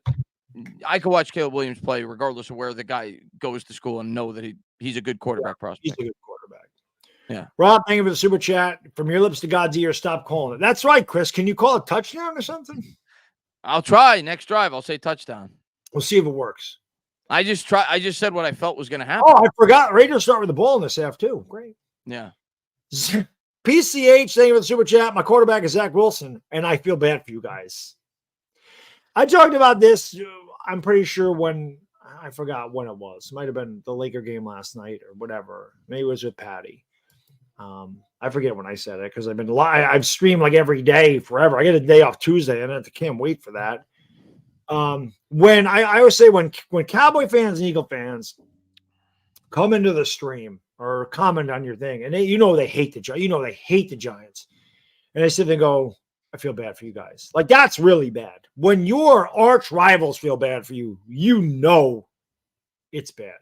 I could watch Caleb Williams play regardless of where the guy goes to school and know that he's a good quarterback prospect. He's a good quarterback. Yeah. Rob, thank you for the super chat. From your lips to God's ear, stop calling it. That's right, Chris. Can you call a touchdown or something? I'll try. Next drive, I'll say touchdown. We'll see if it works. I just said what I felt was going to happen. Oh, I forgot. Raiders start with the ball in this half, too. Great. Yeah. PCH, thank you for the super chat. My quarterback is Zach Wilson, and I feel bad for you guys. I talked about this, I'm pretty sure I forgot when it was. It might have been the Laker game last night or whatever. Maybe it was with Patty. I forget when I said it because I've streamed like every day forever. I get a day off Tuesday, and I can't wait for that. When I always say when Cowboy fans and Eagle fans come into the stream or comment on your thing, and they hate the Giants, and they sit there and go, I feel bad for you guys. Like that's really bad. When your arch rivals feel bad for you, it's bad.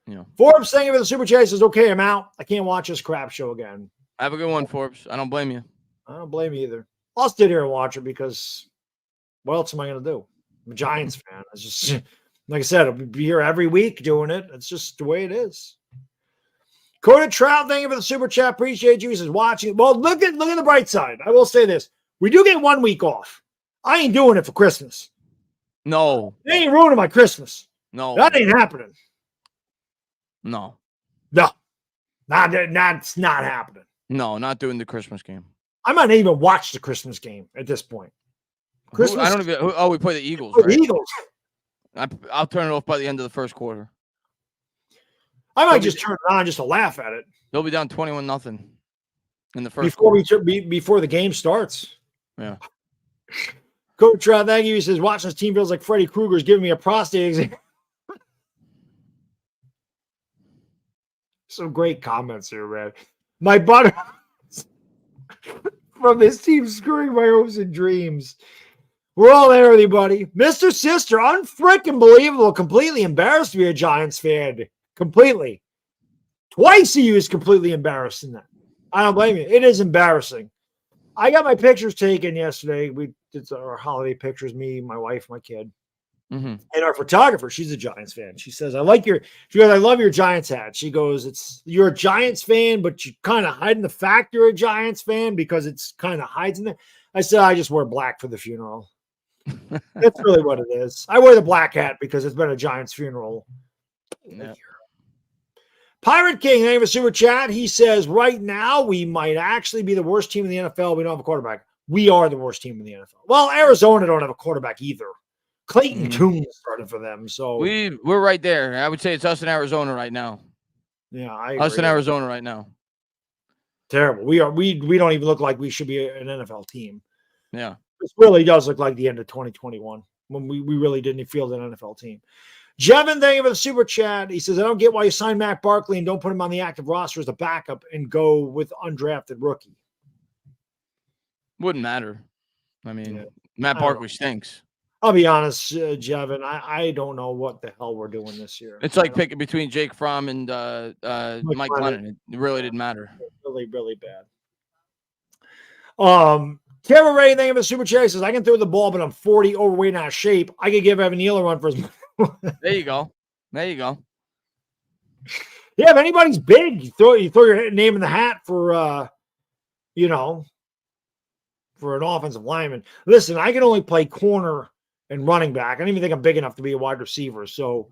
Yeah. Forbes saying it for the super chat says, okay, I'm out. I can't watch this crap show again. Have a good one, Forbes. I don't blame you. I don't blame you either. I'll sit here and watch it because what else am I going to do? I'm a Giants fan. It's just, like I said, I'll be here every week doing it. It's just the way it is. Coda Trout, thank you for the super chat. Appreciate you. He says, watching. Well, look at the bright side. I will say this. We do get 1 week off. I ain't doing it for Christmas. No. They ain't ruining my Christmas. No. That ain't happening. No. That's not happening. No, not doing the Christmas game. I might not even watch the Christmas game at this point. Christmas. I don't even. We play the Eagles. The right? Eagles. I'll turn it off by the end of the first quarter. I might just turn it on just to laugh at it. They'll be down 21-0 in the first before the game starts. Yeah. Coach Trout, thank you. He says, watching this team feels like Freddy Krueger's giving me a prostate exam. Some great comments here, man. My butter from this team screwing my hopes and dreams. We're all there, everybody. Mr. Sister, unfreaking believable. Completely embarrassed to be a Giants fan. Completely. Twice he was completely embarrassed in that. I don't blame you. It is embarrassing. I got my pictures taken yesterday. We did our holiday pictures, me, my wife, my kid. Mm-hmm. And our photographer, she's a Giants fan. She says, I love your Giants hat. She goes, you're a Giants fan, but you kind of hiding the fact you're a Giants fan because it's kind of hides in there. I said, I just wear black for the funeral. That's really what it is. I wear the black hat because it's been a Giants funeral. Yeah. Pirate King, name of super chat. He says, right now, we might actually be the worst team in the NFL. We don't have a quarterback. We are the worst team in the NFL. Well, Arizona don't have a quarterback either. Clayton Tune started for them. So we're right there. I would say it's us in Arizona right now. Yeah, I agree. Us in Arizona right now. Terrible. We don't even look like we should be an NFL team. Yeah. This really does look like the end of 2021 when we really didn't field an NFL team. Jevin, thank you for the super chat. He says, I don't get why you sign Matt Barkley and don't put him on the active roster as a backup and go with undrafted rookie. Wouldn't matter. I mean, Matt Barkley stinks. I'll be honest, Jevin, I don't know what the hell we're doing this year. It's like picking between Jake Fromm and Mike Glennon. It really didn't matter. Really, really bad. Tara Ray, thank you for the super chat. Says, I can throw the ball, but I'm 40, overweight, and out of shape. I could give Evan Neal a run for his There you go. There you go. Yeah, if anybody's big, you throw your name in the hat for for an offensive lineman. Listen, I can only play corner and running back. I don't even think I'm big enough to be a wide receiver. So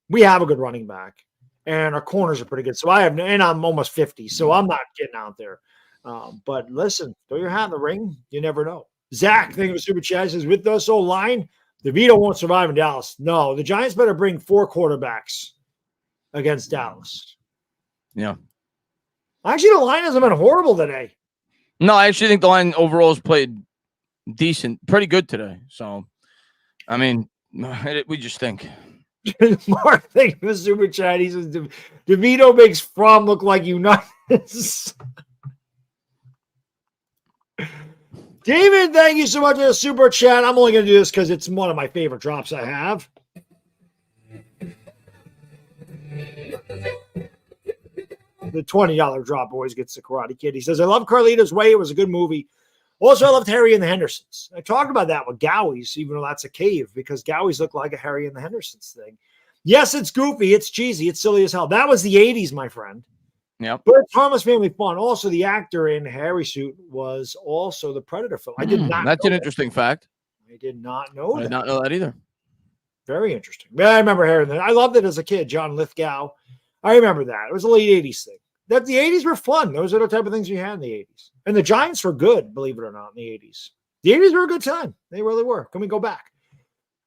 we have a good running back, and our corners are pretty good. So I'm almost 50, so I'm not getting out there. But listen, throw your hat in the ring. You never know. Zach, thank you for super chat, says, with this old line, DeVito won't survive in Dallas. No, the Giants better bring 4 quarterbacks against Dallas. Yeah. Actually, the line hasn't been horrible today. No, I actually think the line overall has played decent, pretty good today. So, I mean, we just think. Mark, thank you for super chat. He says, DeVito makes Fromm look like Unitas. David, thank you so much for the super chat. I'm only going to do this because it's one of my favorite drops I have. The $20 drop always gets the Karate Kid. He says, I love Carlito's Way. It was a good movie. Also, I loved Harry and the Hendersons. I talked about that with Gowie's, even though that's a cave, because Gowie's look like a Harry and the Hendersons thing. Yes, it's goofy. It's cheesy. It's silly as hell. That was the 80s, my friend. Yep. But it's harmless family fun. Also, the actor in Harry suit was also the Predator film. I did not. That's know an that. interesting fact. I did not know that. I did not know that either. Very interesting. But I remember Harry. I loved it as a kid. John Lithgow. I remember that. It was a late 80s thing. That the 80s were fun. Those are the type of things we had in the 80s. And the Giants were good, believe it or not, in the 80s. The 80s were a good time. They really were. Can we go back?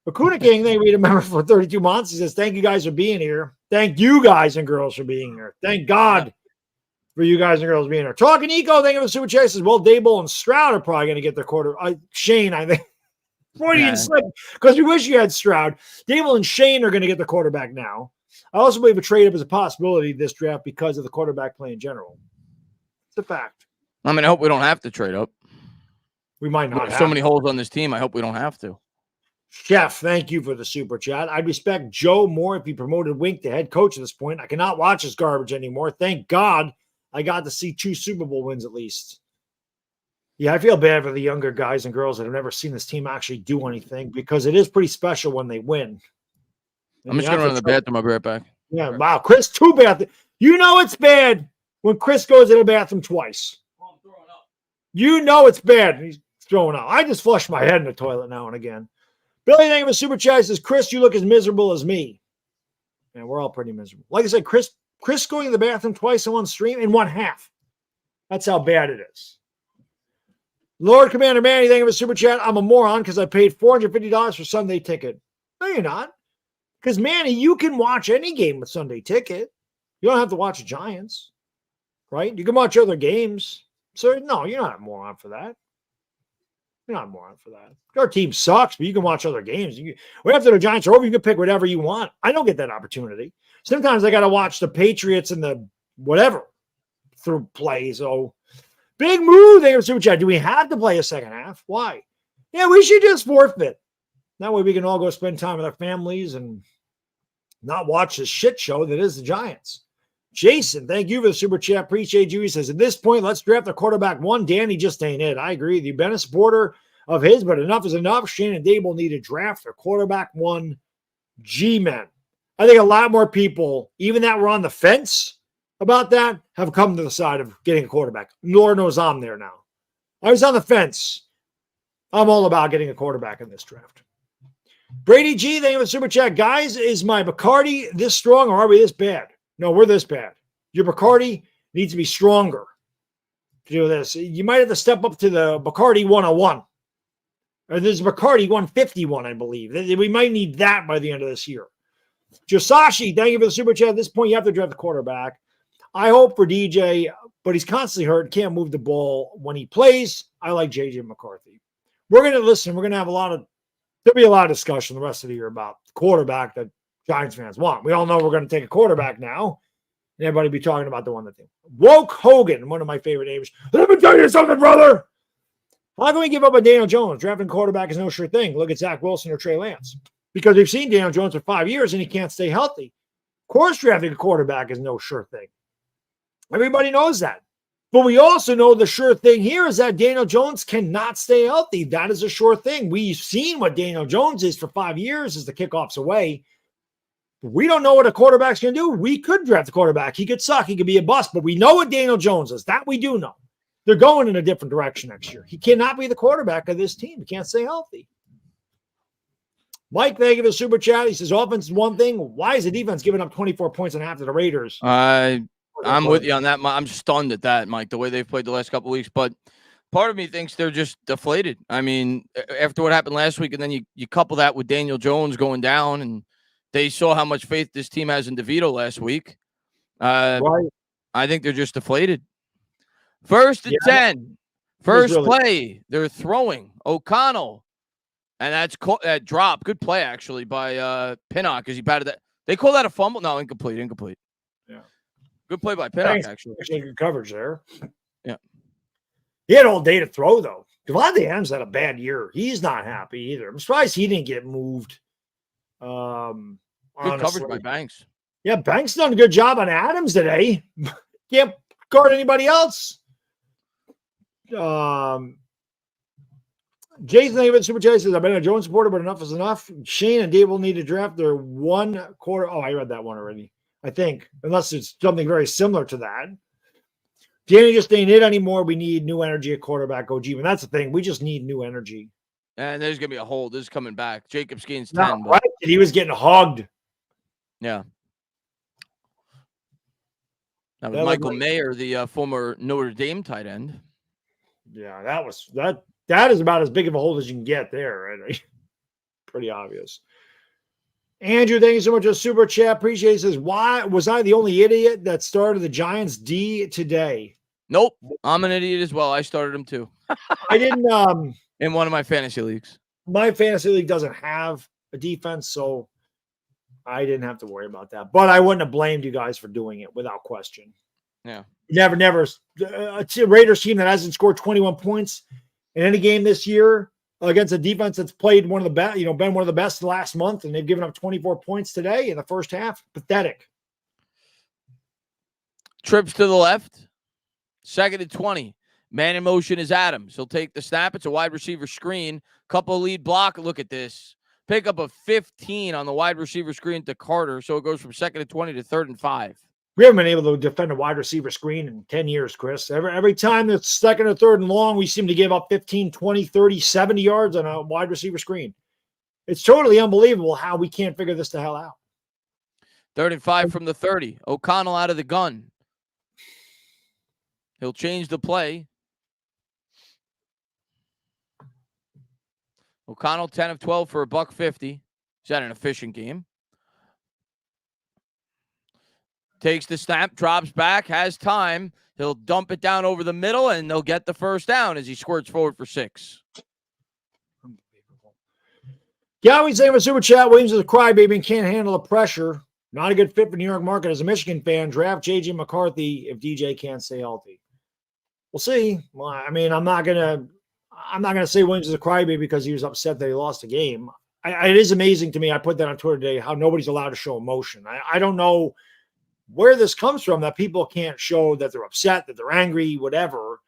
Bakuna King, they read a member for 32 months. He says, thank you guys for being here. Thank you guys and girls for being here. Thank God for you guys and girls being here. Talking Eco, thank you for the super chat. Says, well, Dable and Stroud are probably going to get their quarter. Shane, I think. Freudian slip, because we wish you had Stroud. Dable and Shane are going to get the quarterback now. I also believe a trade-up is a possibility this draft because of the quarterback play in general. It's a fact. I mean, I hope we don't have to trade up. We might not have so many holes on this team. I hope we don't have to. Chef, thank you for the super chat. I'd respect Joe more if he promoted Wink to head coach at this point. I cannot watch his garbage anymore. Thank God I got to see 2 Super Bowl wins at least. Yeah, I feel bad for the younger guys and girls that have never seen this team actually do anything because it is pretty special when they win. I'm just going to run to the bathroom. I'll be right back. Yeah, wow. Chris, 2 bathrooms. You know it's bad when Chris goes to the bathroom twice. Oh, I'm throwing up. You know it's bad. He's throwing up. I just flush my head in the toilet now and again. Billy, thank you for super chat. Says, Chris, you look as miserable as me. Man, we're all pretty miserable. Like I said, Chris going to the bathroom twice in one stream in one half. That's how bad it is. Lord Commander Manny, thank you for super chat. I'm a moron because I paid $450 for Sunday ticket. No, you're not. Because, Manny, you can watch any game with Sunday ticket. You don't have to watch the Giants, right? You can watch other games. So, no, you're not a moron for that. You're not a moron for that. Our team sucks, but you can watch other games. After the Giants are over, you can pick whatever you want. I don't get that opportunity. Sometimes I got to watch the Patriots and the whatever through play. So, big move there, super chat. Do we have to play a second half? Why? Yeah, we should just forfeit. That way we can all go spend time with our families and not watch this shit show that is the Giants. Jason, thank you for the super chat. Appreciate you. He says, at this point, let's draft the quarterback 1. Danny just ain't it. I agree with you. Been a supporter of his, but enough is enough. Shannon Dable need to draft their quarterback one. G-men. I think a lot more people, even that were on the fence about that, have come to the side of getting a quarterback. Lord knows I'm there now. I was on the fence. I'm all about getting a quarterback in this draft. Brady G, thank you for the super chat. Guys, is my Bacardi this strong or are we this bad? No, we're this bad. Your Bacardi needs to be stronger to do this. You might have to step up to the Bacardi 101. Or there's Bacardi 151, I believe. We might need that by the end of this year. Josashi, thank you for the super chat. At this point, you have to draft the quarterback. I hope for DJ, but he's constantly hurt. Can't move the ball when he plays. I like JJ McCarthy. We're going to listen. We're going to have there'll be a lot of discussion the rest of the year about the quarterback that Giants fans want. We all know we're going to take a quarterback now. And everybody be talking about the one that they Woke Hogan, one of my favorite names. Let me tell you something, brother. How can we give up on Daniel Jones? Drafting quarterback is no sure thing. Look at Zach Wilson or Trey Lance. Because we've seen Daniel Jones for 5 years and he can't stay healthy. Of course, drafting a quarterback is no sure thing. Everybody knows that. But we also know the sure thing here is that Daniel Jones cannot stay healthy. That is a sure thing. We've seen what Daniel Jones is for 5 years as the kickoff's away. We don't know what a quarterback's going to do. We could draft a quarterback. He could suck. He could be a bust. But we know what Daniel Jones is. That we do know. They're going in a different direction next year. He cannot be the quarterback of this team. He can't stay healthy. Mike, thank you for the super chat. He says, offense is one thing. Why is the defense giving up 24 points and a half to the Raiders? I'm with you on that. I'm stunned at that, Mike, the way they've played the last couple of weeks. But part of me thinks they're just deflated. I mean, after what happened last week, and then you couple that with Daniel Jones going down, and they saw how much faith this team has in DeVito last week. Right. I think they're just deflated. First and 10. First play, they're throwing. O'Connell. And that's that drop. Good play, actually, by Pinnock because he batted that. They call that a fumble? No, incomplete. Yeah. Good play by Pinnock, actually. Good coverage there. Yeah. He had all day to throw, though. Devontae Adams had a bad year. He's not happy either. I'm surprised he didn't get moved. Good coverage by Banks. Yeah, Banks done a good job on Adams today. Can't guard anybody else. Jason even Super Chat says, I've been a Jones supporter, but enough is enough. Shane and Dave will need to draft their one quarter. Oh, I read that one already. I think, unless it's something very similar to that. Danny just ain't it anymore. We need new energy at quarterback. OG, and that's the thing. We just need new energy. And there's gonna be a hold. This is coming back. Jacobs gains 10. No, right? He was getting hugged. Yeah. That was Michael Mayer, the former Notre Dame tight end. Yeah, that is about as big of a hold as you can get there, right? Pretty obvious. Andrew, thank you so much for the super chat. Appreciate it. Says, why was I the only idiot that started the Giants D today? Nope. I'm an idiot as well. I started them too. I didn't in one of my fantasy leagues. My fantasy league doesn't have a defense, so I didn't have to worry about that. But I wouldn't have blamed you guys for doing it without question. Yeah. Never. A Raiders team that hasn't scored 21 points in any game this year against a defense that's played one of the best, been one of the best last month, and they've given up 24 points today in the first half. Pathetic. Trips to the left. 2nd and 20. Man in motion is Adams. He'll take the snap. It's a wide receiver screen. Couple lead block. Look at this. Pick up a 15 on the wide receiver screen to Carter. So it goes from 2nd and 20 to 3rd and 5. We haven't been able to defend a wide receiver screen in 10 years, Chris. Every time it's 2nd or 3rd and long, we seem to give up 15, 20, 30, 70 yards on a wide receiver screen. It's totally unbelievable how we can't figure this the hell out. 3rd and 5 from the 30. O'Connell out of the gun. He'll change the play. O'Connell 10 of 12 for $150. He's had an efficient game. Takes the snap, drops back, has time. He'll dump it down over the middle, and they'll get the first down as he squirts forward for 6. Gowie's saying with super chat, Williams is a crybaby and can't handle the pressure. Not a good fit for New York market as a Michigan fan. Draft J.J. McCarthy if DJ can't stay healthy. We'll see. Well, I mean, I'm not gonna say Williams is a crybaby because he was upset that he lost the game. It is amazing to me. I put that on Twitter today how nobody's allowed to show emotion. I don't know where this comes from that people can't show that they're upset, that they're angry, whatever.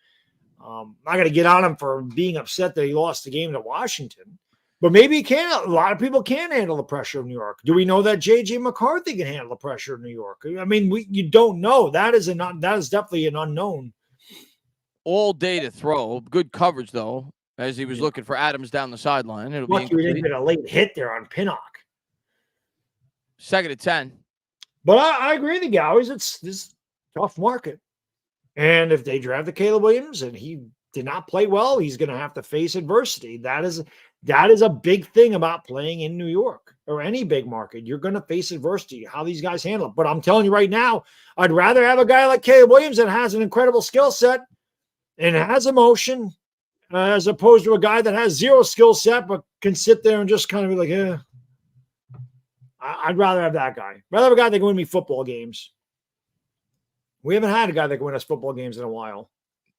Not going to get on him for being upset that he lost the game to Washington, but maybe he can. A lot of people can handle the pressure of New York. Do we know that J.J. McCarthy can handle the pressure of New York? I mean, you don't know. That is definitely an unknown. All day to throw. Good coverage, though, as he was looking for Adams down the sideline. It'll be Lucky we didn't incomplete. get a late hit there on Pinnock. 2nd and 10. But I agree with the Gowies. It's this tough market. And if they draft the Caleb Williams and he did not play well, he's going to have to face adversity. That is a big thing about playing in New York or any big market. You're going to face adversity, how these guys handle it. But I'm telling you right now, I'd rather have a guy like Caleb Williams that has an incredible skill set and has emotion as opposed to a guy that has zero skill set but can sit there and just kind of be like, yeah. I'd rather have that guy. Rather have a guy that can win me football games. We haven't had a guy that can win us football games in a while.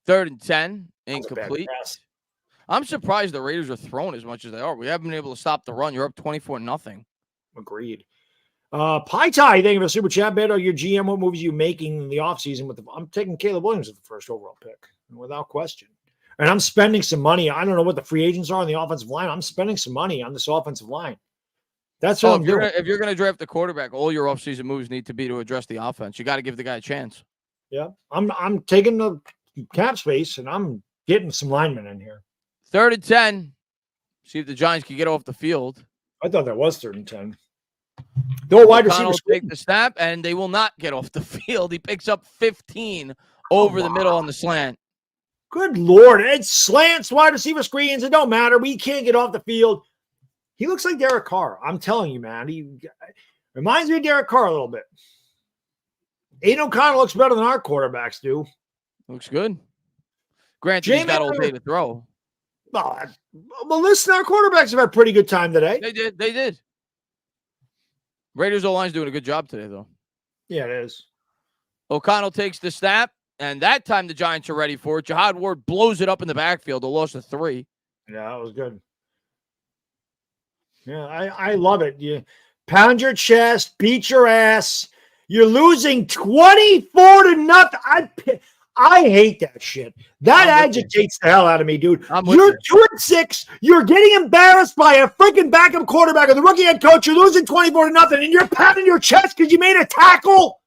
3rd and 10, incomplete. Pass. I'm surprised the Raiders are throwing as much as they are. We haven't been able to stop the run. You're up 24-0. Agreed. Pie Tie, thank you for the super chat. Baddog, your GM, what moves are you making in the offseason? I'm taking Caleb Williams as the first overall pick, without question. And I'm spending some money. I don't know what the free agents are on the offensive line. I'm spending some money on this offensive line. That's what I'm doing. If you're going to draft the quarterback, all your offseason moves need to be to address the offense. You got to give the guy a chance. Yeah, I'm taking the cap space and I'm getting some linemen in here. 3rd and 10. See if the Giants can get off the field. I thought that was 3rd and 10. Throw a wide receiver. Take the snap, and they will not get off the field. He picks up 15 over the middle on the slant. Good Lord. It's slants, wide receiver screens. It don't matter. We can't get off the field. He looks like Derek Carr. I'm telling you, man. He reminds me of Derek Carr a little bit. Aiden O'Connell looks better than our quarterbacks do. Looks good. Granted, he's got all day to throw. Well, listen, our quarterbacks have had a pretty good time today. They did. Raiders O-line's doing a good job today, though. Yeah, it is. O'Connell takes the snap, and that time the Giants are ready for it. Jihad Ward blows it up in the backfield. A loss of 3. Yeah, that was good. Yeah, I love it. You pound your chest, beat your ass. You're losing 24-0. I hate that shit. That agitates the hell out of me, dude. You're 2-6. You're getting embarrassed by a freaking backup quarterback or the rookie head coach. You're losing 24-0, and you're pounding your chest because you made a tackle.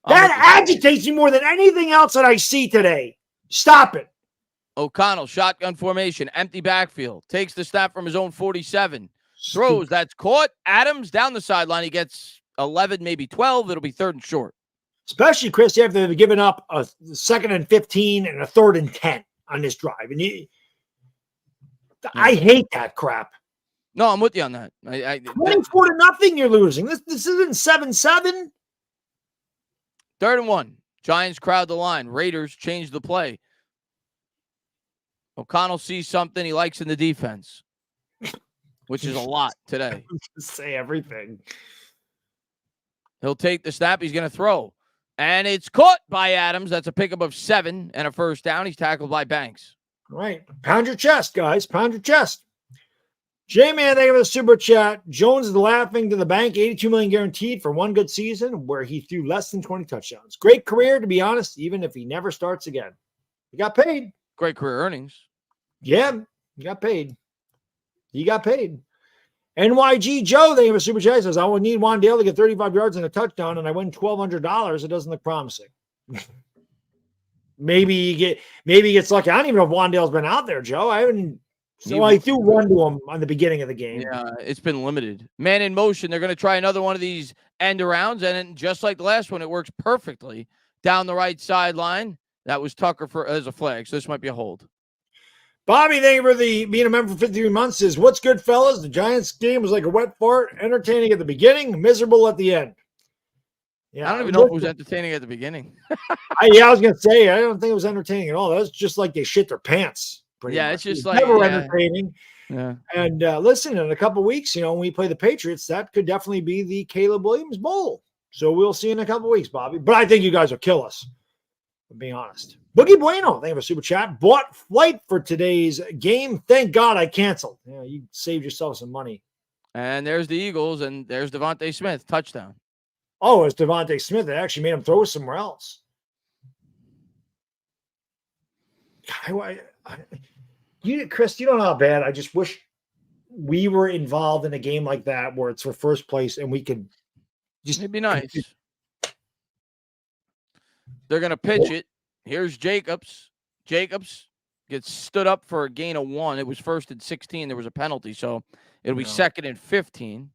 That agitates me more than anything else that I see today. Stop it. O'Connell, shotgun formation, empty backfield. Takes the snap from his own 47. Throws, that's caught. Adams down the sideline. He gets 11, maybe 12. It'll be 3rd and short. Especially, Chris, after they've given up a 2nd and 15 and a 3rd and 10 on this drive. And I hate that crap. No, I'm with you on that. 24-0, you're losing. This isn't 7-7. 3rd and 1. Giants crowd the line. Raiders change the play. O'Connell sees something he likes in the defense, which is a lot today. Say everything. He'll take the snap. He's going to throw. And it's caught by Adams. That's a pickup of 7 and a first down. He's tackled by Banks. All right. Pound your chest, guys. Pound your chest. J-Man, thank you for the super chat. Jones is laughing to the bank. $82 million guaranteed for one good season where he threw less than 20 touchdowns. Great career, to be honest, even if he never starts again. He got paid. Great career earnings. Yeah, he got paid. He got paid. NYG Joe, they have a super chat. Says, I would need Wandale to get 35 yards and a touchdown, and I win $1,200. It doesn't look promising. maybe he gets lucky. I don't even know if Wandale's been out there, Joe. I haven't. So I threw one to him on the beginning of the game. Yeah, it's been limited. Man in motion. They're going to try another one of these end arounds, and just like the last one, it works perfectly down the right sideline. That was Tucker as a flag, so this might be a hold. Bobby, thank you for being a member for 53 months. Says, what's good, fellas? The Giants game was like a wet fart, entertaining at the beginning, miserable at the end. Yeah, I don't even know if it was entertaining at the beginning. I was going to say, I don't think it was entertaining at all. That was just like they shit their pants. Yeah, it's just like never entertaining. Yeah. And listen, in a couple of weeks, when we play the Patriots, that could definitely be the Caleb Williams Bowl. So we'll see in a couple of weeks, Bobby. But I think you guys will kill us. I'm being honest. Boogie Bueno, thank you for super chat. Bought flight for today's game. Thank God I canceled. Yeah, you saved yourself some money. And there's the Eagles, and there's Devontae Smith, touchdown. Oh, it's Devontae Smith. They actually made him throw somewhere else. Chris, you don't know how bad. I just wish we were involved in a game like that where it's for first place and we could just. It'd be nice. They're going to pitch it. Here's Jacobs. Jacobs gets stood up for a gain of 1. It was first and 16. There was a penalty, so it'll be second and 15.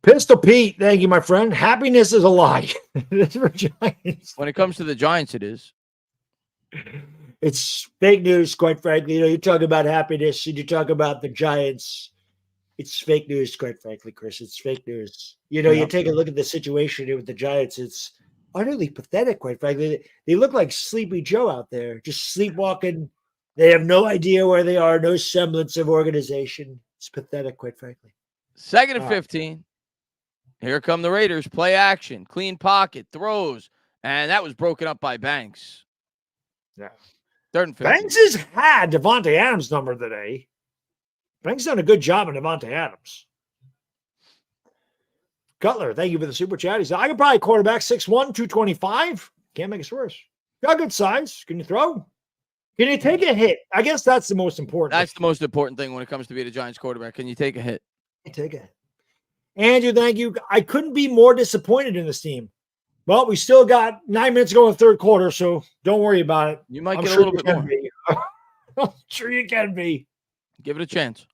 Pistol Pete, thank you, my friend. Happiness is a lie. It's for Giants. When it comes to the Giants, it is. It's fake news, quite frankly. You talk about happiness and you talk about the Giants. It's fake news, quite frankly, Chris. It's fake news. You take a look at the situation here with the Giants. It's utterly pathetic, quite frankly. They look like Sleepy Joe out there, just sleepwalking. They have no idea where they are, no semblance of organization. It's pathetic, quite frankly. Second and 15. Here come the Raiders. Play action. Clean pocket. Throws. And that was broken up by Banks. Yeah. Third and 15. Banks has had Devontae Adams' number today. Banks done a good job on Devontae Adams. Cutler, thank you for the super chat. He said, I could probably quarterback 6'1", 225. Can't make it worse. Got good size. Can you throw? Can you take a hit? I guess that's the most important. That's the most important thing when it comes to being a Giants quarterback. Can you take a hit? Take a hit. Andrew, thank you. I couldn't be more disappointed in this team. Well, we still got 9 minutes to go in the third quarter, so don't worry about it. You might get a little bit more. I'm sure you can be. Give it a chance.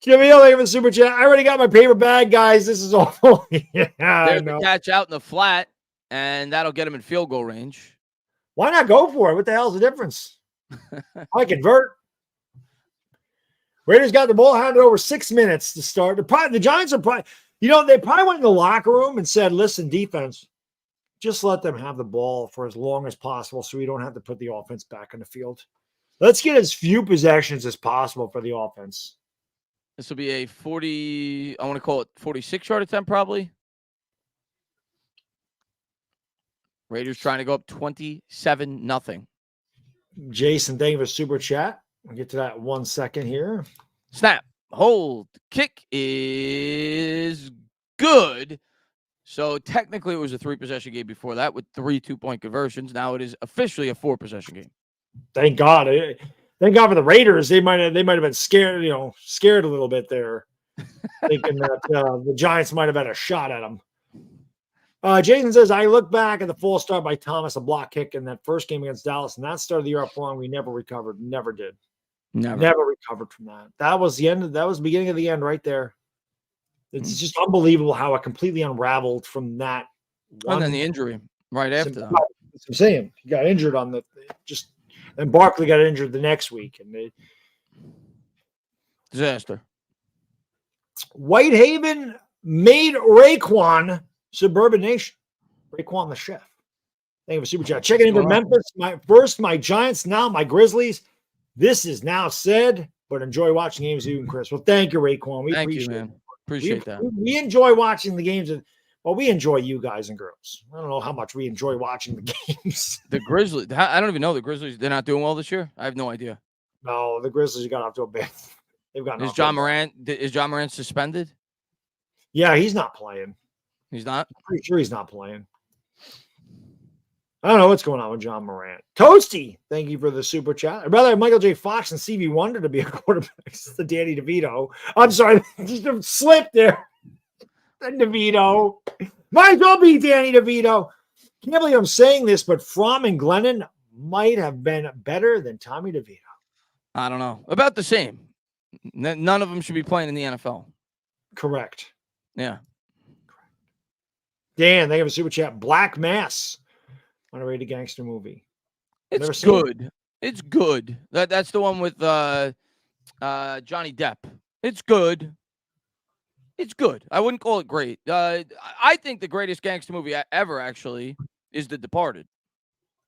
Jimmy, I'll give a super chat. I already got my paper bag, guys. This is awful. There's the catch out in the flat, and that'll get him in field goal range. Why not go for it? What the hell's the difference? I convert. Raiders got the ball handed over 6 minutes to start. The Giants are probably, they probably went in the locker room and said, listen, defense, just let them have the ball for as long as possible so we don't have to put the offense back on the field. Let's get as few possessions as possible for the offense. This will be a 40, I want to call it 46-yard attempt probably. Raiders trying to go up 27-0. Jason, thank you for super chat. We'll get to that in 1 second here. Snap. Hold. Kick is good. So technically it was a 3-possession game before that with 3 2-point conversions. Now it is officially a 4-possession game. Thank God. Thank God for the Raiders. They might have been scared, scared a little bit there, thinking that the Giants might have had a shot at them. Jason says, I look back at the full start by Thomas, a block kick in that first game against Dallas, and that started the year up long. We never recovered. Never did. Never recovered from that. That was the end. That was the beginning of the end right there. It's just unbelievable how it completely unraveled from that. And then the injury right after that. That's what I'm saying. He got injured and Barkley got injured the next week. And disaster. Whitehaven made Raekwon Suburban Nation. Raekwon the chef. Thank you for super chat. Checking in for Memphis. My Giants, now my Grizzlies. This is now said, but enjoy watching games with you and Chris. Well, thank you, Raekwon. We appreciate it. Appreciate that. We enjoy watching the games. We enjoy you guys and girls. I don't know how much we enjoy watching the games. The Grizzlies. I don't even know the Grizzlies. They're not doing well this year. I have no idea. No, the Grizzlies got off to a bad. They've got. Is John Morant suspended? Yeah, he's not playing. He's not. I'm pretty sure he's not playing. I don't know what's going on with John Morant. Toasty, thank you for the super chat. I'd rather have Michael J. Fox and Stevie Wonder to be a quarterback. It's the Danny DeVito. I'm sorry, just a slip there. DeVito. Might as well be Danny DeVito. Can't believe I'm saying this, but Fromm and Glennon might have been better than Tommy DeVito. I don't know. About the same. None of them should be playing in the NFL. Correct. Yeah. Dan, they have a super chat. Black Mass. Underrated gangster movie. It's good. It's good. That's the one with Johnny Depp. It's good. It's good. I wouldn't call it great. I think the greatest gangster movie ever actually is The Departed.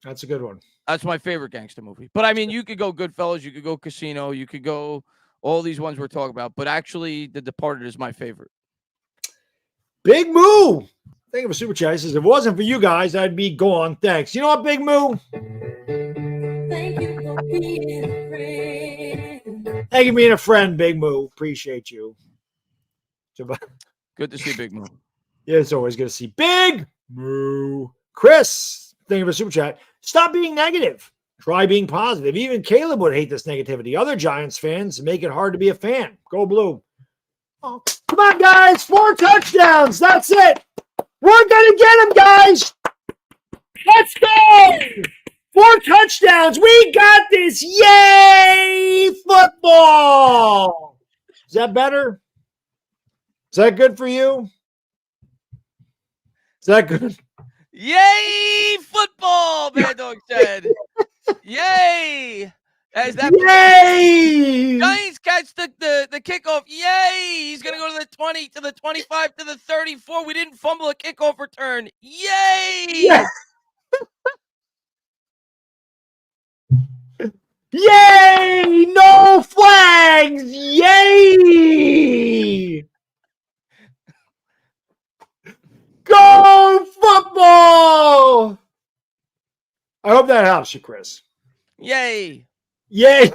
That's a good one. That's my favorite gangster movie. But I mean, you could go Goodfellas, you could go Casino, you could go all these ones we're talking about. But actually, The Departed is my favorite. Big Moo. Thank you for super chat. He says, if it wasn't for you guys, I'd be gone. Thanks. You know what, Big Moo? Thank you for being a friend. Thank you for being a friend, Big Moo. Appreciate you. Good to see Big Moo. Yeah, it's always good to see Big Moo. Chris, thank you for super chat. Stop being negative. Try being positive. Even Caleb would hate this negativity. Other Giants fans make it hard to be a fan. Go blue. Oh, come on, guys. 4 touchdowns. That's it. We're going to get them, guys. Let's go. 4 touchdowns. We got this. Yay, football. Is that better? Is that good for you? Is that good? Yay, football, Baddog said. Yay. As that Yay! Giants catch the kickoff. Yay! He's going to go to the 20, to the 25, to the 34. We didn't fumble a kickoff return. Yay! Yeah. Yay! No flags! Yay! Go football! I hope that helps you, Chris. Yay! Yay!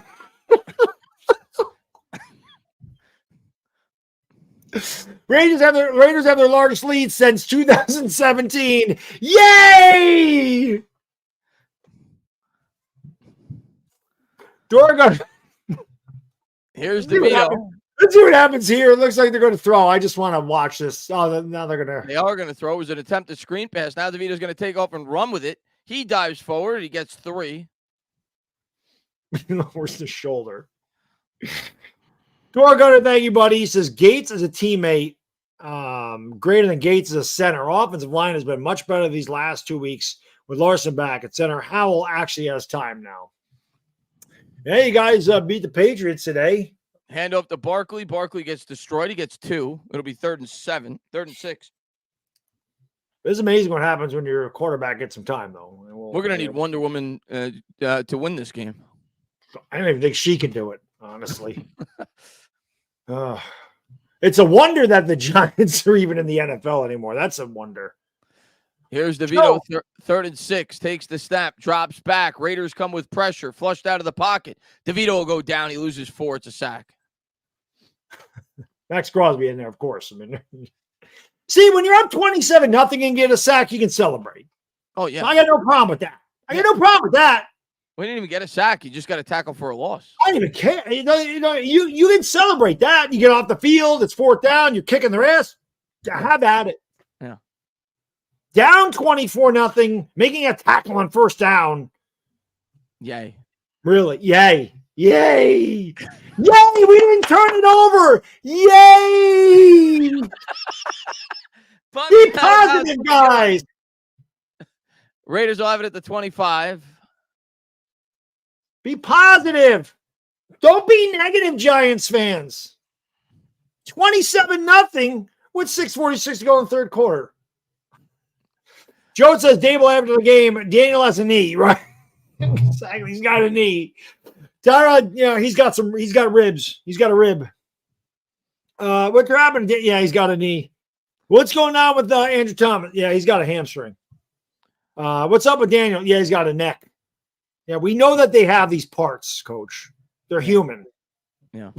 Raiders have their largest lead since 2017. Yay! Dorgan. Here's DeVito. Let's see what happens here. It looks like they're going to throw. I just want to watch this. Oh, now they're going to. They are going to throw. It was an attempted screen pass. Now DeVito's going to take off and run with it. He dives forward. He gets 3. Where's the shoulder? Dorgan, thank you, buddy. He says Gates is a teammate. Greater than Gates as a center. Offensive line has been much better these last 2 weeks with Larson back at center. Howell actually has time now. Hey, you guys beat the Patriots today. Hand off to Barkley. Barkley gets destroyed. He gets 2. It'll be 3rd and 7. 3rd and 6. It's amazing what happens when your quarterback gets some time, though. We're going to need Wonder Woman to win this game. I don't even think she can do it, honestly. It's a wonder that the Giants are even in the NFL anymore. That's a wonder. Here's DeVito, 3rd and 6, takes the snap, drops back. Raiders come with pressure, flushed out of the pocket. DeVito will go down. He loses 4. It's a sack. Max Crosby in there, of course. I mean, see, when you're up 27-0 and get a sack, you can celebrate. Oh, yeah. I got no problem with that. I got no problem with that. We didn't even get a sack. You just got a tackle for a loss. I don't even care. You can celebrate that. You get off the field. It's 4th down. You're kicking their ass. Have at it. Yeah. Down 24-0, making a tackle on 1st down. Yay. Really? Yay. Yay. Yay. We didn't turn it over. Yay. Be positive, guys. Raiders will have it at the 25. Be positive. Don't be negative, Giants fans. 27-0 with 6:46 to go in the 3rd quarter. Joe says Dable after the game. Daniel has a knee, right? Exactly. He's got a knee. Tyrod, he's got ribs. He's got a rib. What's happening? Yeah, he's got a knee. What's going on with Andrew Thomas? Yeah, he's got a hamstring. What's up with Daniel? Yeah, he's got a neck. Yeah, we know that they have these parts, Coach. They're human. Yeah.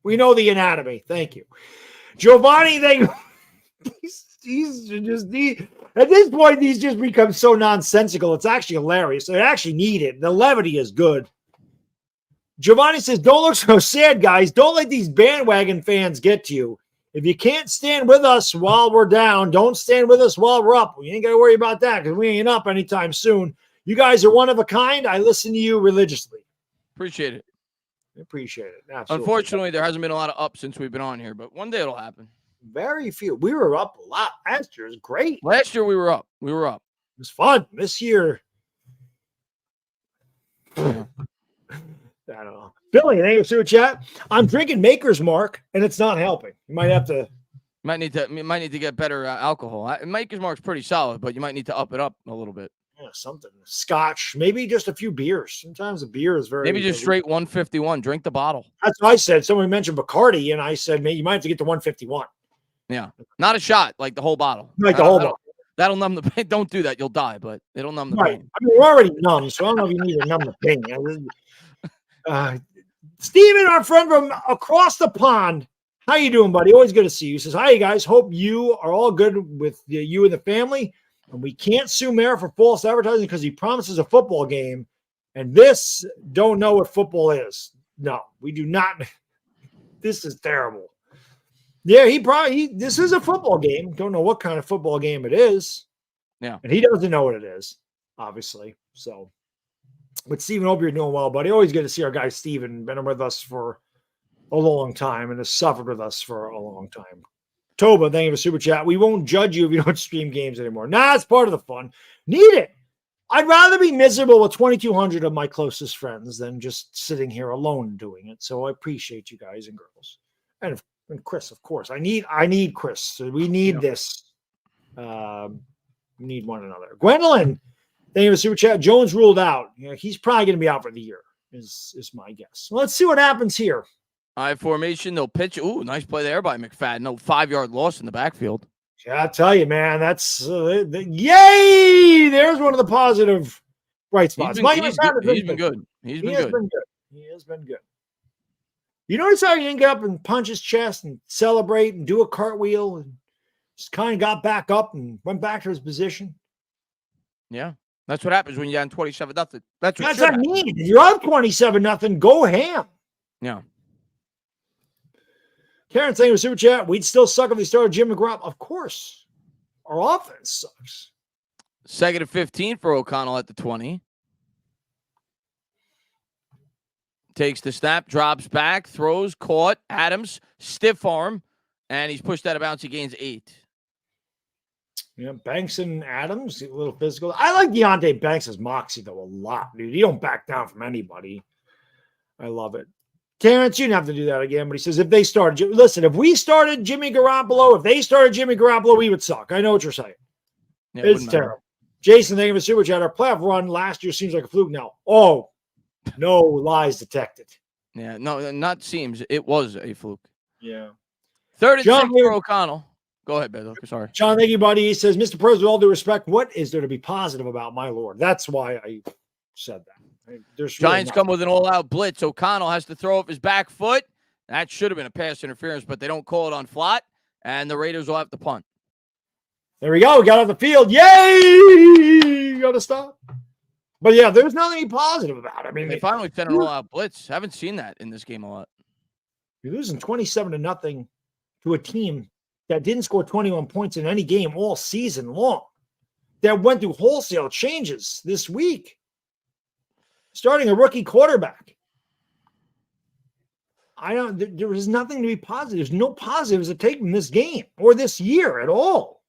We know the anatomy. Thank you. Giovanni, he's just at this point, these just become so nonsensical. It's actually hilarious. They actually need it. The levity is good. Giovanni says, don't look so sad, guys. Don't let these bandwagon fans get to you. If you can't stand with us while we're down, don't stand with us while we're up. We ain't got to worry about that because we ain't up anytime soon. You guys are one of a kind. I listen to you religiously. Appreciate it. Appreciate it. Absolutely. Unfortunately, there hasn't been a lot of up since we've been on here, but one day it'll happen. Very few. We were up a lot last year. It was great. Last year we were up. It was fun. This year, I don't know. Billy, thank you for chat. I'm drinking Maker's Mark, and it's not helping. You might have to. Might need to get better alcohol. Maker's Mark's pretty solid, but you might need to up it up a little bit. Yeah, something. Scotch, maybe just a few beers. Sometimes a beer is very. Maybe just straight 151. Drink the bottle. That's what I said. Someone mentioned Bacardi, and I said, man, you might have to get to 151. Yeah, not a shot, like the whole bottle. Like the whole bottle. That'll numb the pain. Don't do that. You'll die, but it'll numb the pain. I mean, we're already numb, so I don't know if you need to numb the pain. Steven, our friend from across the pond. How you doing, buddy? Always good to see you. He says, hi, guys. Hope you are all good with you and the family. And we can't sue Mayor for false advertising because he promises a football game And this don't know what football is. No, we do not. This is terrible. Yeah, this is a football game. Don't know what kind of football game it is. Yeah. And he doesn't know what it is, obviously. So, but Steven, hope you're doing well, buddy. Always good to see our guy Steven. Been with us for a long time and has suffered with us for a long time. Toba, thank you for super chat. We won't judge you if you don't stream games anymore. Nah, it's part of the fun. Need it. I'd rather be miserable with 2,200 of my closest friends than just sitting here alone doing it. So I appreciate you guys and girls. And Chris, of course. I need Chris. So we need this. We need one another. Gwendolyn, thank you for super chat. Jones ruled out. He's probably going to be out for the year, is my guess. Well, let's see what happens here. I formation, they'll pitch. Ooh, nice play there by McFadden. No 5-yard loss in the backfield. Yeah, I tell you, man, that's yay! There's one of the positive bright spots. He's been good. He has been good. You notice how he didn't get up and punch his chest and celebrate and do a cartwheel and just kind of got back up and went back to his position? Yeah, that's what happens when you're down 27-0. That's what I mean. If you're up 27-0, go ham. Yeah. Karen saying with super chat, we'd still suck if they started Jim McGraw. Of course. Our offense sucks. 2nd and 15 for O'Connell at the 20. Takes the snap, drops back, throws, caught. Adams, stiff arm, and he's pushed out of bounds. He gains 8. Yeah, Banks and Adams, a little physical. I like Deontay Banks' moxie, though, a lot, dude. He don't back down from anybody. I love it. Terrence, you didn't have to do that again, but he says if they started, listen, if we started Jimmy Garoppolo, we would suck. I know what you're saying. Yeah, it's terrible. Jason, thank you for super chat. Our playoff run last year seems like a fluke now. Oh, no lies detected. Yeah, no, not seems. It was a fluke. Yeah. 3rd and 6 for O'Connell. Go ahead, Baddog. Sorry. John, thank you, buddy. He says, Mr. President, with all due respect, what is there to be positive about, my lord? That's why I said that. Giants come with an all-out blitz. O'Connell has to throw up his back foot. That should have been a pass interference, but they don't call it on flat, and the Raiders will have to punt. There we go. We got off the field. Yay! Got to stop. But, yeah, there's nothing to be positive about. I mean, they finally sent an all-out blitz. Haven't seen that in this game a lot. You're losing 27-0 to a team that didn't score 21 points in any game all season long, that went through wholesale changes this week, starting a rookie quarterback. There is nothing to be positive. There's no positives to take from this game or this year at all.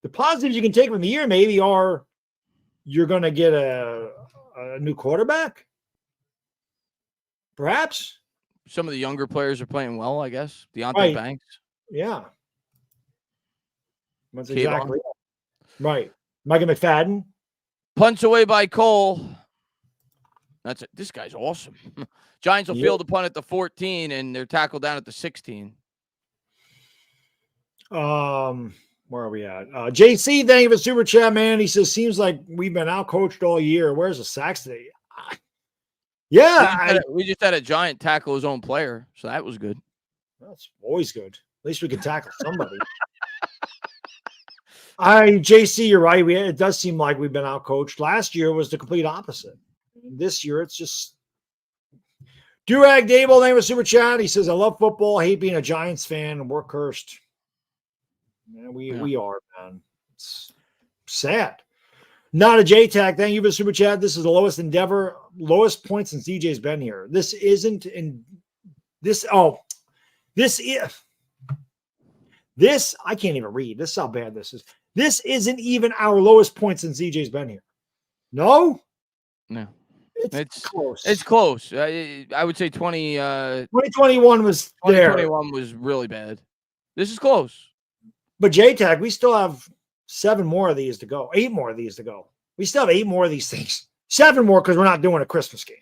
The positives you can take from the year maybe are you're going to get a new quarterback. Perhaps. Some of the younger players are playing well, I guess. Deontay Banks. Yeah. That's exactly right. Micah McFadden. Punts away by Cole. That's it. This guy's awesome. Giants will field the punt at the 14, and they're tackled down at the 16. Where are we at? JC, thank you for super chat, man. He says, seems like we've been out-coached all year. Where's the sacks today? Yeah. We just had a Giant tackle his own player, so that was good. That's always good. At least we can tackle somebody. JC, you're right. It does seem like we've been out-coached. Last year was the complete opposite. This year, it's just Durag Dable, name of super chat. He says, I love football, hate being a Giants fan, and we're cursed. Man, we are, man. It's sad. Not a J-Tag. Thank you for super chat. This is the lowest point since DJ's been here. This isn't in this. Oh, this is this. I can't even read. This is how bad this is. This isn't even our lowest point since DJ's been here. No. It's close. It's close. I would say 2021 was there. 2021 was really bad. This is close. But J-Tag, we still have 7 more of these to go. 8 more of these to go. We still have 8 more of these things. 7 more because we're not doing a Christmas game.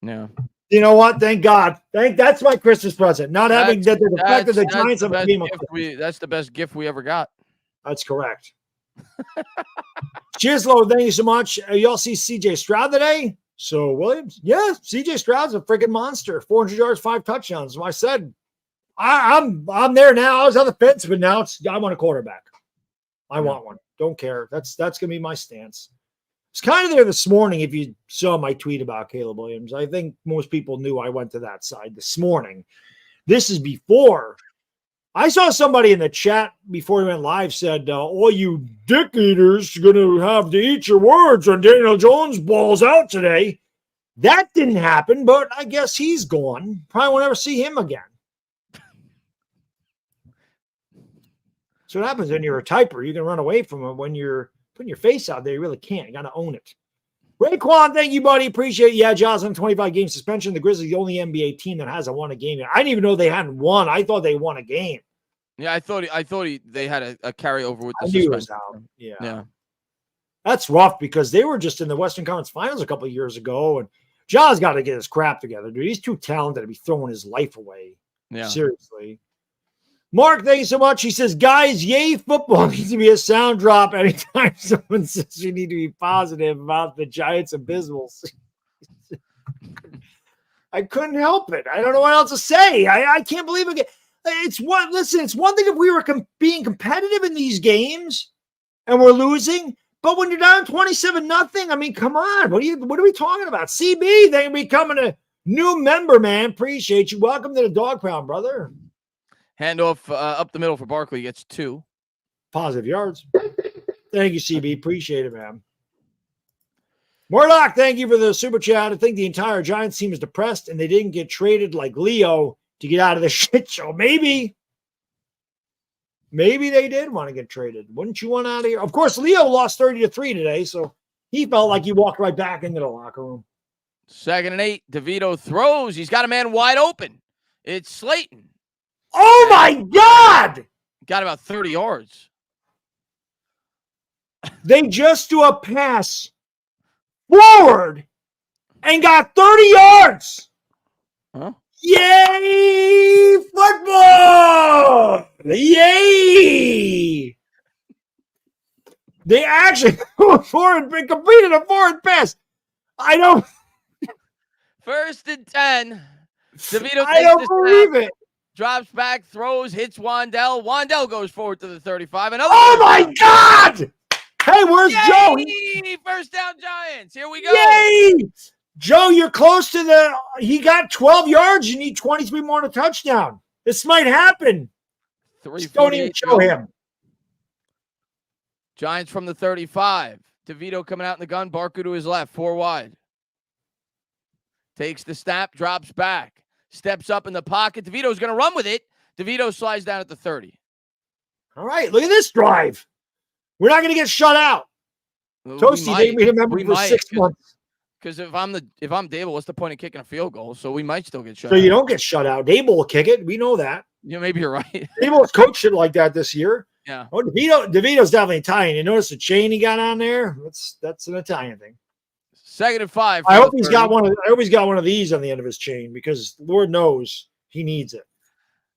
Yeah. You know what? Thank God. That's my Christmas present. Not having the fact that the Giants have a game. That's the best gift we ever got. That's correct. Chislo, thank you so much. Y'all see CJ Stroud today? So Williams, yeah, CJ Stroud's a freaking monster. 400 yards, 5 touchdowns. So I said, I'm there now. I was on the fence, but now I want a quarterback. I want one. Don't care. That's gonna be my stance. It's kind of there this morning. If you saw my tweet about Caleb Williams, I think most people knew I went to that side this morning. This is before. I saw somebody in the chat before we went live said, all you dick eaters are going to have to eat your words when Daniel Jones balls out today. That didn't happen, but I guess he's gone. Probably won't ever see him again. So what happens when you're a typer? You can run away from him. When you're putting your face out there, you really can't. You got to own it. Raekwon, thank you, buddy. Appreciate it. Yeah, Jaws on 25-game suspension. The Grizzlies, the only NBA team that hasn't won a game. I didn't even know they hadn't won. I thought they won a game. Yeah, I thought they had a carryover with the I knew it was suspension. out. Yeah. Yeah. That's rough because they were just in the Western Conference Finals a couple of years ago, and Jaws got to get his crap together, dude. He's too talented to be throwing his life away. Yeah. Seriously. Mark, thank you so much. He says, guys, yay, football needs to be a sound drop anytime someone says you need to be positive about the Giants' abysmals. I couldn't help it. I don't know what else to say. I can't believe it. It's one thing if we were being competitive in these games and we're losing, but when you're down 27-0, I mean, come on. What are we talking about? CB, they're becoming a new member, man. Appreciate you. Welcome to the Dog Pound, brother. Handoff up the middle for Barkley. Gets 2 positive yards. Thank you, CB. Appreciate it, man. Murdoch, thank you for the super chat. I think the entire Giants team is depressed and they didn't get traded like Leo to get out of the shit show. Maybe they did want to get traded. Wouldn't you want out of here? Of course, Leo lost 30-3 today, so he felt like he walked right back into the locker room. 2nd and 8. DeVito throws. He's got a man wide open. It's Slayton. Oh, my God! Got about 30 yards. They just do a pass forward and got 30 yards. Huh? Yay, football! Yay! They actually completed a forward pass. I don't. 1st and 10. DeVito I don't believe it. Drops back, throws, hits Wandell. Wandell goes forward to the 35. Oh, my God! Hey, where's Joe? Yay! 1st down Giants. Here we go. Yay! Joe, you're close to he got 12 yards. You need 23 more to touchdown. This might happen. Don't even show him. Giants from the 35. DeVito coming out in the gun. Barker to his left. 4 wide. Takes the snap, drops back. Steps up in the pocket. DeVito's going to run with it. DeVito slides down at the 30. All right, look at this drive. We're not going to get shut out. Toasty, they made a member for 6 months. Because if I'm Dable, what's the point of kicking a field goal? So we might still get shut out. So you don't get shut out. Dable will kick it. We know that. Yeah, maybe you're right. Dable was coached it like that this year. Yeah. Oh, DeVito's definitely Italian. You notice the chain he got on there? That's an Italian thing. 2nd and 5. I hope he's got one of these on the end of his chain because Lord knows he needs it.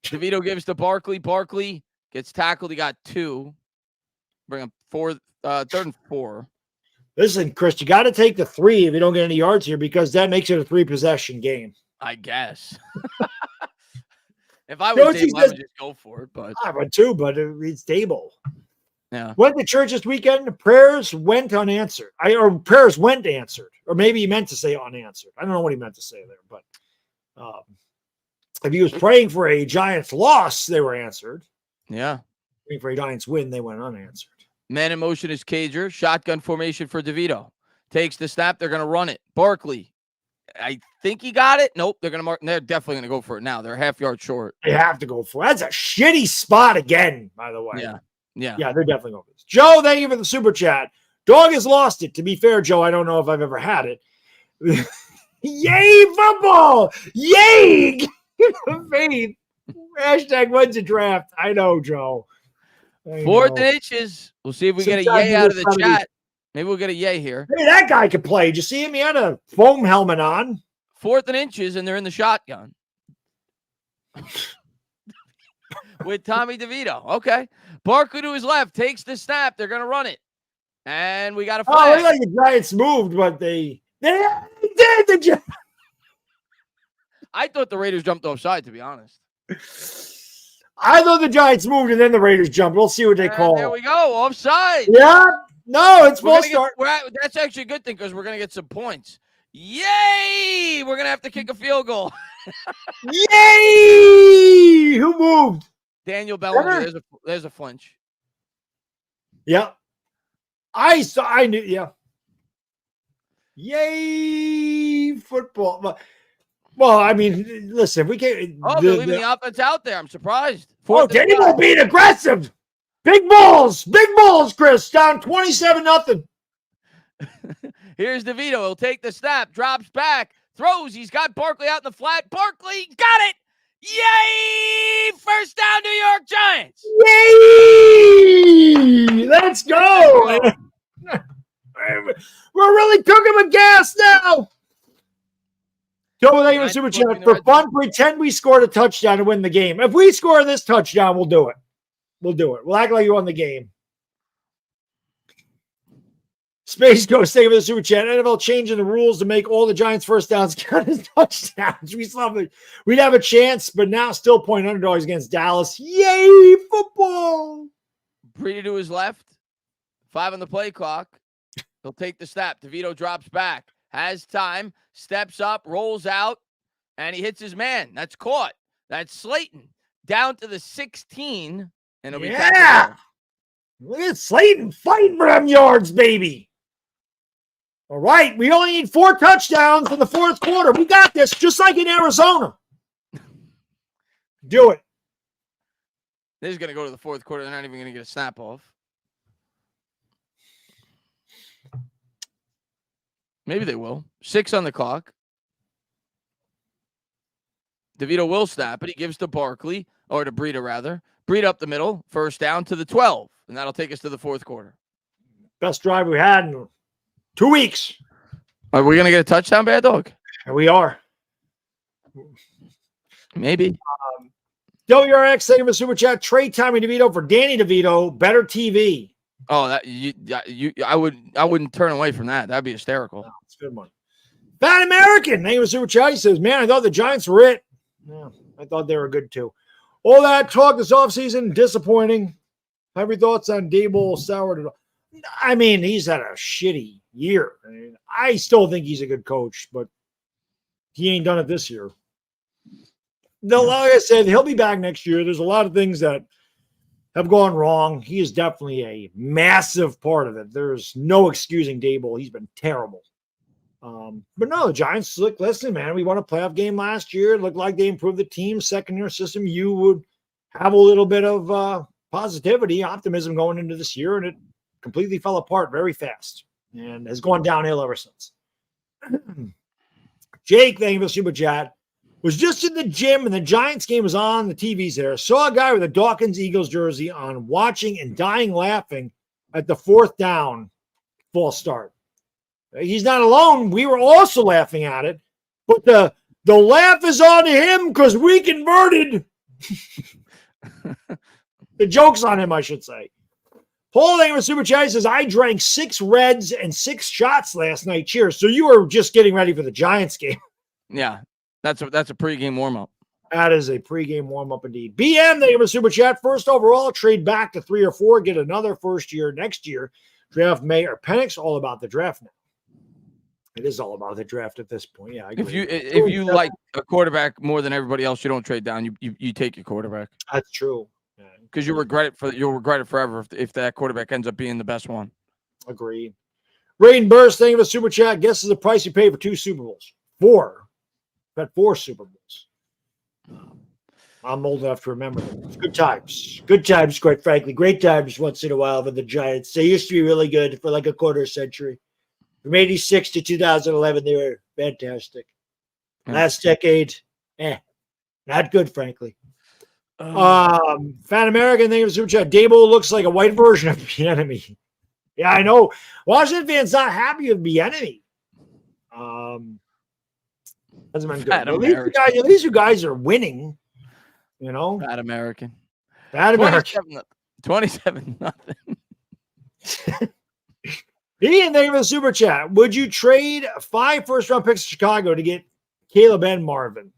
DeVito gives to Barkley. Barkley gets tackled. He got 2. Bring him 3rd and 4. Listen, Chris, you got to take the 3 if you don't get any yards here because that makes it a 3-possession game. I guess. If I was Dable, I would just go for it. But I would too, but it's Dable. Yeah. Went to church this weekend. Prayers went unanswered. Prayers went answered. Or maybe he meant to say unanswered. I don't know what he meant to say there. But if he was praying for a Giants loss, they were answered. Yeah. Praying for a Giants win, they went unanswered. Man in motion is Cager. Shotgun formation for DeVito. Takes the snap. They're going to run it. Barkley. I think he got it. Nope. They're going to mark. They're definitely going to go for it now. They're half yard short. They have to go for it. That's a shitty spot again, by the way. Yeah. Yeah. Yeah, they're definitely going for this. Joe, thank you for the super chat. Dog has lost it. To be fair, Joe, I don't know if I've ever had it. Yay, football! Yay! Faith. Hashtag when's the draft? I know, Joe. 4th and inches. We'll see if we get a yay out of the chat. Maybe we'll get a yay here. Hey, that guy could play. Did you see him? He had a foam helmet on. 4th and inches, and they're in the shotgun. With Tommy DeVito. Okay. Barkley to his left. Takes the snap. They're going to run it. And we got a flag. Oh, like the Giants moved, but they did. The Giants. I thought the Raiders jumped offside, to be honest. I thought the Giants moved, and then the Raiders jumped. We'll see what they call. There we go. Offside. Yeah. No, it's false start. That's actually a good thing because we're gonna get some points. Yay! We're gonna have to kick a field goal. Yay! Who moved? Daniel Bellinger. Better? There's a flinch. Yeah. I knew, yeah. Yay, football. Well, I mean, listen, we can't. Oh, they're leaving the offense out there. I'm surprised. Daniel being aggressive. Big balls, Chris. Down 27-0. Here's DeVito. He'll take the snap, drops back, throws. He's got Barkley out in the flat. Barkley got it. Yay! First down, New York Giants. Yay! Let's go. We're really cooking with gas now. Double A super chat. For fun, pretend we scored a touchdown to win the game. If we score this touchdown, we'll do it. We'll act like you won the game. Space Ghost, thank you for the super chat. NFL changing the rules to make all the Giants' first downs count as touchdowns. We'd have a chance, but now still point underdogs against Dallas. Yay, football! Breida to his left. 5 on the play clock. He'll take the snap. DeVito drops back. Has time. Steps up. Rolls out. And he hits his man. That's caught. That's Slayton. Down to the 16. And it'll be tackled. Look at Slayton fighting for them yards, baby. All right. We only need 4 touchdowns in the fourth quarter. We got this, just like in Arizona. Do it. This is going to go to the fourth quarter. They're not even going to get a snap off. Maybe they will. 6 on the clock. DeVito will snap it. He gives to Barkley, or to Breida, rather. Breida up the middle. First down to the 12. And that'll take us to the fourth quarter. Best drive we had in 2 weeks. Are we going to get a touchdown, Baddog? And we are. Maybe. WRX, thank you for super chat. Trade Tommy DeVito for Danny DeVito. Better TV. Oh, I wouldn't turn away from that. That'd be hysterical. Oh, it's a good one. Bad American, thank you for super chat. He says, man, I thought the Giants were it. Yeah, I thought they were good too. All that talk this offseason, disappointing. Have your thoughts on Dable Sauer? I mean, he's had a shitty year. I still think he's a good coach, but he ain't done it this year. Like I said, he'll be back next year. There's a lot of things that have gone wrong. He is definitely a massive part of it. There's no excusing Dable. He's been terrible. But no, the Giants, look, listen, man, we won a playoff game last year. It looked like they improved the team, second-year system. You would have a little bit of positivity, optimism going into this year, and it completely fell apart very fast and has gone downhill ever since. Jake, thank you for super chat. Was just in the gym and the Giants game was on. The TV's there. Saw a guy with a Dawkins Eagles jersey on, watching and dying laughing at the fourth down false start. He's not alone. We were also laughing at it, but the laugh is on him because we converted. The joke's on him, I should say. Paul Langer Super Chat says, I drank 6 Reds and 6 shots last night. Cheers. So you were just getting ready for the Giants game. Yeah, that's a pregame warm-up. That is a pregame warm-up indeed. BM, thank you for Super Chat. First overall, trade back to 3 or 4, get another first year next year. Draft May or Penix, all about the draft now. It is all about the draft at this point. Yeah, I agree. If you like a quarterback more than everybody else, you don't trade down. You take your quarterback. That's true. Because you'll regret it forever if that quarterback ends up being the best one. Agreed. Rain Burst, thank you for Super Chat. Guess is the price you pay for 2 Super Bowls. 4. Bet 4 Super Bowls. I'm old enough to remember them. Good times. Good times, quite frankly. Great times once in a while for the Giants. They used to be really good for like a quarter century. From 86 to 2011, they were fantastic. Last decade, not good, frankly. Fan American, thank you for Super Chat. Dable looks like a white version of the enemy. Yeah, I know. Washington fans not happy with the enemy. Hasn't been good. At least you guys are winning. You know, Bad American. Bad American. 27-0. Ian, thank you for the Super Chat. Would you trade 5 first-round picks to Chicago to get Caleb and Marvin?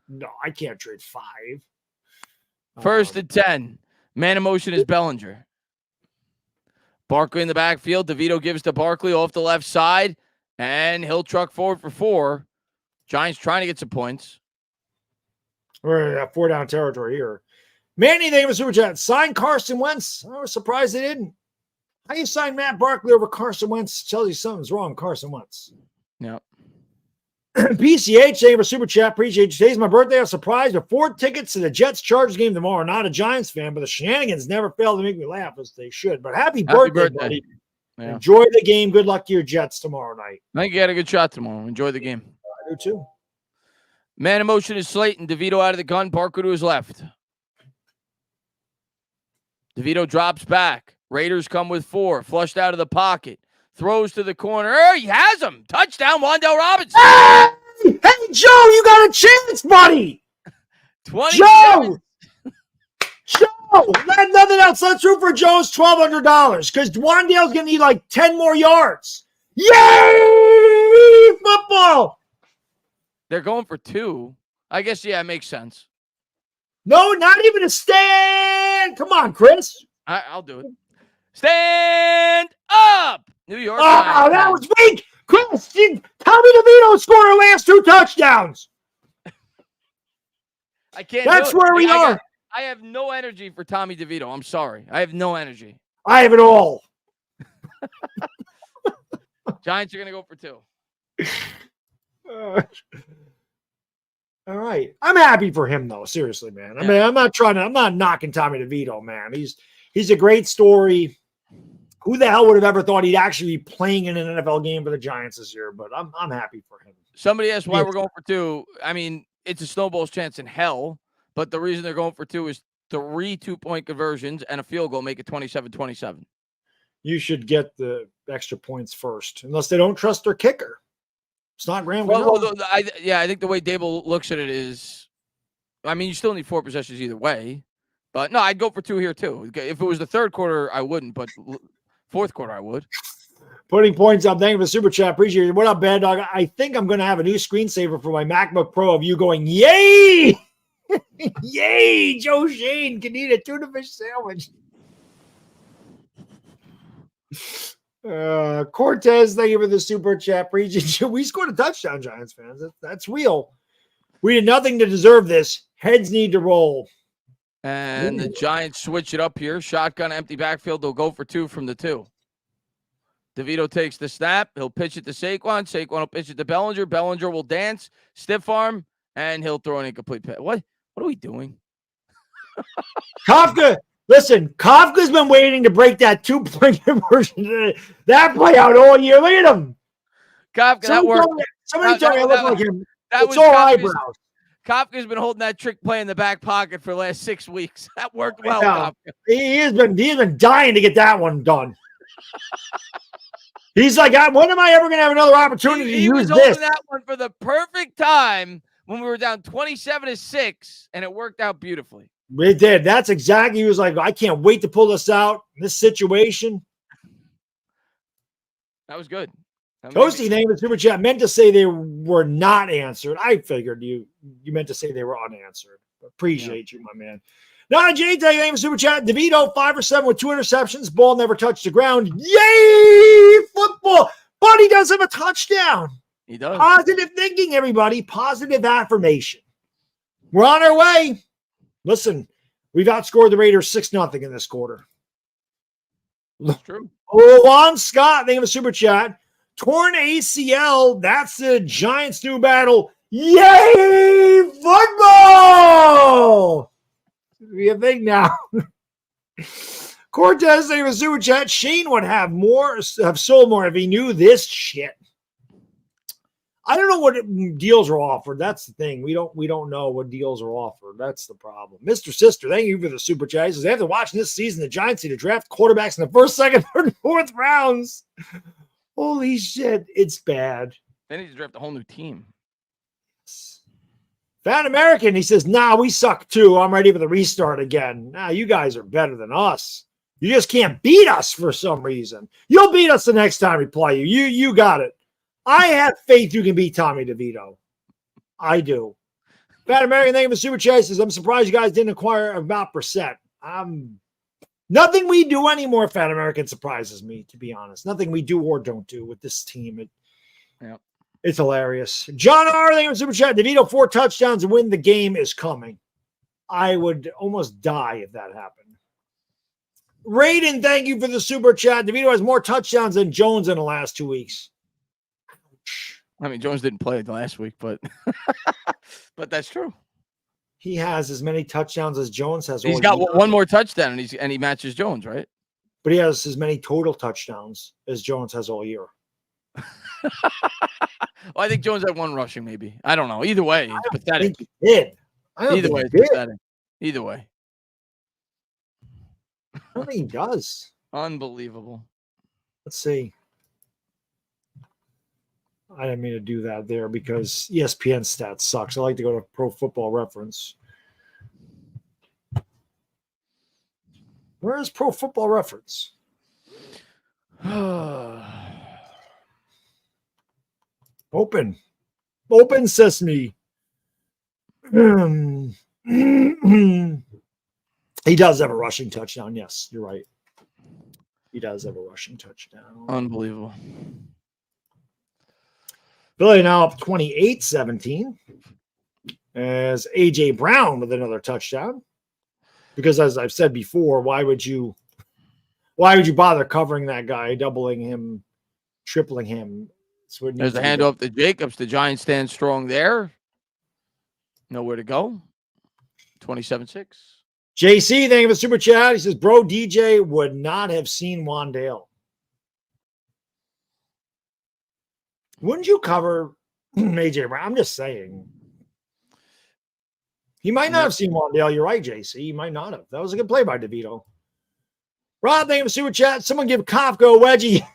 No, I can't trade 5. First and 10. Man in motion is Bellinger. Barkley in the backfield. DeVito gives to Barkley off the left side, and he'll truck forward for 4. Giants trying to get some points. We're at 4 down territory here. Manny, thank you for super chat. Sign Carson Wentz. I was surprised they didn't. How you sign Matt Barkley over Carson Wentz tells you something's wrong, Carson Wentz. Yeah. PCH, thank you for super chat. Appreciate you. Today's my birthday. I was surprised with 4 tickets to the Jets-Chargers game tomorrow. Not a Giants fan, but the shenanigans never fail to make me laugh as they should. But happy birthday, buddy. Yeah. Enjoy the game. Good luck to your Jets tomorrow night. I think you had a good shot tomorrow. Enjoy the game. I do too. Man in motion is Slayton. DeVito out of the gun. Barker to his left. DeVito drops back. Raiders come with 4. Flushed out of the pocket. Throws to the corner. He has him. Touchdown, Wan'Dale Robinson. Hey, Joe, you got a chance, buddy. 27. Joe, let nothing else. Let's root for Joe's $1,200 because Wandale's going to need like 10 more yards. Yay! Football. They're going for 2. I guess, yeah, it makes sense. No, not even a stand. Come on, Chris. I'll do it. Stand up, New York. Oh, that was weak. Chris, Tommy DeVito scored our last 2 touchdowns. I can't. That's where we are. I have no energy for Tommy DeVito. I'm sorry. I have no energy. I have it all. Giants are going to go for 2. All right. I'm happy for him, though. Seriously, man. I mean, I'm not knocking Tommy DeVito, man. He's a great story. Who the hell would have ever thought he'd actually be playing in an NFL game for the Giants this year? But I'm happy for him. Somebody asked why we're going for 2. I mean, it's a snowball's chance in hell, but the reason they're going for 2 is 3 2-point conversions and a field goal make it 27-27. You should get the extra points first, unless they don't trust their kicker. It's not Graham. I think the way Dable looks at it is, I mean, you still need 4 possessions either way. But no, I'd go for 2 here too. If it was the third quarter, I wouldn't, but fourth quarter, I would. Putting points up. Thank you for the super chat. Appreciate it. What up, Baddog? I think I'm going to have a new screensaver for my MacBook Pro of you going, yay! Yay! Joe Shane can eat a tuna fish sandwich. Cortez, thank you for the super chat. Appreciate you. We scored a touchdown, Giants fans. That's real. We did nothing to deserve this. Heads need to roll. And the Giants switch it up here. Shotgun, empty backfield. They'll go for 2 from the 2. DeVito takes the snap. He'll pitch it to Saquon. Saquon will pitch it to Bellinger. Bellinger will dance, stiff arm, and he'll throw an incomplete pass. What are we doing? Kafka, listen, Kafka's been waiting to break that 2-point conversion. That play out all year. Look at him. Kafka, that worked. Somebody told me I look like him. It's all eyebrows. Kafka's been holding that trick play in the back pocket for the last 6 weeks. That worked well, Yeah. Kafka. He has been dying to get that one done. He's like, when am I ever going to have another opportunity to use was this? holding that one for the perfect time when we were down 27-6, and it worked out beautifully. It did. That's exactly. He was like, I can't wait to pull this out. This situation. That was good. Toasty name the super chat meant to say they were not answered. I figured you meant to say they were unanswered. Appreciate you, my man. Now, Jay, tell you name the super chat. DeVito 5 for 7 with 2 interceptions. Ball never touched the ground. Yay! Football. But he does have a touchdown. He does. Positive thinking, everybody. Positive affirmation. We're on our way. Listen, we've outscored the Raiders 6-0 in this quarter. That's true. Juan Scott, thank you for super chat. Torn ACL. That's the Giants' new battle. Yay! Football! We have thing now. Cortez, thank you for super chat. Shane would have sold more if he knew this shit. I don't know what deals are offered. That's the thing. We don't know what deals are offered. That's the problem. Mr. Sister, thank you for the super chat. He says, after watching this season, the Giants need to draft quarterbacks in the first, second, third, and fourth rounds. Holy shit, it's bad. They need to draft a whole new team. Fat American, he says, nah, we suck too. I'm ready for the restart again. Nah, you guys are better than us. You just can't beat us for some reason. You'll beat us the next time we play you. You got it. I have faith you can beat Tommy DeVito. I do. Fat American, thank you for super chat. Says, I'm surprised you guys didn't acquire about Brissett. Nothing we do anymore, Fat American, surprises me, to be honest. Nothing we do or don't do with this team. It's hilarious. John R. Thank you for Super Chat. DeVito 4 touchdowns and win the game is coming. I would almost die if that happened. Raiden, thank you for the Super Chat. DeVito has more touchdowns than Jones in the last 2 weeks. I mean, Jones didn't play last week, but but that's true. He has as many touchdowns as Jones has. He's got one more touchdown, and he matches Jones, right? But he has as many total touchdowns as Jones has all year. Well, I think Jones had one rushing, maybe. I don't know. Either way, it's pathetic. He did. Either way, it's pathetic. Either way. I don't think he does. Unbelievable. Let's see. I didn't mean to do that there because ESPN stats sucks. I like to go to Pro Football Reference. Where is Pro Football Reference? Open sesame. He does have a rushing touchdown. Yes, you're right. He does have a rushing touchdown. Unbelievable. Philly now up 28-17 as A.J. Brown with another touchdown. Because as I've said before, why would you bother covering that guy, doubling him, tripling him? There's a handoff to Jacobs. The Giants stand strong there. Nowhere to go. 27-6. JC, thank you for the Super Chat. He says, bro, DJ would not have seen Wandale. Wouldn't you cover AJ Brown? I'm just saying. He might not have seen Wandale. You're right, JC. He might not have. That was a good play by DeVito. Rob, thank you for Super Chat. Someone give Kafka a wedgie.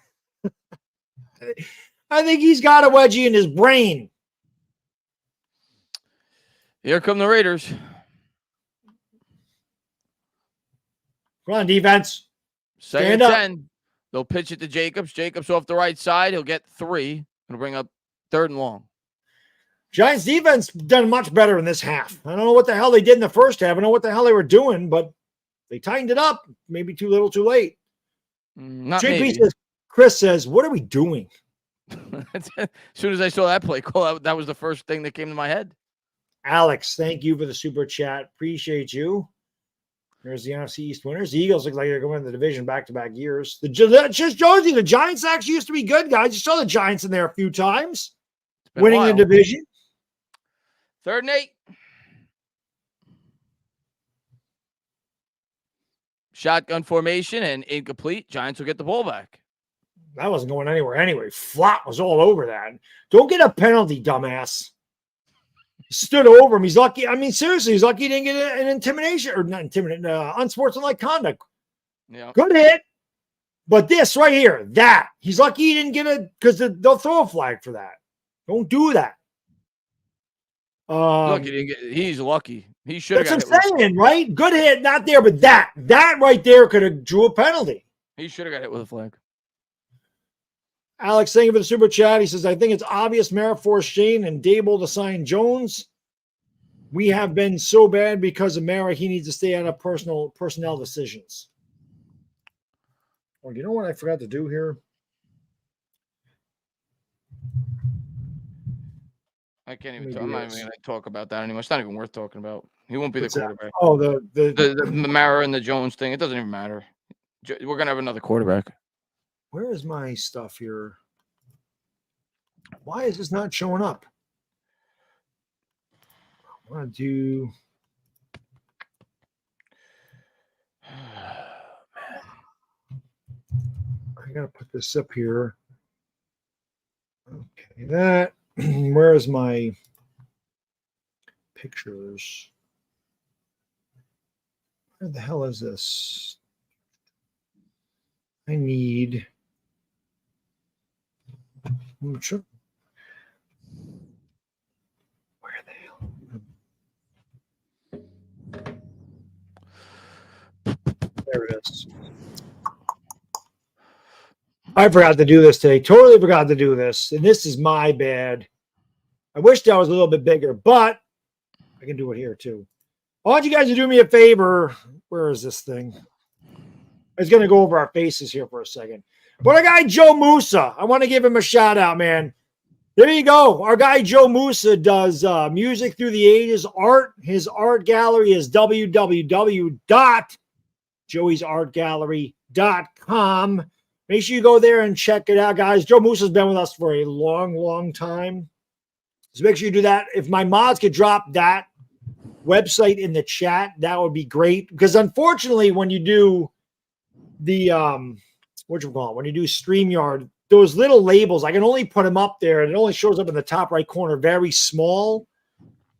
I think he's got a wedgie in his brain. Here come the Raiders. Come on, defense. Second and 10. They'll pitch it to Jacobs. Jacobs off the right side. He'll get 3. It'll bring up 3rd and long. Giants defense done much better in this half. I don't know what the hell they did in the first half. I don't know what the hell they were doing, but they tightened it up. Maybe too little, too late. Not JP maybe. says, Chris says, what are we doing? As soon as I saw that play call, that was the first thing that came to my head. Alex, thank you for the Super Chat. Appreciate you. There's the NFC East winners. The Eagles look like they're going to the division back-to-back years. That just shows you the Giants actually used to be good, guys. You saw the Giants in there a few times, winning the division. 3rd and 8. Shotgun formation and incomplete. Giants will get the ball back. That wasn't going anywhere anyway. Flop was all over that. Don't get a penalty, dumbass. He stood over him. He's lucky. I mean, seriously, he's lucky he didn't get an intimidation or not intimidation, unsportsmanlike conduct. Yeah. Good hit. But this right here, that he's lucky he didn't get it because they'll throw a flag for that. Don't do that. Look, he's lucky. He should have got it. That's what I'm saying, right? Good hit, not there, but that right there could have drew a penalty. He should have got hit with a flag. Alex, thank you for the Super Chat. He says, I think it's obvious Mara forced Shane and Dable to sign Jones. We have been so bad because of Mara. He needs to stay out of personnel decisions. Oh, you know what I forgot to do here? I can't even talk. I'm not even going to talk about that anymore. It's not even worth talking about. He won't be the quarterback. Oh, the Mara and the Jones thing. It doesn't even matter. We're going to have another quarterback. Where is my stuff here? Why is this not showing up? I want to do. I got to put this up here. Okay, that. Where is my pictures? Where the hell is this? I need. Sure. Where the hell? There it is. I forgot to do this today. Totally forgot to do this. And this is my bad. I wish that was a little bit bigger, but I can do it here too. I want you guys to do me a favor. Where is this thing? It's going to go over our faces here for a second. But our guy Joe Musa, I want to give him a shout out, man. There you go. Our guy Joe Musa does music through the ages, art. His art gallery is www.joeysartgallery.com. Make sure you go there and check it out, guys. Joe Musa's been with us for a long, long time. So make sure you do that. If my mods could drop that website in the chat, that would be great. Because unfortunately, when you do the when you do StreamYard, those little labels, I can only put them up there, and it only shows up in the top right corner, very small.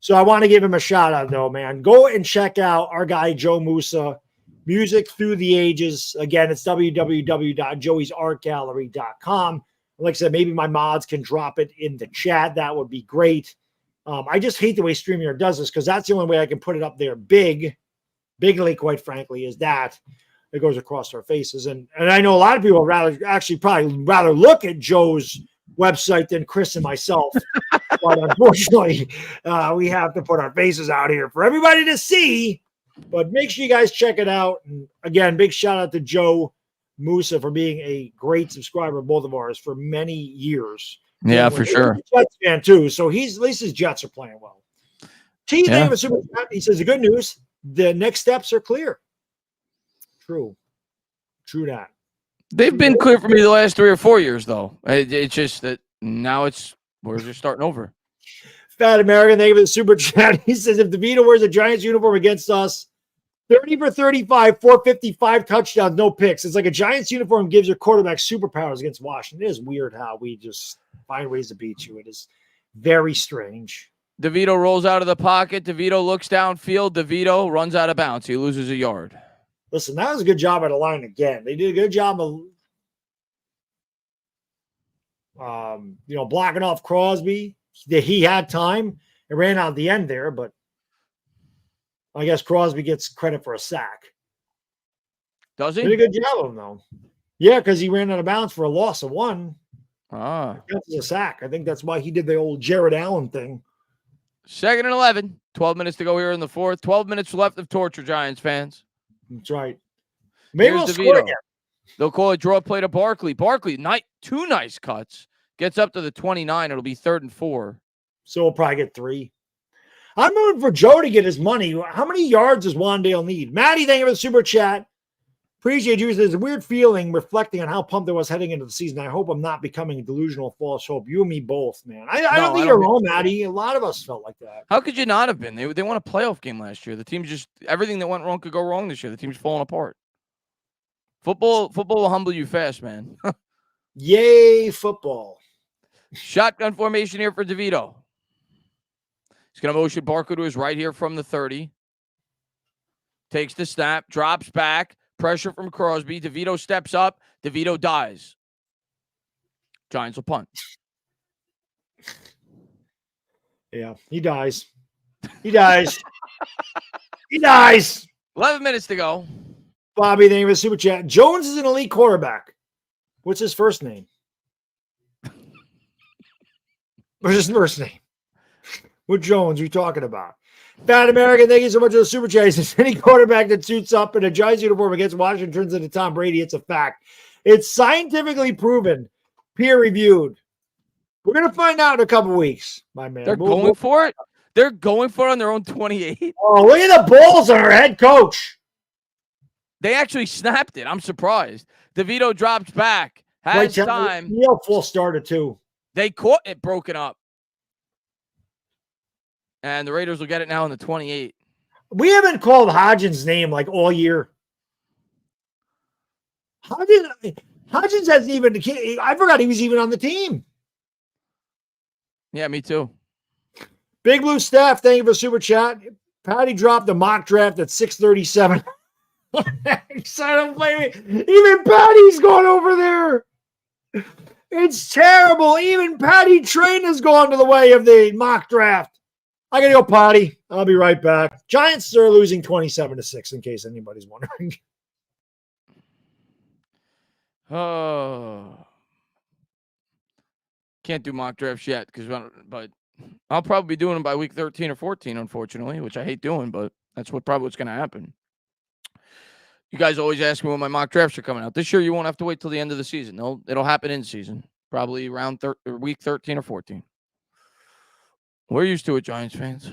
So I want to give him a shout out, though, man. Go and check out our guy Joe Musa, music through the ages. Again, it's www.joeysartgallery.com. Like I said, maybe my mods can drop it in the chat. That would be great. I just hate the way StreamYard does this because that's the only way I can put it up there bigly, quite frankly, is that it goes across our faces. And I know a lot of people probably rather look at Joe's website than Chris and myself. But unfortunately, we have to put our faces out here for everybody to see. But make sure you guys check it out. And again, big shout out to Joe Musa for being a great subscriber of both of ours for many years. Yeah, for sure. He's a Jets fan too, so at least his Jets are playing well. T, thank you for super chat. He says the good news: the next steps are clear. True that. They've been clear for me the last 3 or 4 years, though. It's just that now we're just starting over. Fat American, thank you for the super chat. He says if DeVito wears a Giants uniform against us, 30 for 35, 455 touchdowns, no picks. It's like a Giants uniform gives your quarterback superpowers against Washington. It is weird how we just find ways to beat you. It is very strange. DeVito rolls out of the pocket. DeVito looks downfield. DeVito runs out of bounds. He loses a yard. Listen, that was a good job at the line again. They did a good job of, blocking off Crosby. He had time. It ran out at the end there, but I guess Crosby gets credit for a sack. Does he? Did a good job of him, though. Yeah, because he ran out of bounds for a loss of 1. That's a sack. I think that's why he did the old Jared Allen thing. 2nd and 11. 12 minutes to go here in the fourth. 12 minutes left of torture, Giants fans. That's right. Maybe we'll score again. They'll call a draw play to Barkley. Barkley, two nice cuts. Gets up to the 29. It'll be 3rd and 4. So we'll probably get 3. I'm moving for Joe to get his money. How many yards does Wandale need? Maddie, thank you for the super chat. Appreciate you. There's a weird feeling reflecting on how pumped I was heading into the season. I hope I'm not becoming delusional false hope. You and me both, man. I don't think you're wrong, Maddie. A lot of us felt like that. How could you not have been? They won a playoff game last year. The team just everything that went wrong could go wrong this year. The team's falling apart. Football will humble you fast, man. Yay, football. Shotgun formation here for DeVito. He's going to motion Barker to his right here from the 30. Takes the snap, drops back. Pressure from Crosby. DeVito steps up. DeVito dies. Giants will punt. Yeah, he dies. He dies. He dies. 11 minutes to go. Bobby, thank you for the super chat. Jones is an elite quarterback. What's his first name? What's his first name? What Jones are you talking about? Fat American, thank you so much for the super chat. He says, any quarterback that suits up in a Giants uniform against Washington turns into Tom Brady. It's a fact. It's scientifically proven, peer-reviewed. We're going to find out in a couple weeks, my man. They're going for it? They're going for it on their own 28? Oh, look at the balls on our head coach. They actually snapped it. I'm surprised. DeVito drops back. Has time. Full starter, too. They caught it broken up. And the Raiders will get it now in the 28. We haven't called Hodgins' name like all year. Hodgins hasn't even. I forgot he was even on the team. Yeah, me too. Big Blue Staff, thank you for super chat. Patty dropped the mock draft at 6:37. Even Patty's gone over there. It's terrible. Even Patty Train has gone to the way of the mock draft. I gotta go potty. I'll be right back. Giants are losing 27-6, in case anybody's wondering. Oh, can't do mock drafts yet but I'll probably be doing them by week 13 or 14, unfortunately, which I hate doing, but that's probably what's going to happen. You guys always ask me when my mock drafts are coming out. This year, you won't have to wait till the end of the season. It'll happen in season, probably around week 13 or 14. We're used to it, Giants fans.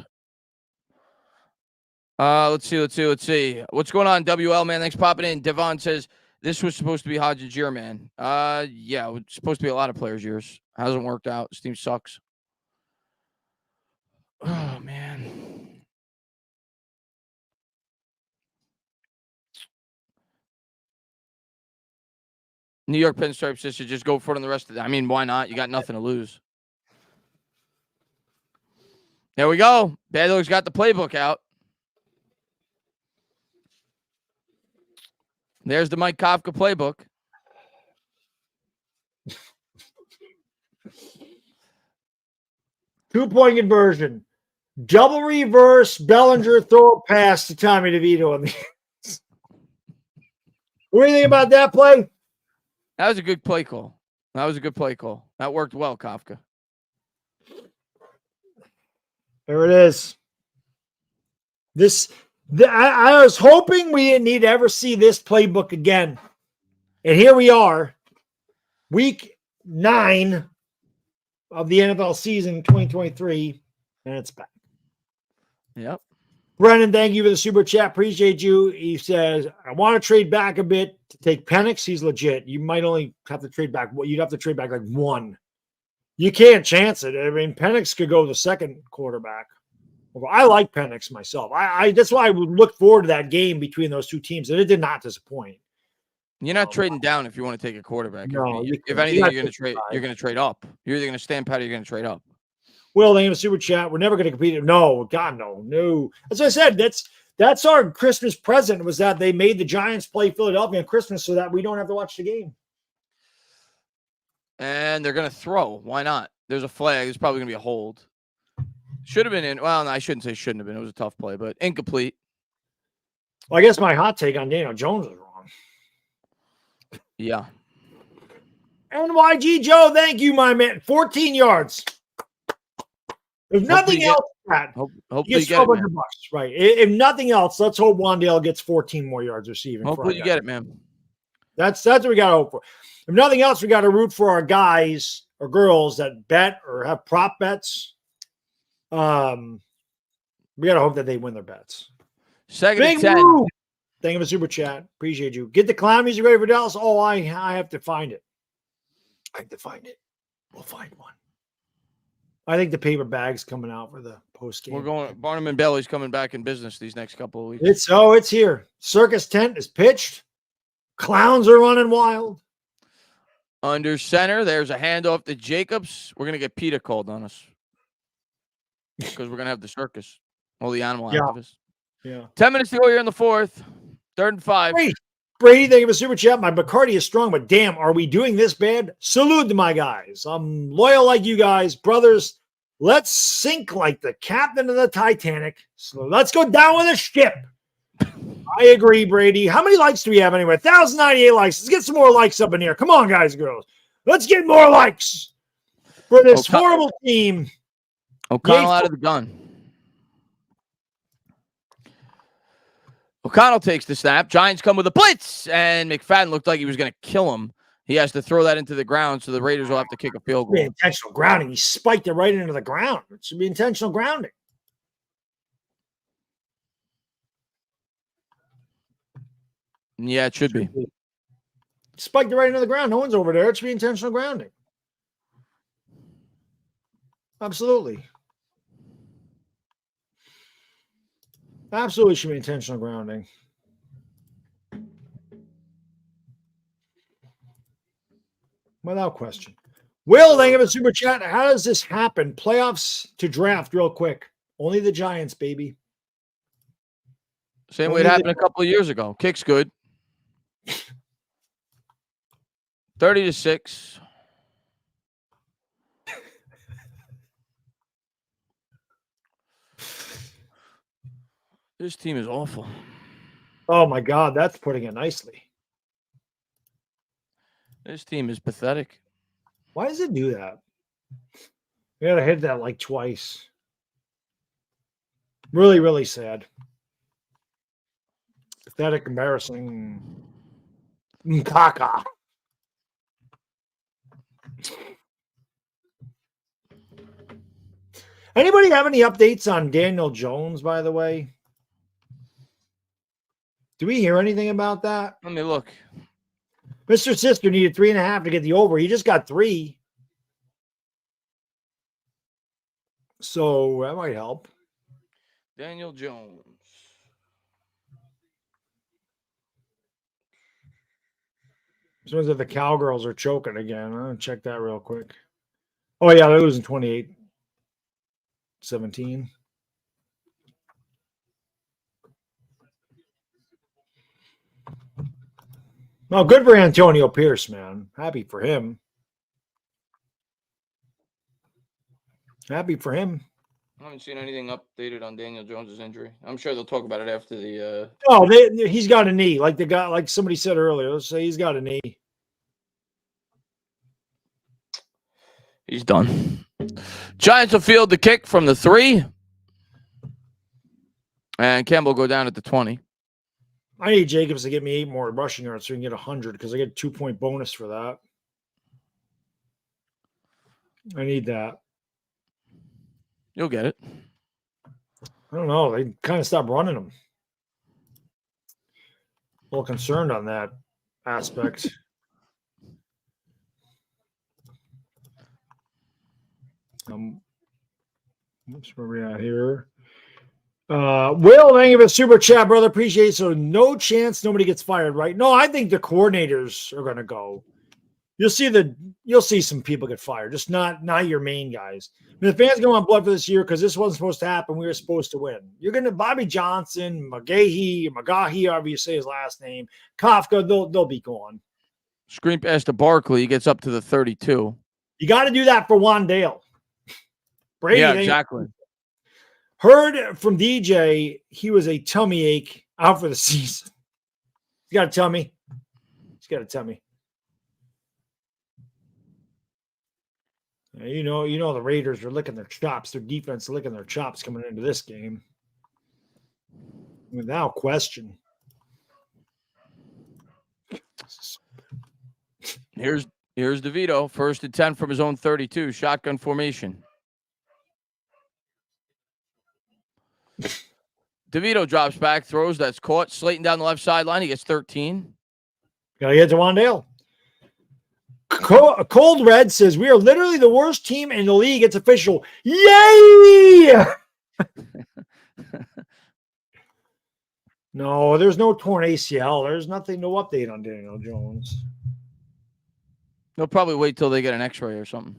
Let's see. What's going on, WL, man? Thanks for popping in. Devon says, this was supposed to be Hodge's year, man. Yeah, it was supposed to be a lot of players' years. Hasn't worked out. This team sucks. Oh, man. New York Pinstripe says just go for it on the rest of it. I mean, why not? You got nothing to lose. There we go. Baddog's got the playbook out. There's the Mike Kafka playbook. Two-point conversion. Double reverse, Bellinger throw a pass to Tommy DeVito. What do you think about that play? That was a good play call. That worked well, Kafka. There it is. I was hoping we didn't need to ever see this playbook again. And here we are, week 9 of the NFL season 2023, and it's back. Yep. Brennan, thank you for the super chat. Appreciate you. He says, I want to trade back a bit to take Penix. He's legit. You might only have to trade back. You'd have to trade back like 1. You can't chance it. I mean, Penix could go the second quarterback. I like Penix myself. That's why I would look forward to that game between those two teams, and it did not disappoint. You're not trading down if you want to take a quarterback. No, if anything, you're going to trade. You're going to trade up. You're either going to stand pat or you're going to trade up. Will, thank you for super chat. We're never going to compete. No, God, no. As I said, that's our Christmas present was that they made the Giants play Philadelphia on Christmas so that we don't have to watch the game. And they're going to throw. Why not? There's a flag. There's probably going to be a hold. Should have been in. Well, no, I shouldn't say shouldn't have been. It was a tough play, but incomplete. Well, I guess my hot take on Daniel Jones was wrong. Yeah. NYG Joe, thank you, my man. 14 yards. If nothing else, Pat, hopefully you get $1,200. Right. If nothing else, let's hope Wandale gets 14 more yards receiving. Hopefully you get it, man. That's what we got to hope for. If nothing else, we got to root for our guys or girls that bet or have prop bets. We got to hope that they win their bets. Second Big and 10. move. Thank you for super chat. Appreciate you. Get the clown music ready for Dallas. Oh, I have to find it. We'll find one. I think the paper bag's coming out for the post game. We're going. Barnum and Bailey's coming back in business these next couple of weeks. It's here. Circus tent is pitched. Clowns are running wild. Under center, there's a handoff to Jacobs. We're gonna get PETA called on us because we're gonna have the circus, all the animal activists. Yeah. 10 minutes to go here in the fourth. 3rd and 5. Brady, thank you for super chat. My Bacardi is strong, but damn, are we doing this bad? Salute to my guys. I'm loyal like you guys, brothers. Let's sink like the captain of the Titanic. So let's go down with a ship. I agree, Brady. How many likes do we have anyway? 1,098 likes. Let's get some more likes up in here. Come on, guys and girls. Let's get more likes for this horrible team. O'Connell out of the gun. O'Connell takes the snap. Giants come with a blitz, and McFadden looked like he was going to kill him. He has to throw that into the ground, so the Raiders will have to kick a field goal. Intentional grounding. He spiked it right into the ground. It should be intentional grounding. Yeah, it should be. Spiked it right into the ground. No one's over there. It should be intentional grounding. Absolutely. Absolutely should be intentional grounding. Without question. Will, thank you for the super chat. How does this happen? Playoffs to draft real quick. Only the Giants, baby. Same way it happened a couple of years ago. Kick's good. 30-6. This team is awful. Oh, my God. That's putting it nicely. This team is pathetic. Why does it do that? We got to hit that like twice. Really, really sad. Pathetic, embarrassing. Caca. Anybody have any updates on Daniel Jones, by the way? Do we hear anything about that? Let me look. Mr. Sister needed 3.5 to get the over. He just got 3. So that might help. Daniel Jones. Sounds like the Cowgirls are choking again. I'm going to check that real quick. Oh, yeah, they're losing 28-17. Well, good for Antonio Pierce, man. Happy for him. Happy for him. I haven't seen anything updated on Daniel Jones's injury. I'm sure they'll talk about it after the. Oh, he's got a knee, like the guy, like somebody said earlier. Let's say he's got a knee. He's done. Giants will field the kick from the 3, and Campbell go down at the 20. I need Jacobs to get me 8 more rushing yards so we can get 100 because I get a 2-point bonus for that. I need that. You'll get it. I don't know. They kind of stopped running them. A little concerned on that aspect. What's where we at here? Will, thank you for the super chat, brother. Appreciate it. So no chance nobody gets fired, right? No, I think the coordinators are gonna go. You'll see some people get fired, just not your main guys. I mean, the fans go on blood for this year because this wasn't supposed to happen. We were supposed to win. You're gonna Bobby Johnson, Magahi, however you say his last name, Kafka, they'll be gone. Screen pass to Barkley. He gets up to the 32. You got to do that for Wandale. Brady, Yeah, exactly. Heard from DJ he was a tummy ache out for the season. He's got a tummy. He's got a tummy. You know the Raiders are licking their chops. Their defense licking their chops coming into this game. Without question. Here's DeVito. 1st and 10 from his own 32. Shotgun formation. DeVito drops back, throws. That's caught. Slayton down the left sideline. He gets 13. Gotta get to Wandale. Cold Red says, we are literally the worst team in the league. It's official. Yay! No, there's no torn ACL. There's nothing, no update on Daniel Jones. They'll probably wait till they get an x-ray or something.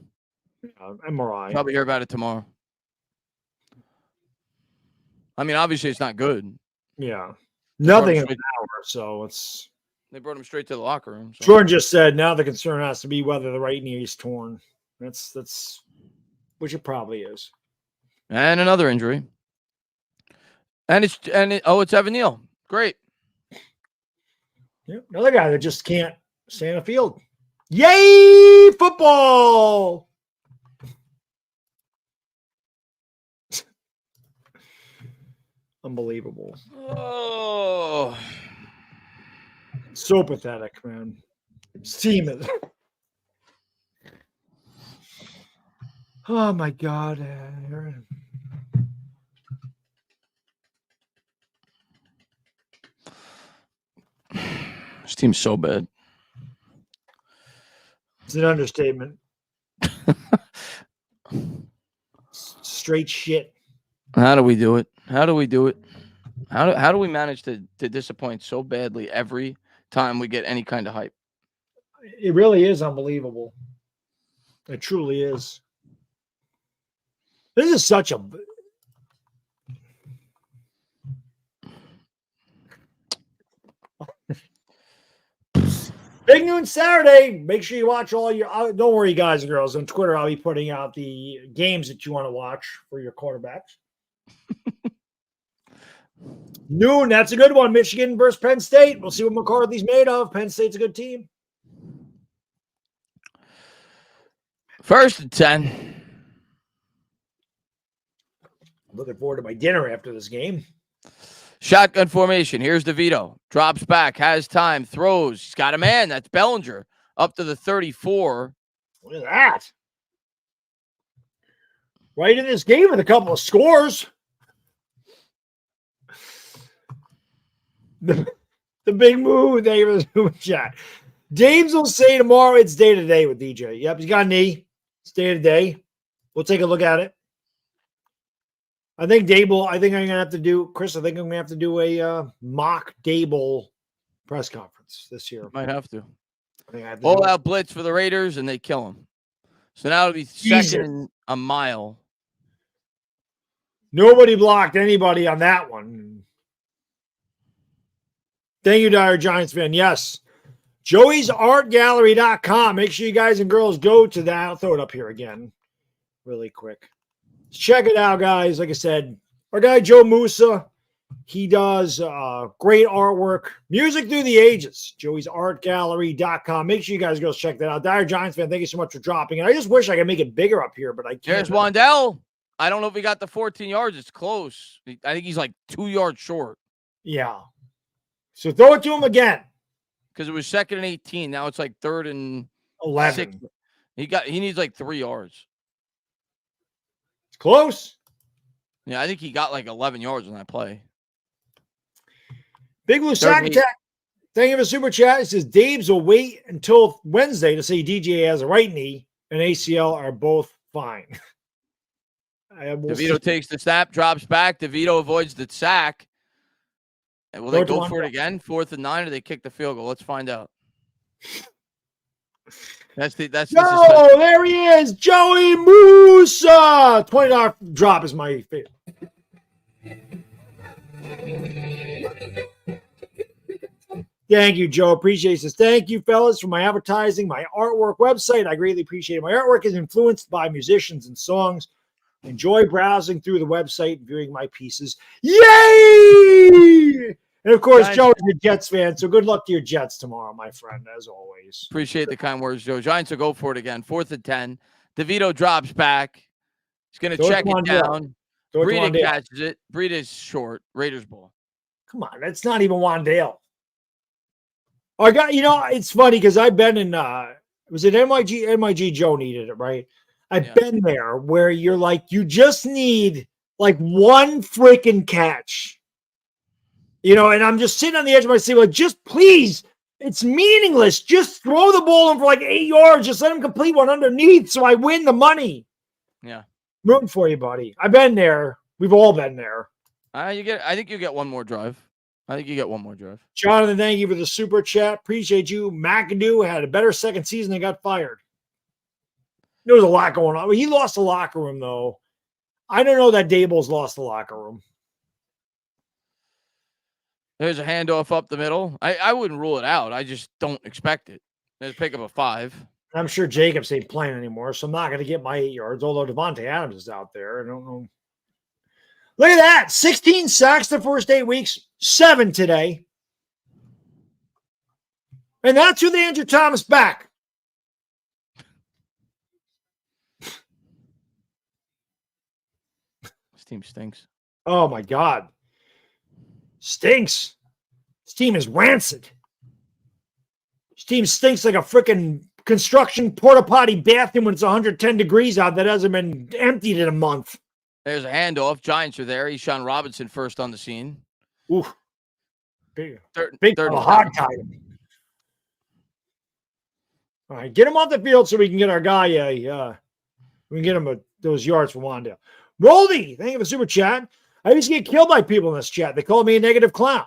MRI. Probably hear about it tomorrow. I mean, obviously it's not good. Yeah. Nothing in an hour, so it's... They brought him straight to the locker room. So. Jordan just said now the concern has to be whether the right knee is torn. That's which it probably is. And another injury. It's Evan Neal. Great. Yeah, another guy that just can't stay on the field. Yay, football! Unbelievable. Oh. So pathetic, man. This team is. Oh my God. This team's so bad. It's an understatement. Straight shit. How do we do it? How do we do it? How do we manage to disappoint so badly every time we get any kind of hype? It really is unbelievable. It truly is. This is such a Big Noon Saturday. Make sure you watch all your. Don't worry, guys and girls. On Twitter, I'll be putting out the games that you want to watch for your quarterbacks. Noon, that's a good one. Michigan versus Penn State. We'll see what McCarthy's made of. Penn State's a good team. 1st and 10. I'm looking forward to my dinner after this game. Shotgun formation. Here's DeVito. Drops back, has time, throws. He's got a man. That's Bellinger up to the 34. Look at that. Right in this game with a couple of scores. The big move. Thank you for the chat. Dames will say tomorrow it's day to day with DJ. Yep, he's got a knee. It's day to day. We'll take a look at it. I think I'm going to have to do, Chris, I think I'm going to have to do a mock Dable press conference this year. Might have to. I think I have to All out blitz for the Raiders, and they kill him. So now it'll be second Jesus. and a mile. Nobody blocked anybody on that one. Thank you, Dire Giants fan. Yes. Joey'sArtGallery.com. Make sure you guys and girls go to that. I'll throw it up here again really quick. Check it out, guys. Like I said, our guy Joe Musa, he does great artwork. Music through the ages. Joey'sArtGallery.com. Make sure you guys go check that out. Dire Giants fan, thank you so much for dropping it. I just wish I could make it bigger up here, but I can't. There's Wandell. I don't know if he got the 14 yards. It's close. I think he's like 2 yards short. Yeah. So throw it to him again. Because it was second and 18. Now it's like third and 11. 6. He needs like 3 yards. It's close. Yeah, I think he got like 11 yards on that play. Big Blue Sack Attack. Thank you for super chat. It says Dave's will wait until Wednesday to say DJ has a right knee and ACL are both fine. DeVito takes the snap, drops back. DeVito avoids the sack. And will they go for it again? 4th and 9, or they kick the field goal? Let's find out. That's there he is, Joey Musa. $20 drop is my favorite. Thank you, Joe. Appreciate this. Thank you, fellas, for my advertising, my artwork website. I greatly appreciate it. My artwork is influenced by musicians and songs. Enjoy browsing through the website and viewing my pieces. Yay! And of course, Joe is a Jets fan, so good luck to your Jets tomorrow, my friend, as always. Appreciate the kind words, Joe. Giants will go for it again. 4th and 10. DeVito drops back. He's going to check it down. Breida catches it. Breida's short. Raiders ball. Come on, that's not even Wandale. I got, it's funny because I've been in, was it MIG Joe needed it, right? I've been there where you're like, you just need like one freaking catch, and I'm just sitting on the edge of my seat, like, just please, it's meaningless. Just throw the ball in for like 8 yards. Just let him complete one underneath so I win the money. Yeah. Rooting for you, buddy. I've been there. We've all been there. I think you get one more drive. Jonathan, thank you for the super chat. Appreciate you. McAdoo had a better second season and got fired. There was a lot going on. He lost the locker room, though. I don't know that Dable's lost the locker room. There's a handoff up the middle. I wouldn't rule it out. I just don't expect it. There's pick up a 5. I'm sure Jacobs ain't playing anymore, so I'm not going to get my 8 yards, although Devontae Adams is out there. I don't know. Look at that. 16 sacks the first 8 weeks, 7 today. And that's who they Andrew Thomas back. This team stinks. Oh, my God. Stinks. This team is rancid. This team stinks like a freaking construction porta potty bathroom when it's 110 degrees out that hasn't been emptied in a month. There's a handoff. Giants are there. Eshaun Robinson first on the scene. Ooh. Big third hog tie him. All right, get him off the field so we can get our guy we can get him those yards for Wandale. Roldy, thank you for the super chat. I used to get killed by people in this chat. They call me a negative clown.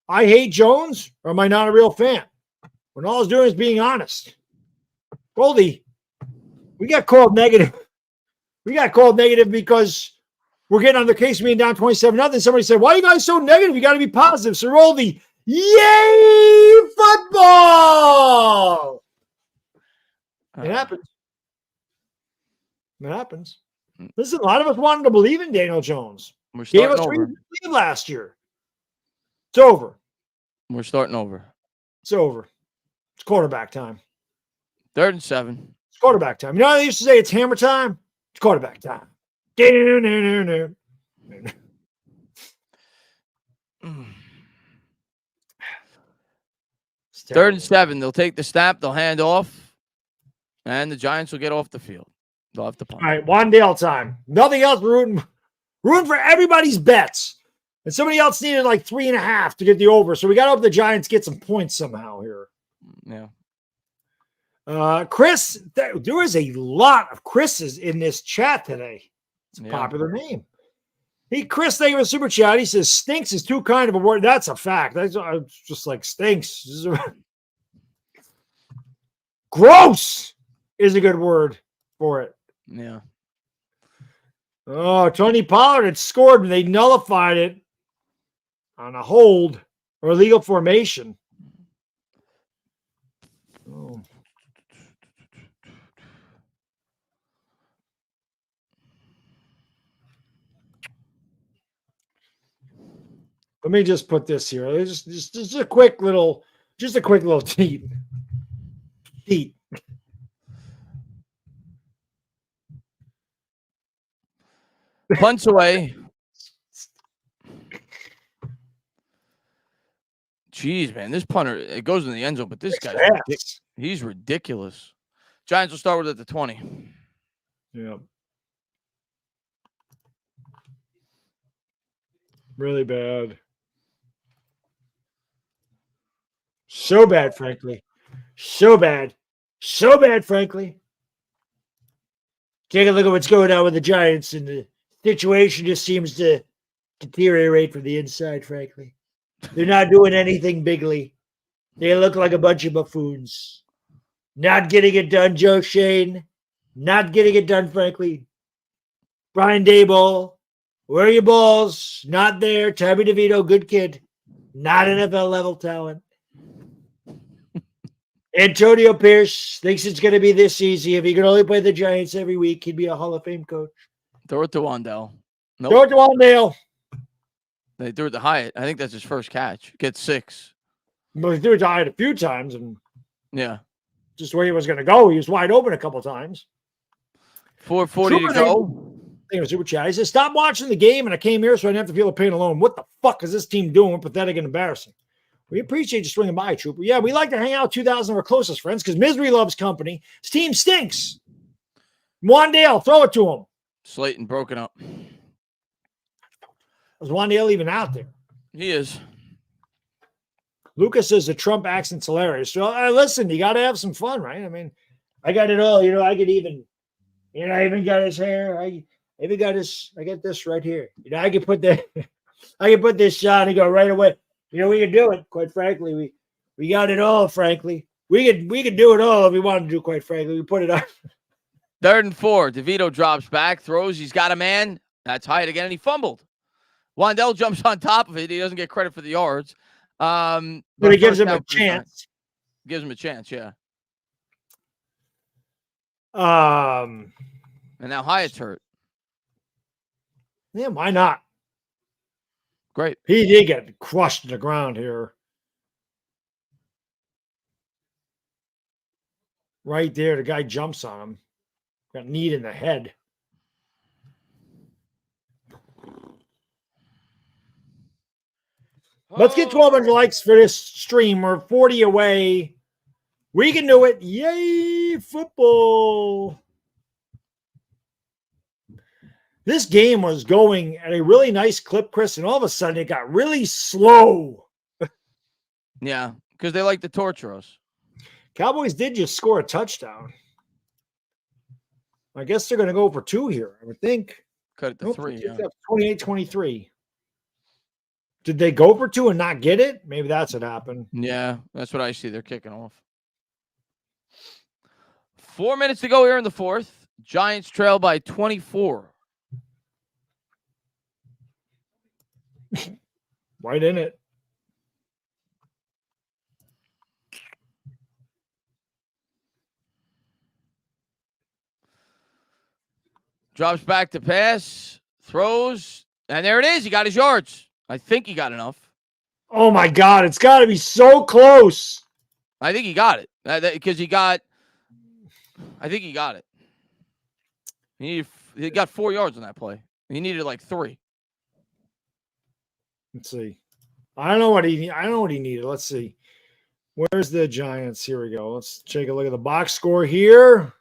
I hate Jones, or am I not a real fan? When all I was doing is being honest. Roldy, we got called negative. We got called negative because we're getting on the case being down 27-0. Somebody said, why are you guys so negative? You got to be positive. So Roldy, yay, football! It happens. It happens. Listen, a lot of us wanted to believe in Daniel Jones. We're starting Gave us over. last year. It's over. We're starting over. It's over. It's quarterback time. 3rd and 7. It's quarterback time. You know how they used to say it's hammer time? It's quarterback time. 3rd and 7. They'll take the snap. They'll hand off, and the Giants will get off the field. They'll have to punt. All right, Wandale time. Nothing else. Rooting for everybody's bets. And somebody else needed like 3.5 to get the over. So we got to hope the Giants get some points somehow here. Yeah. Chris, there is a lot of Chris's in this chat today. It's a popular name. Hey, Chris, thank you for the super chat. He says stinks is too kind of a word. That's a fact. That's just like stinks. Gross is a good word for it. Yeah. Oh, Tony Pollard had scored, but they nullified it on a hold or illegal formation. Oh. Let me just put this here. Just a quick little teat. Punts away. Jeez, man, this punter, it goes in the end zone, but this guy, he's ridiculous. Giants will start with at the 20. Yeah. Really bad. So bad, frankly. So bad, frankly. Take a look at what's going on with the Giants, and the situation just seems to deteriorate from the inside, frankly. They're not doing anything bigly. They look like a bunch of buffoons. Not getting it done, Joe Shane. Not getting it done, frankly. Brian Daboll, where are your balls? Not there. Tommy DeVito, good kid. Not NFL level talent. Antonio Pierce thinks it's going to be this easy. If he could only play the Giants every week, he'd be a Hall of Fame coach. Throw it to Wandale. Nope. Throw it to Wandale. They threw it to Hyatt. I think that's his first catch. Gets 6. Well, he threw it to Hyatt a few times, and just where he was going to go. He was wide open a couple times. 4:40 to go. Super chat. He says, stop watching the game, and I came here so I didn't have to feel the pain alone. What the fuck is this team doing? We're pathetic and embarrassing. We appreciate you swinging by, Trooper. Yeah, we like to hang out with 2,000 of our closest friends because misery loves company. His team stinks. Wandale, throw it to him. Slayton broken up. Was Wandale even out there? He is. Lucas says the Trump accent's hilarious. So listen, you got to have some fun, right? I mean, I got it all. I could even, I even got his hair. I got this right here. I could put this shot and go right away. We could do it, quite frankly. We got it all, frankly. We could do it all if we wanted to do, quite frankly. We put it on. 3rd and 4. DeVito drops back, throws. He's got a man. That's Hyatt again, and he fumbled. Wandale jumps on top of it. He doesn't get credit for the yards. But he gives him a chance. Gives him a chance, yeah. And now Hyatt's hurt. Yeah, why not? Great. He did get crushed to the ground here. Right there, the guy jumps on him. Got kneed in the head. Let's get 1,200 likes for this stream. We're 40 away. We can do it. Yay, football. This game was going at a really nice clip, Chris, and all of a sudden it got really slow. Yeah, because they like to torture us. Cowboys did just score a touchdown. I guess they're going to go for 2 here, I would think. Cut it to 3, yeah. 28-23. Did they go for 2 and not get it? Maybe that's what happened. Yeah, that's what I see. They're kicking off. 4 minutes to go here in the 4th. Giants trail by 24. Right in it. Drops back to pass, throws, and there it is. He got his yards. I think he got enough. Oh, my God. It's got to be so close. I think he got it because he got – I think he got it. He got 4 yards on that play. He needed like 3. Let's see. I don't know what he needed. Let's see. Where's the Giants? Here we go. Let's take a look at the box score here.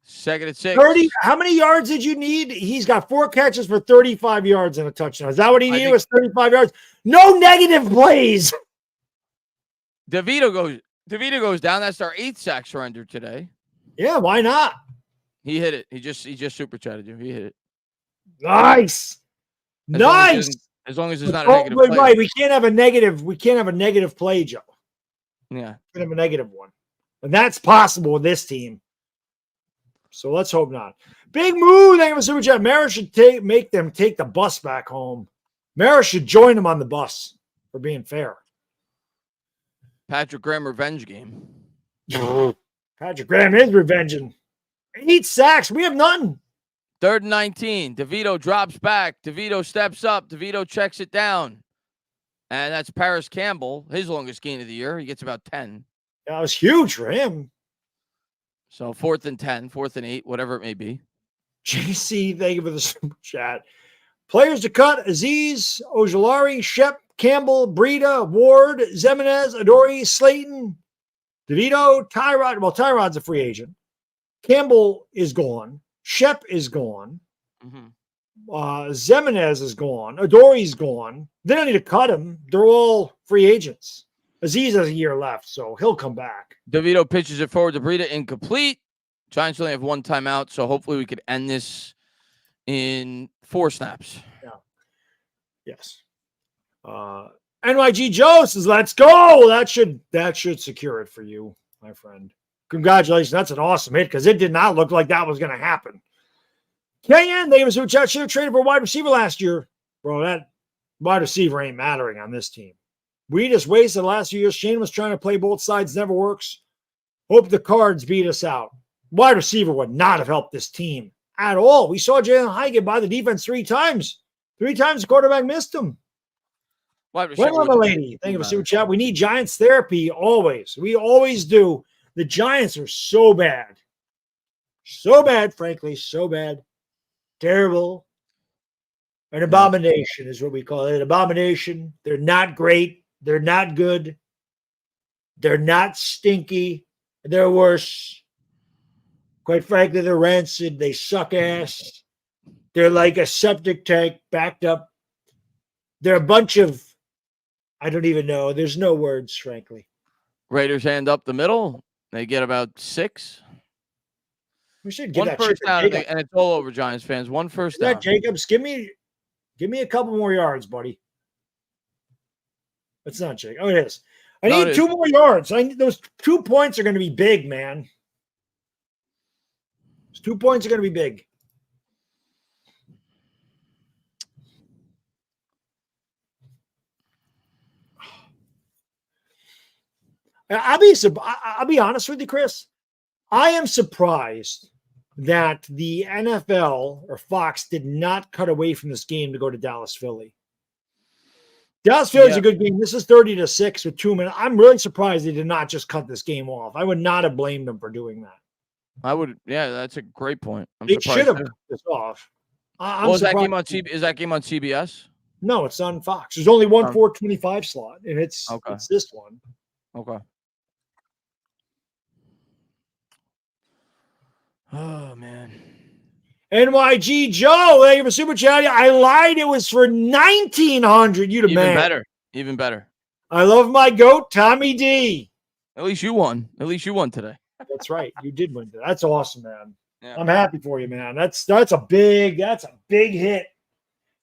2nd and 6. 30. How many yards did you need? He's got 4 catches for 35 yards and a touchdown. Is that what he needed? Was 35 yards? No negative plays. DeVito goes down. That's our 8th sack surrender today. Yeah, why not? He hit it. He just super chatted you. He hit it. Nice. As long as there's not a negative play. Right. We can't have a negative play, Joe. Yeah. We can have a negative one. And that's possible with this team. So let's hope not. Big move. Thank you for super chat. Mara should make them take the bus back home. Mara should join them on the bus for being fair. Patrick Graham revenge game. Patrick Graham is revenging. 8 sacks. We have none. 3rd and 19. DeVito drops back. DeVito steps up. DeVito checks it down. And that's Paris Campbell, his longest gain of the year. He gets about 10. That was huge for him. So 4th and 10, 4th and 8, whatever it may be. JC, thank you for the super chat. Players to cut: Aziz, Ojolari, Shep, Campbell, Breida, Ward, Zemenez, Adori, Slayton, DeVito, Tyrod. Well, Tyrod's a free agent. Campbell is gone. Shep is gone. Zemenez is gone. Adori's gone. They don't need to cut him. They're all free agents. Aziz has a year left, so he'll come back. DeVito pitches it forward to Breida, incomplete. Giants only have 1 timeout, so hopefully we could end this in 4 snaps. Yeah. Yes. NYG Joe says, "Let's go." That should secure it for you, my friend. Congratulations. That's an awesome hit because it did not look like that was going to happen. KN, they should have traded for a wide receiver last year. Bro, that wide receiver ain't mattering on this team. We just wasted the last few years. Shane was trying to play both sides. Never works. Hope the Cards beat us out. Wide receiver would not have helped this team at all. We saw Jalen High get by the defense 3 times. 3 times the quarterback missed him. Wide receiver. Well, my lady, thank you for super chat. We need Giants therapy always. We always do. The Giants are so bad. So bad, frankly. So bad. Terrible. An abomination is what we call it. An abomination. They're not great. They're not good. They're not stinky. They're worse. Quite frankly, they're rancid. They suck ass. They're like a septic tank backed up. They're a bunch of, I don't even know. There's no words, frankly. Raiders hand up the middle. They get about 6. We should get 1 that first shit down, Jacobs. and it's all over, Giants fans. 1 first down. Jacobs, give me a couple more yards, buddy. It's not Jake. Oh, it is. I need 2 more yards. Those 2 points are going to be big, man. Those 2 points are going to be big. I'll be honest with you, Chris. I am surprised that the NFL or Fox did not cut away from this game to go to Dallas-Philly. Dallas-Philly's a good game. This is 30-6 with 2 minutes. I'm really surprised they did not just cut this game off. I would not have blamed them for doing that. I would. Yeah, that's a great point. They should have cut this off. Is that game on CBS? No, it's on Fox. There's only one 4:25 slot, and it's this one. Okay. Oh, man. NYG Joe, thank you for super chat. I lied. It was for 1,900. You the man. Even better. I love my goat, Tommy D. At least you won. Today. That's right. You did win today. That's awesome, man. Yeah. I'm happy for you, man. That's a big hit.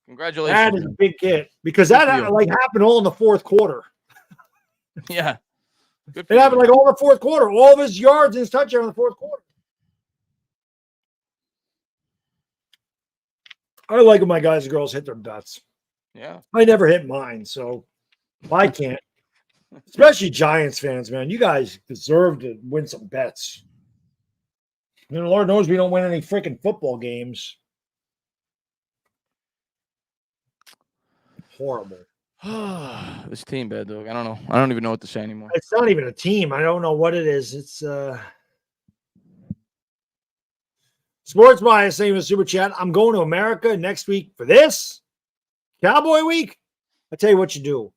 Congratulations. That is a big hit because that happened all in the 4th quarter. Yeah. It happened all in the 4th quarter. All of his yards and his touchdown in the 4th quarter. I like when my guys and girls hit their bets. Yeah. I never hit mine, so I can't. Especially Giants fans, man. You guys deserve to win some bets. And Lord knows we don't win any freaking football games. Horrible. This team, Baddog. I don't know. I don't even know what to say anymore. It's not even a team. I don't know what it is. It's Sports Bias, same as Super Chat. I'm going to America next week for this Cowboy Week. I tell you what you do.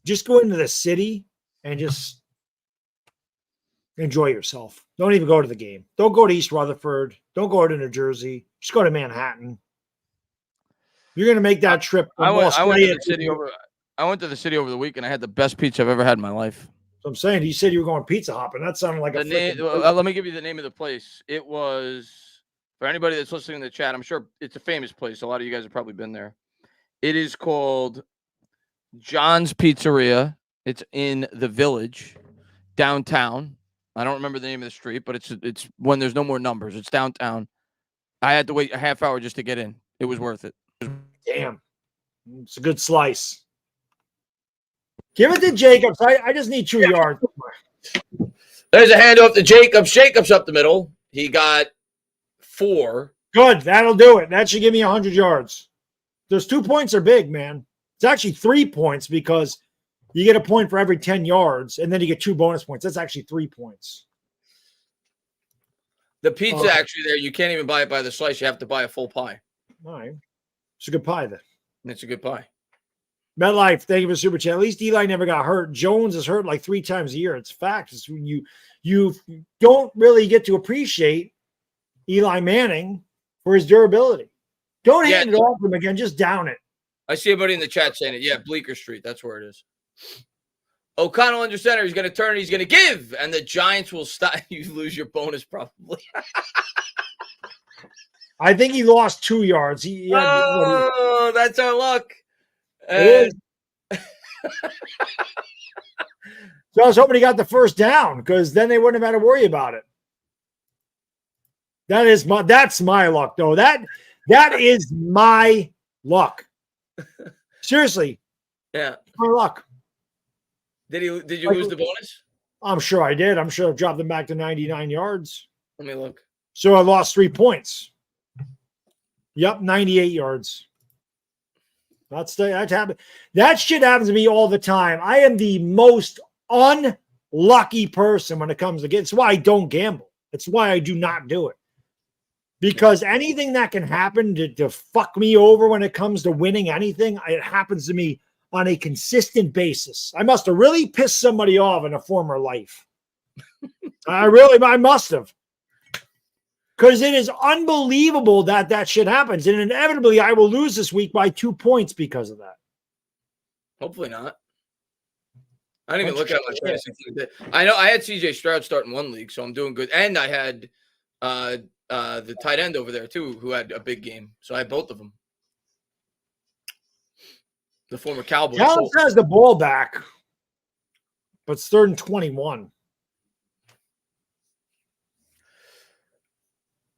Just go into the city and just enjoy yourself. Don't even go to the game. Don't go to East Rutherford. Don't go to New Jersey. Just go to Manhattan. You're going to make that trip from I went to Australia. the city over. I went to the city over the weekend. I had the best pizza I've ever had in my life. So I'm saying, you said you were going pizza hopping. That sounded like The a name. freaking. Let me give you the name of the place. It was, for anybody that's listening in the chat, I'm sure it's a famous place. A lot of you guys have probably been there. It is called John's Pizzeria. It's in the Village, downtown. I don't remember the name of the street, but it's when there's no more numbers. It's downtown. I had to wait a half hour just to get in. It was worth it. Damn. It's a good slice. Give it to Jacobs. I just need 2 yards. There's a handoff to Jacobs. Jacobs up the middle. He got 4. Good. That'll do it. That should give me 100 yards. Those 2 points are big, man. It's actually 3 points because you get a point for every 10 yards, and then you get 2 bonus points. That's actually 3 points. The pizza actually there, you can't even buy it by the slice. You have to buy a full pie. All right. It's a good pie then. It's a good pie. MetLife, thank you for the super chat. At least Eli never got hurt. Jones is hurt like 3 times a year. It's fact. It's when you don't really get to appreciate Eli Manning for his durability. Don't hand it off him again. Just down it. I see everybody in the chat saying it. Yeah, Bleecker Street. That's where it is. O'Connell under center. He's going to turn. He's going to give. And the Giants will stop. You lose your bonus probably. I think he lost 2 yards. That's our luck. So I was hoping he got the first down because then they wouldn't have had to worry about it. That's my luck, though. That is my luck. Seriously. Yeah. My luck. Did you lose the bonus? I'm sure I did. I'm sure I dropped them back to 99 yards. Let me look. So I lost 3 points. Yep, 98 yards. That shit happens to me all the time. I am the most unlucky person when it comes to getting. It's why I don't gamble. It's why I do not do it. Because anything that can happen to fuck me over when it comes to winning anything, it happens to me on a consistent basis. I must have really pissed somebody off in a former life. I must have. Because it is unbelievable that shit happens. And inevitably, I will lose this week by 2 points because of that. Hopefully not. I didn't even look at my fantasy team. I know I had CJ Stroud starting one league, so I'm doing good. And I had the tight end over there, too, who had a big game. So I had both of them. The former Cowboys. Dallas has the ball back, but it's 3rd and 21.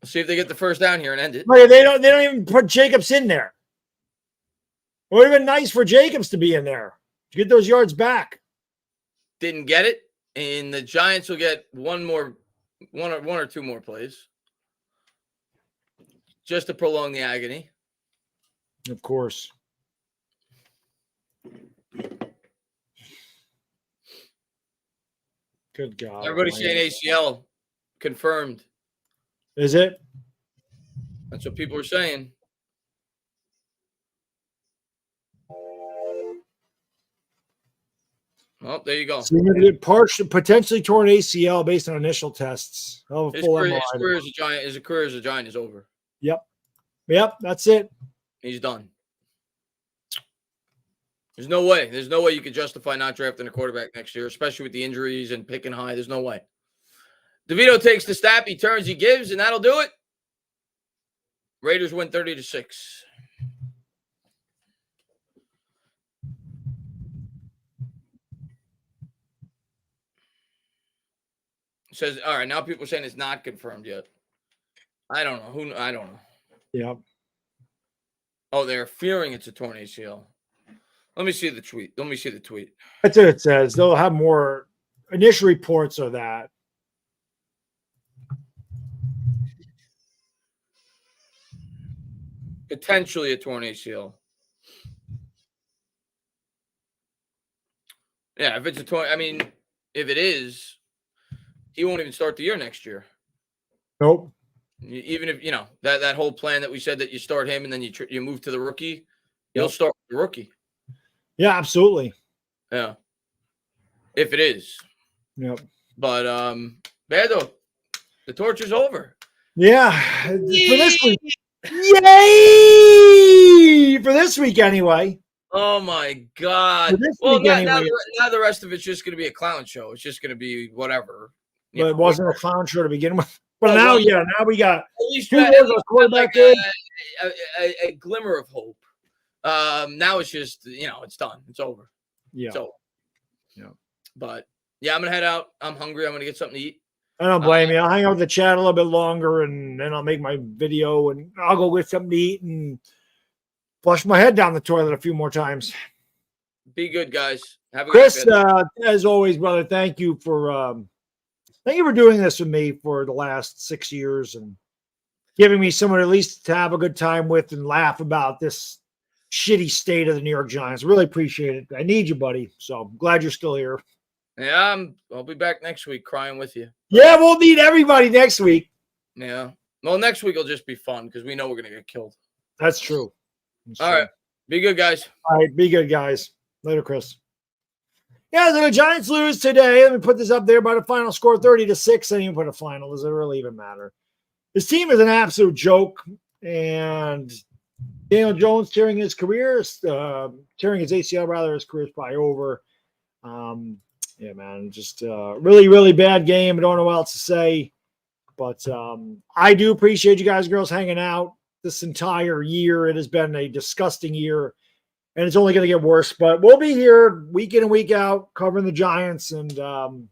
See if they get the first down here and end it. They don't even put Jacobs in there. It would have been nice for Jacobs to be in there to get those yards back. Didn't get it, and the Giants will get one or two more plays just to prolong the agony. Of course. Good God. Everybody's saying ACL confirmed. Is it? That's what people are saying. Well, there you go. Potentially torn ACL based on initial tests. His career as a Giant is over. Yep, that's it. He's done. There's no way. There's no way you could justify not drafting a quarterback next year, especially with the injuries and picking high. There's no way. DeVito takes the snap, he turns, he gives, and that'll do it. Raiders win 30-6. Says, all right, now people are saying it's not confirmed yet. I don't know. I don't know. Yep. Oh, they're fearing it's a torn ACL. Let me see the tweet. That's what it says. They'll have more initial reports of that. Potentially a torn ACL. Yeah, if it's a torn, if it is, he won't even start the year next year. Nope. Even if, that whole plan that we said that you start him and then you move to the rookie, you'll start with the rookie. Yeah, absolutely. Yeah. if it is. Yep. But Baddog, the torch is over. Yeah, for this week. Yay! For this week, anyway. Oh my God! For this Well, week, anyway. now the rest of it's just going to be a clown show. It's just going to be whatever. But it wasn't a clown show to begin with. But Oh, now, well, yeah, now we got at least two at more least quarterback like good. a glimmer of hope. Now it's just it's done. It's over. Yeah. It's over. Yeah. But yeah, I'm gonna head out. I'm hungry. I'm gonna get something to eat. I don't blame you. I'll hang out with the chat a little bit longer, and then I'll make my video, and I'll go get something to eat and flush my head down the toilet a few more times. Be good, guys. Have a Chris, good night. as always, brother, thank you for doing this with me for the last 6 years and giving me someone at least to have a good time with and laugh about this shitty state of the New York Giants. Really appreciate it. I need you, buddy. So I'm glad you're still here. Yeah, I'll be back next week crying with you. Yeah, we'll need everybody next week. Yeah. Well, next week will just be fun because we know we're gonna get killed. That's true. All right. Be good, guys. All right. Be good, guys. Later, Chris. Yeah, the Giants lose today. Let me put this up there by the final score 30-6. I didn't even put a final. Does it really even matter? This team is an absolute joke. And Daniel Jones tearing his ACL, rather, his career is probably over. Yeah, man, just really, really bad game. I don't know what else to say. But I do appreciate you guys and girls hanging out this entire year. It has been a disgusting year, and it's only going to get worse. But we'll be here week in and week out covering the Giants and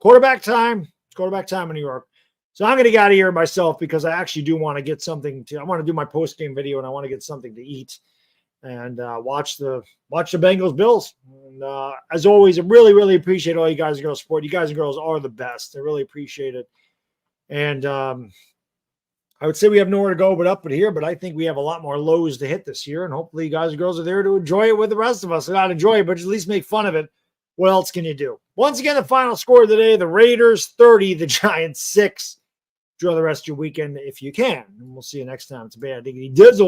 quarterback time. It's quarterback time in New York. So I'm going to get out of here myself because I actually do want to get something to – I want to do my post-game video, and I want to get something to eat and watch the Bengals Bills. And as always, I really, really appreciate all you guys and girls support. You guys and girls are the best. I really appreciate it. And I would say we have nowhere to go but up but here, but I think we have a lot more lows to hit this year. And hopefully you guys and girls are there to enjoy it with the rest of us. Not enjoy it, but at least make fun of it. What else can you do? Once again, the final score of the day, the Raiders 30, the Giants 6. Enjoy the rest of your weekend if you can. And we'll see you next time. It's a Bad Diggity Dizzle.